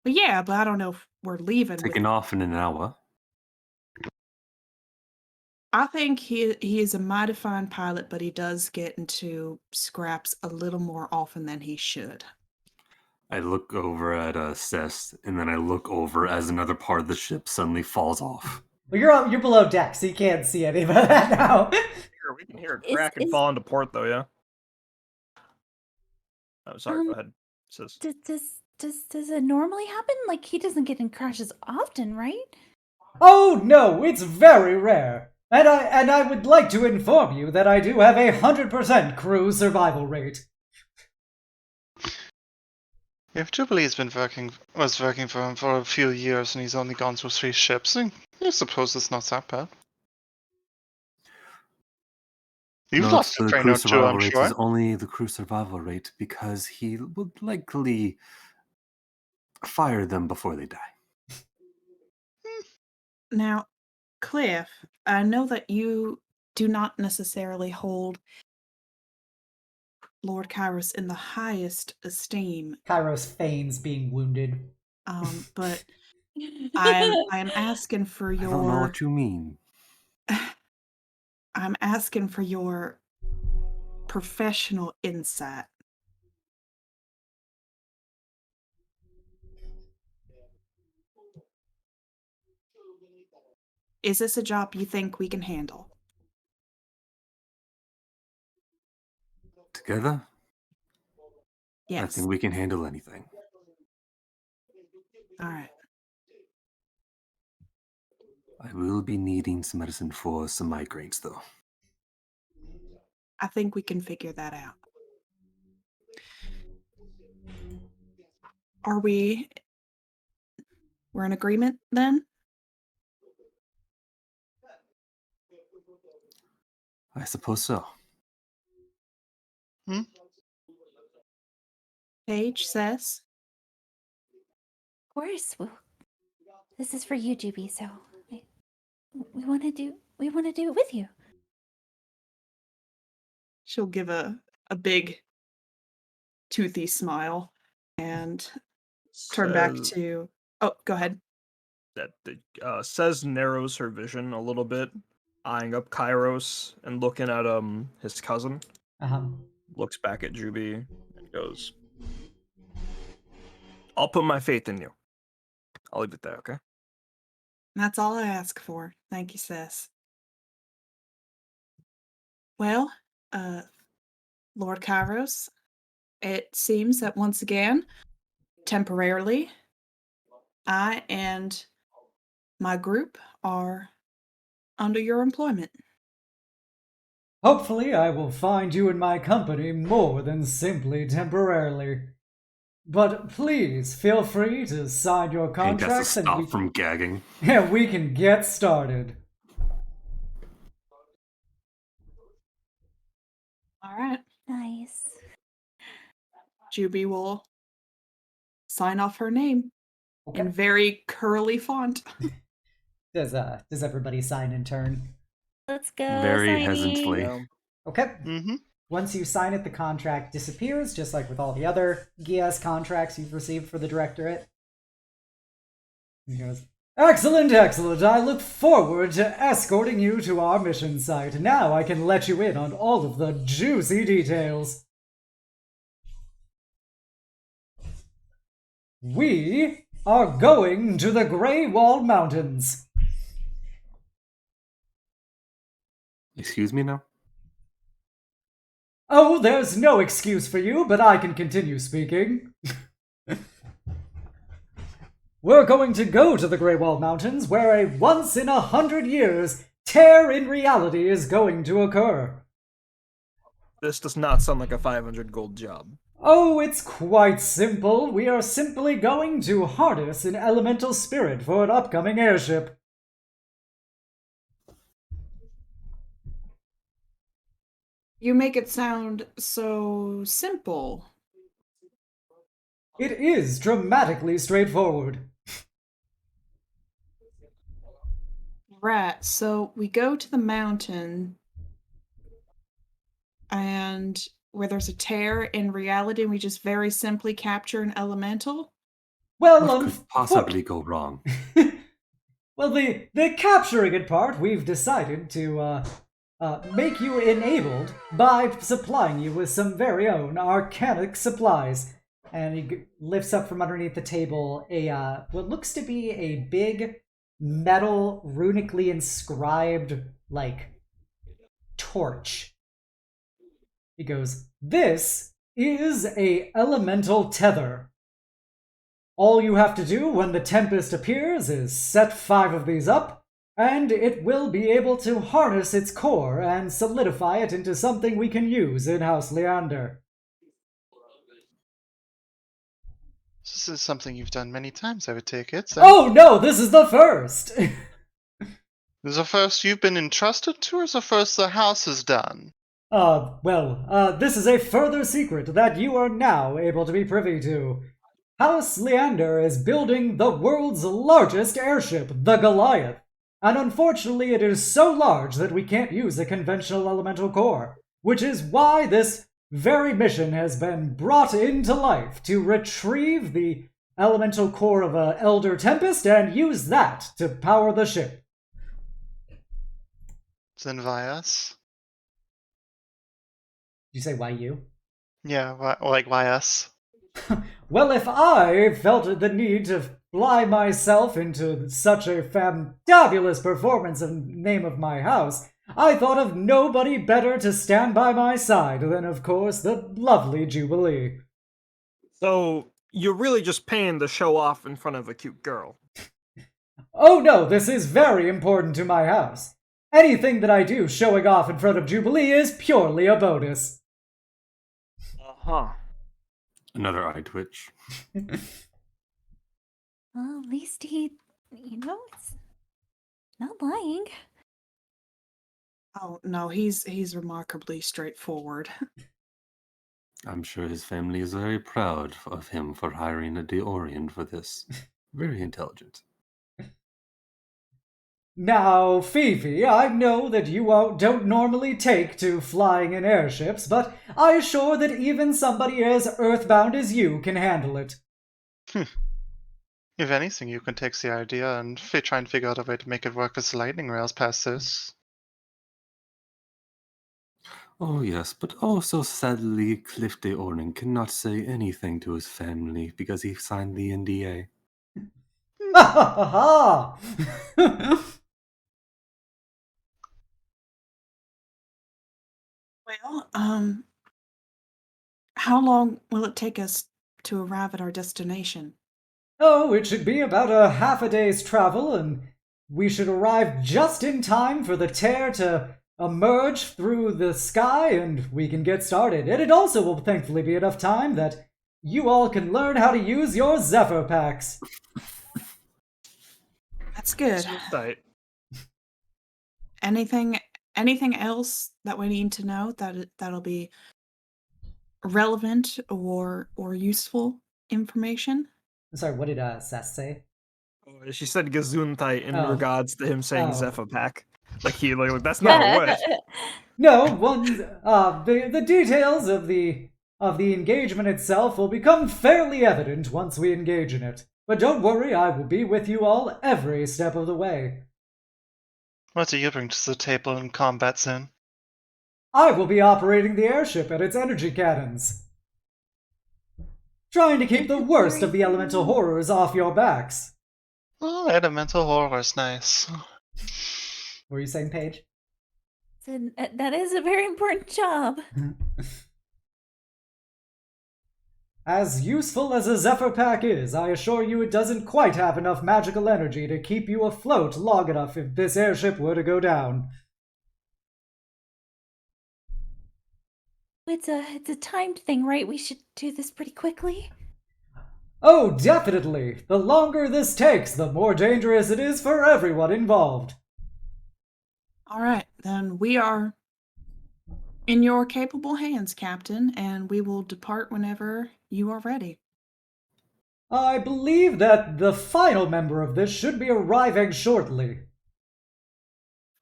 yeah, but I don't know if we're leaving Taking off in an hour. I think he is a mighty fine pilot, but he does get into scraps a little more often than he should. I look over at Seth, and then I look over as another part of the ship suddenly falls off. Well, you're below deck, so you can't see any of that now. We can hear it crack and fall into port, though, yeah? Oh, sorry, go ahead, sis. Does it normally happen? Like, he doesn't get in crashes often, right? Oh no, it's very rare. And I would like to inform you that I do have 100% crew survival rate. If Jubilee's was working for him for a few years and he's only gone through 3 ships, I suppose it's not that bad. You've lost a trainer too, I'm sure. Is only the crew survival rate because he would likely fire them before they die. Now, Cliff, I know that you do not necessarily hold Lord Kairos in the highest esteem, Kairos feigns being wounded. but I am asking for I don't know your what you mean. I'm asking for your professional insight. Is this a job you think we can handle? Together, I Yes. think we can handle anything. All right. I will be needing some medicine for some migraines, though. I think we can figure that out. We're in agreement then? I suppose so. Paige says. Of course. Well, this is for you, Juby. So we want to do it with you. She'll give a big toothy smile and turn back to. Oh, go ahead. That says narrows her vision a little bit, eyeing up Kairos and looking at his cousin. Looks back at Juby and goes, "I'll put my faith in you. I'll leave it there, okay?" That's all I ask for. Thank you, sis. Well, Lord Kairos, it seems that once again, temporarily, I and my group are under your employment. Hopefully, I will find you in my company more than simply temporarily. But please feel free to sign your Hank has to contracts stop from gagging. Yeah, we can get started. All right. Nice. Juby will sign off her name in very curly font. Does everybody sign in turn? Let's go. Very signing. hesitantly. Yeah. Okay. Mm-hmm. Once you sign it, the contract disappears, just like with all the other GS contracts you've received for the Directorate. He goes, "Excellent, excellent. I look forward to escorting you to our mission site. Now I can let you in on all of the juicy details. We are going to the Greywall Mountains." Excuse me now? Oh, there's no excuse for you, but I can continue speaking. We're going to go to the Greywall Mountains, where a once-in-100 years tear in reality is going to occur. This does not sound like a 500 gold job. Oh, it's quite simple. We are simply going to harness an elemental spirit for an upcoming airship. You make it sound so simple. It is dramatically straightforward. Right, so we go to the mountain and where there's a tear in reality, we just very simply capture an elemental? Well, What could possibly go wrong? Well, the capturing it part, we've decided to make you enabled by supplying you with some very own arcanic supplies. And he lifts up from underneath the table a what looks to be a big metal runically inscribed like torch. He goes, "This is a elemental tether. All you have to do when the tempest appears is set 5 of these up, and it will be able to harness its core and solidify it into something we can use in House Lyrander." This is something you've done many times, I would take it. So. Oh no, this is the first! Is the first you've been entrusted to, or is the first the house has done? This is a further secret that you are now able to be privy to. House Lyrander is building the world's largest airship, the Goliath. And unfortunately, it is so large that we can't use a conventional elemental core, which is why this very mission has been brought into life to retrieve the elemental core of a Elder Tempest and use that to power the ship. Then why us? Did you say why you? Yeah, why us? Well, if I felt the need to fly myself into such a fantabulous performance in name of my house, I thought of nobody better to stand by my side than, of course, the lovely Jubilee. So, you're really just paying to show off in front of a cute girl. Oh no, this is very important to my house. Anything that I do showing off in front of Jubilee is purely a bonus. Uh-huh. Another eye twitch. Well, at least he, it's not lying. Oh no, he's remarkably straightforward. I'm sure his family is very proud of him for hiring a Deorian for this. Very intelligent. Now, Fifi, I know that you don't normally take to flying in airships, but I assure that even somebody as earthbound as you can handle it. If anything, you can take the idea and try and figure out a way to make it work as lightning rails past this. Oh yes, but also sadly Cliff Deorian cannot say anything to his family because he signed the NDA. Ha ha ha! Well, how long will it take us to arrive at our destination? Oh, it should be about a half a day's travel, and we should arrive just in time for the tear to emerge through the sky, and we can get started. And it also will thankfully be enough time that you all can learn how to use your Zephyr packs. That's good. Right. Anything else that we need to know that'll be relevant or useful information? I'm sorry, what did Seth say? Oh, she said Gesundheit in Oh. regards to him saying Oh. Zephyr-Pack. Like that's not a word. No, the details of the engagement itself will become fairly evident once we engage in it. But don't worry, I will be with you all every step of the way. What do you bring to the table in combat, Sin? I will be operating the airship and its energy cannons, trying to keep the worst of the elemental horrors off your backs. Oh, elemental horror is nice. Were you saying, Paige? So that is a very important job. As useful as a Zephyr pack is, I assure you it doesn't quite have enough magical energy to keep you afloat long enough if this airship were to go down. It's a timed thing, right? We should do this pretty quickly. Oh, definitely! The longer this takes, the more dangerous it is for everyone involved. All right, then we are in your capable hands, Captain, and we will depart whenever you are ready. I believe that the final member of this should be arriving shortly.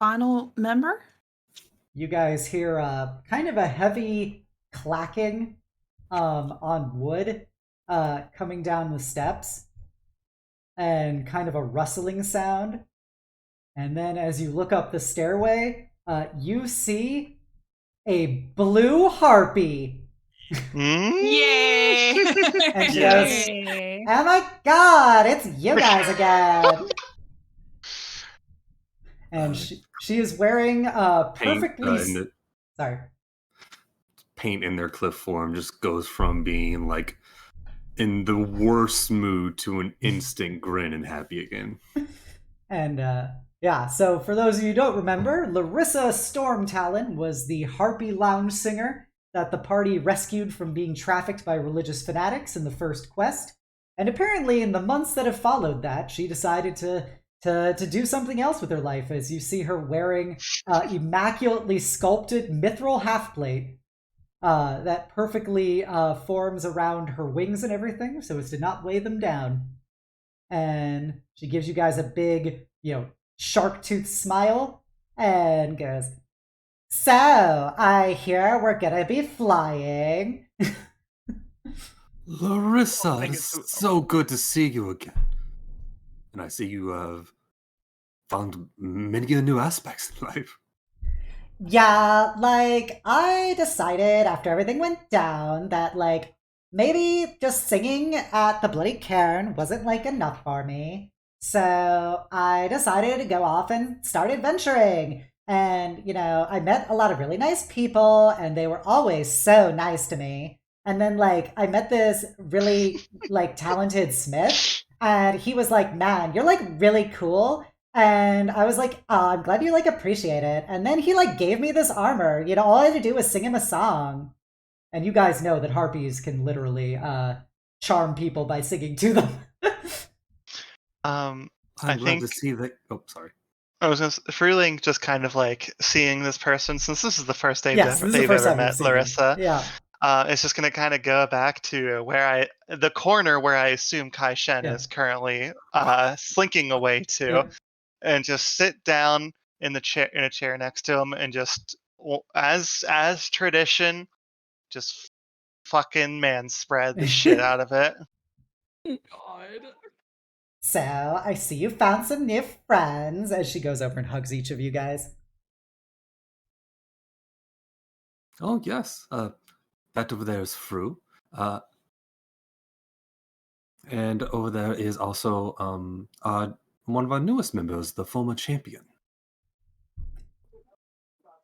Final member? You guys hear kind of a heavy clacking on wood coming down the steps, and kind of a rustling sound. And then as you look up the stairway, you see a blue harpy. Yay! And she goes, "Oh my god, it's you guys again!" And she is wearing perfectly... Sorry. Paint in their cliff form just goes from being like in the worst mood to an instant grin and happy again. And yeah, so for those of you who don't remember, Larissa Stormtalon was the harpy lounge singer that the party rescued from being trafficked by religious fanatics in the first quest. And apparently in the months that have followed that, she decided to do something else with her life, as you see her wearing immaculately sculpted mithril half-plate that perfectly forms around her wings and everything so as to not weigh them down. And she gives you guys a big, shark tooth smile and goes, "So, I hear we're gonna be flying." Larissa, Thank it's you. so good to see you again. And I see you have found many new aspects in life. Yeah, I decided after everything went down that, maybe just singing at the Bloody Cairn wasn't, enough for me. So I decided to go off and start adventuring. And, I met a lot of really nice people, and they were always so nice to me. And then, I met this really, talented smith, and he was like, "Man, you're, really cool." And I was like, "Oh, I'm glad you appreciate it." And then he gave me this armor. All I had to do was sing him a song. And you guys know that harpies can literally charm people by singing to them. I'm I glad think to see that. Oh, sorry. I was going to Freeling just kind of seeing this person, since this is the first day Yes, this is the they've first ever time we've met seen them. Larissa. Yeah. It's just going to kind of go back to the corner where I assume Kai Shen Yeah. is currently slinking away to, Yeah. and just sit down in a chair next to him, and just as tradition, just fucking man spread the shit out of it. God. So I see you found some new friends, as she goes over and hugs each of you guys. Oh, yes. That over there is Fru. And over there is also one of our newest members, the former champion.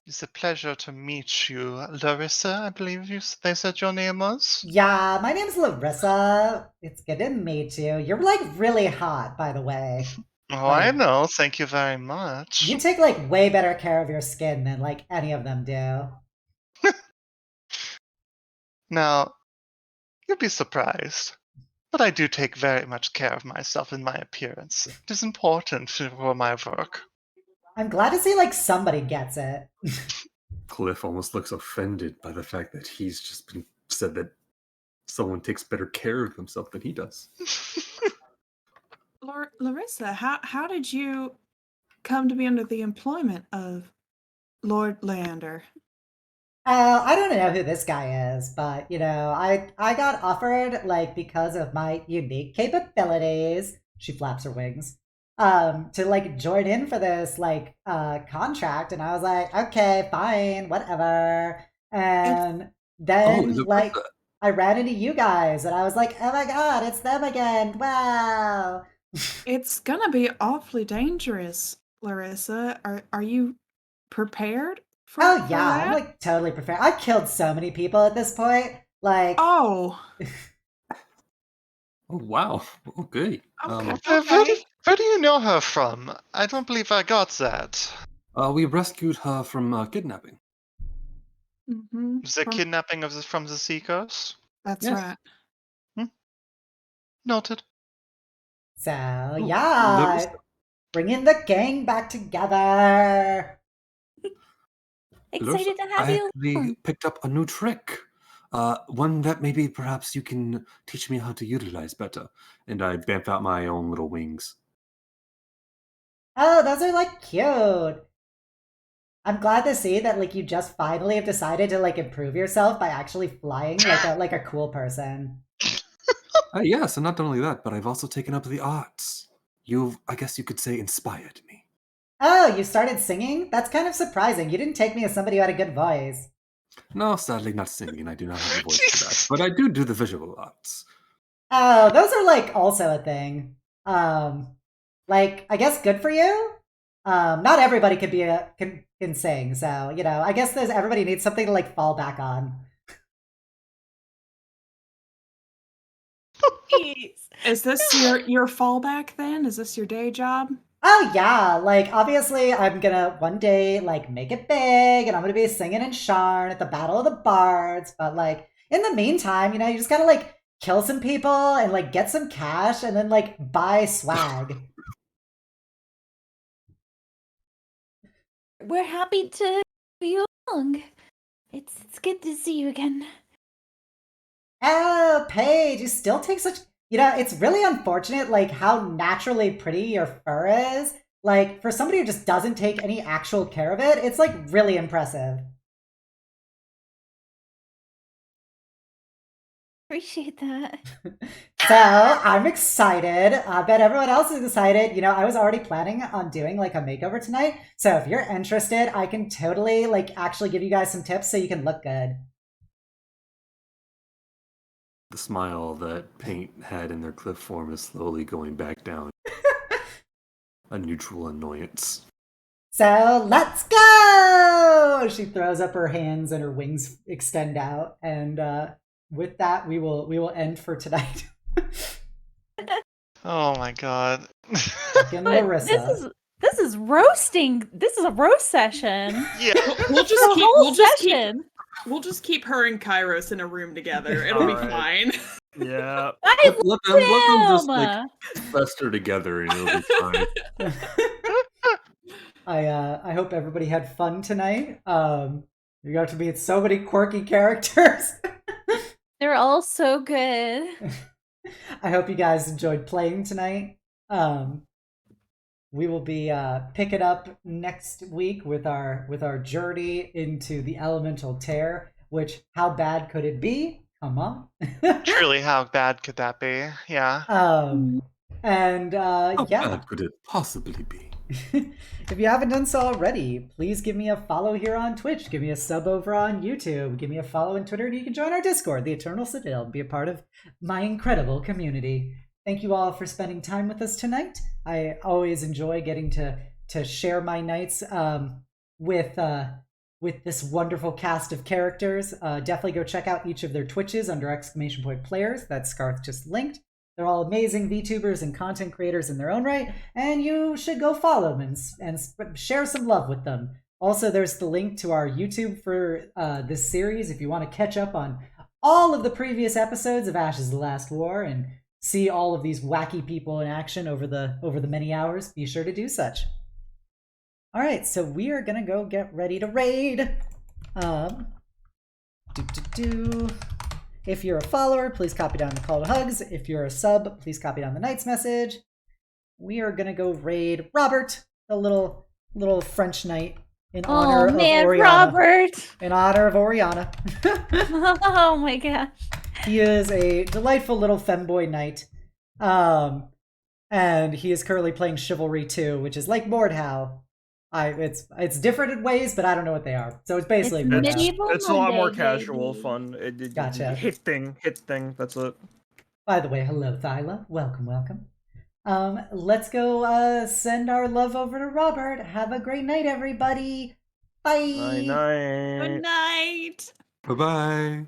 It's a pleasure to meet you, Larissa. I believe they said your name was. Yeah, my name's Larissa. It's good to meet you. You're really hot, by the way. Oh, I know. Thank you very much. You take way better care of your skin than any of them do. Now, you'd be surprised, but I do take very much care of myself and my appearance. It is important for my work. I'm glad to see somebody gets it. Cliff almost looks offended by the fact that he's just been said that someone takes better care of himself than he does. Larissa, how did you come to be under the employment of Lord Lyrander? I don't know who this guy is, but I got offered because of my unique capabilities. She flaps her wings. To join in for this contract, and I was like, okay, fine, whatever. And then I ran into you guys, and I was like, oh my god, it's them again! Wow. It's gonna be awfully dangerous, Larissa. Are you prepared? Oh yeah, I'm totally prepared. I've killed so many people at this point. Oh. Oh wow. Okay. Where do you know her from? I don't believe I got that. We rescued her from kidnapping. Mm-hmm. The kidnapping from the Seacoast? That's right. Noted. So yeah, bringing the gang back together. Excited to have you. I actually picked up a new trick. One that maybe perhaps you can teach me how to utilize better. And I bamf out my own little wings. Oh, those are cute. I'm glad to see that you just finally have decided to improve yourself by actually flying like a cool person. Yes, and not only that, but I've also taken up the arts. You've, I guess you could say, inspired me. Oh, you started singing? That's kind of surprising. You didn't take me as somebody who had a good voice. No, sadly not singing. I do not have a voice for that. But I do the visual arts. Oh, those are also a thing. I guess good for you. Not everybody can sing, so I guess everybody needs something to fall back on. Is this your fallback then? Is this your day job? Oh yeah, obviously I'm gonna one day make it big, and I'm gonna be singing in Sharn at the Battle of the Bards. But in the meantime, you just gotta kill some people and get some cash, and then buy swag. We're happy to have you along. It's good to see you again. Oh, Paige, you still take such... it's really unfortunate, like, how naturally pretty your fur is. Like, for somebody who just doesn't take any actual care of it, it's, like, really impressive. Appreciate that. So, I'm excited. I bet everyone else is excited. I was already planning on doing, like, a makeover tonight. So if you're interested, I can totally, like, actually give you guys some tips so you can look good. The smile that Paint had in their cliff form is slowly going back down. A neutral annoyance. So, let's go! She throws up her hands and her wings extend out. And with that, we will end for tonight. Oh my god. Fucking But Larissa. this is roasting. This is a roast session. Yeah. We'll just The keep. whole We'll just keep. session. We'll just keep her and Kairos in a room together. It'll be Alright. fine. Yeah. I Let them just love like fester together and it'll be fine. I hope everybody had fun tonight. You got to meet so many quirky characters. They're all so good. I hope you guys enjoyed playing tonight. We will be picking up next week with our journey into the Elemental Tear, which, how bad could it be? Come on. Truly, how bad could that be? Yeah. And How yeah. bad could it possibly be? If you haven't done so already, please give me a follow here on Twitch. Give me a sub over on YouTube. Give me a follow on Twitter, and you can join our Discord, the Eternal Citadel, and be a part of my incredible community. Thank you all for spending time with us tonight. I always enjoy getting to share my nights with this wonderful cast of characters. Definitely go check out each of their Twitches under !players. That Scarth just linked. They're all amazing VTubers and content creators in their own right, and you should go follow them and share some love with them. Also, there's the link to our YouTube for this series if you want to catch up on all of the previous episodes of Ashes of the Last War and see all of these wacky people in action over the many hours. Be sure to do such. All right, so we are gonna go get ready to raid. If you're a follower, please copy down the call to hugs. If you're a sub, please copy down the knight's message. We are gonna go raid Robert, the little French knight, in honor of Oriana. Robert! In honor of Oriana. Oh my gosh. He is a delightful little femboy knight. And he is currently playing Chivalry 2, which is like Mordhau. It's different in ways, but I don't know what they are. So it's basically It's Mordhau. medieval It's a lot more Monday, casual, baby. fun. Gotcha. Hit thing. That's it. By the way, hello Thyla. Welcome. Let's go send our love over to Robert. Have a great night, everybody. Bye. Night. Good night. Bye-bye.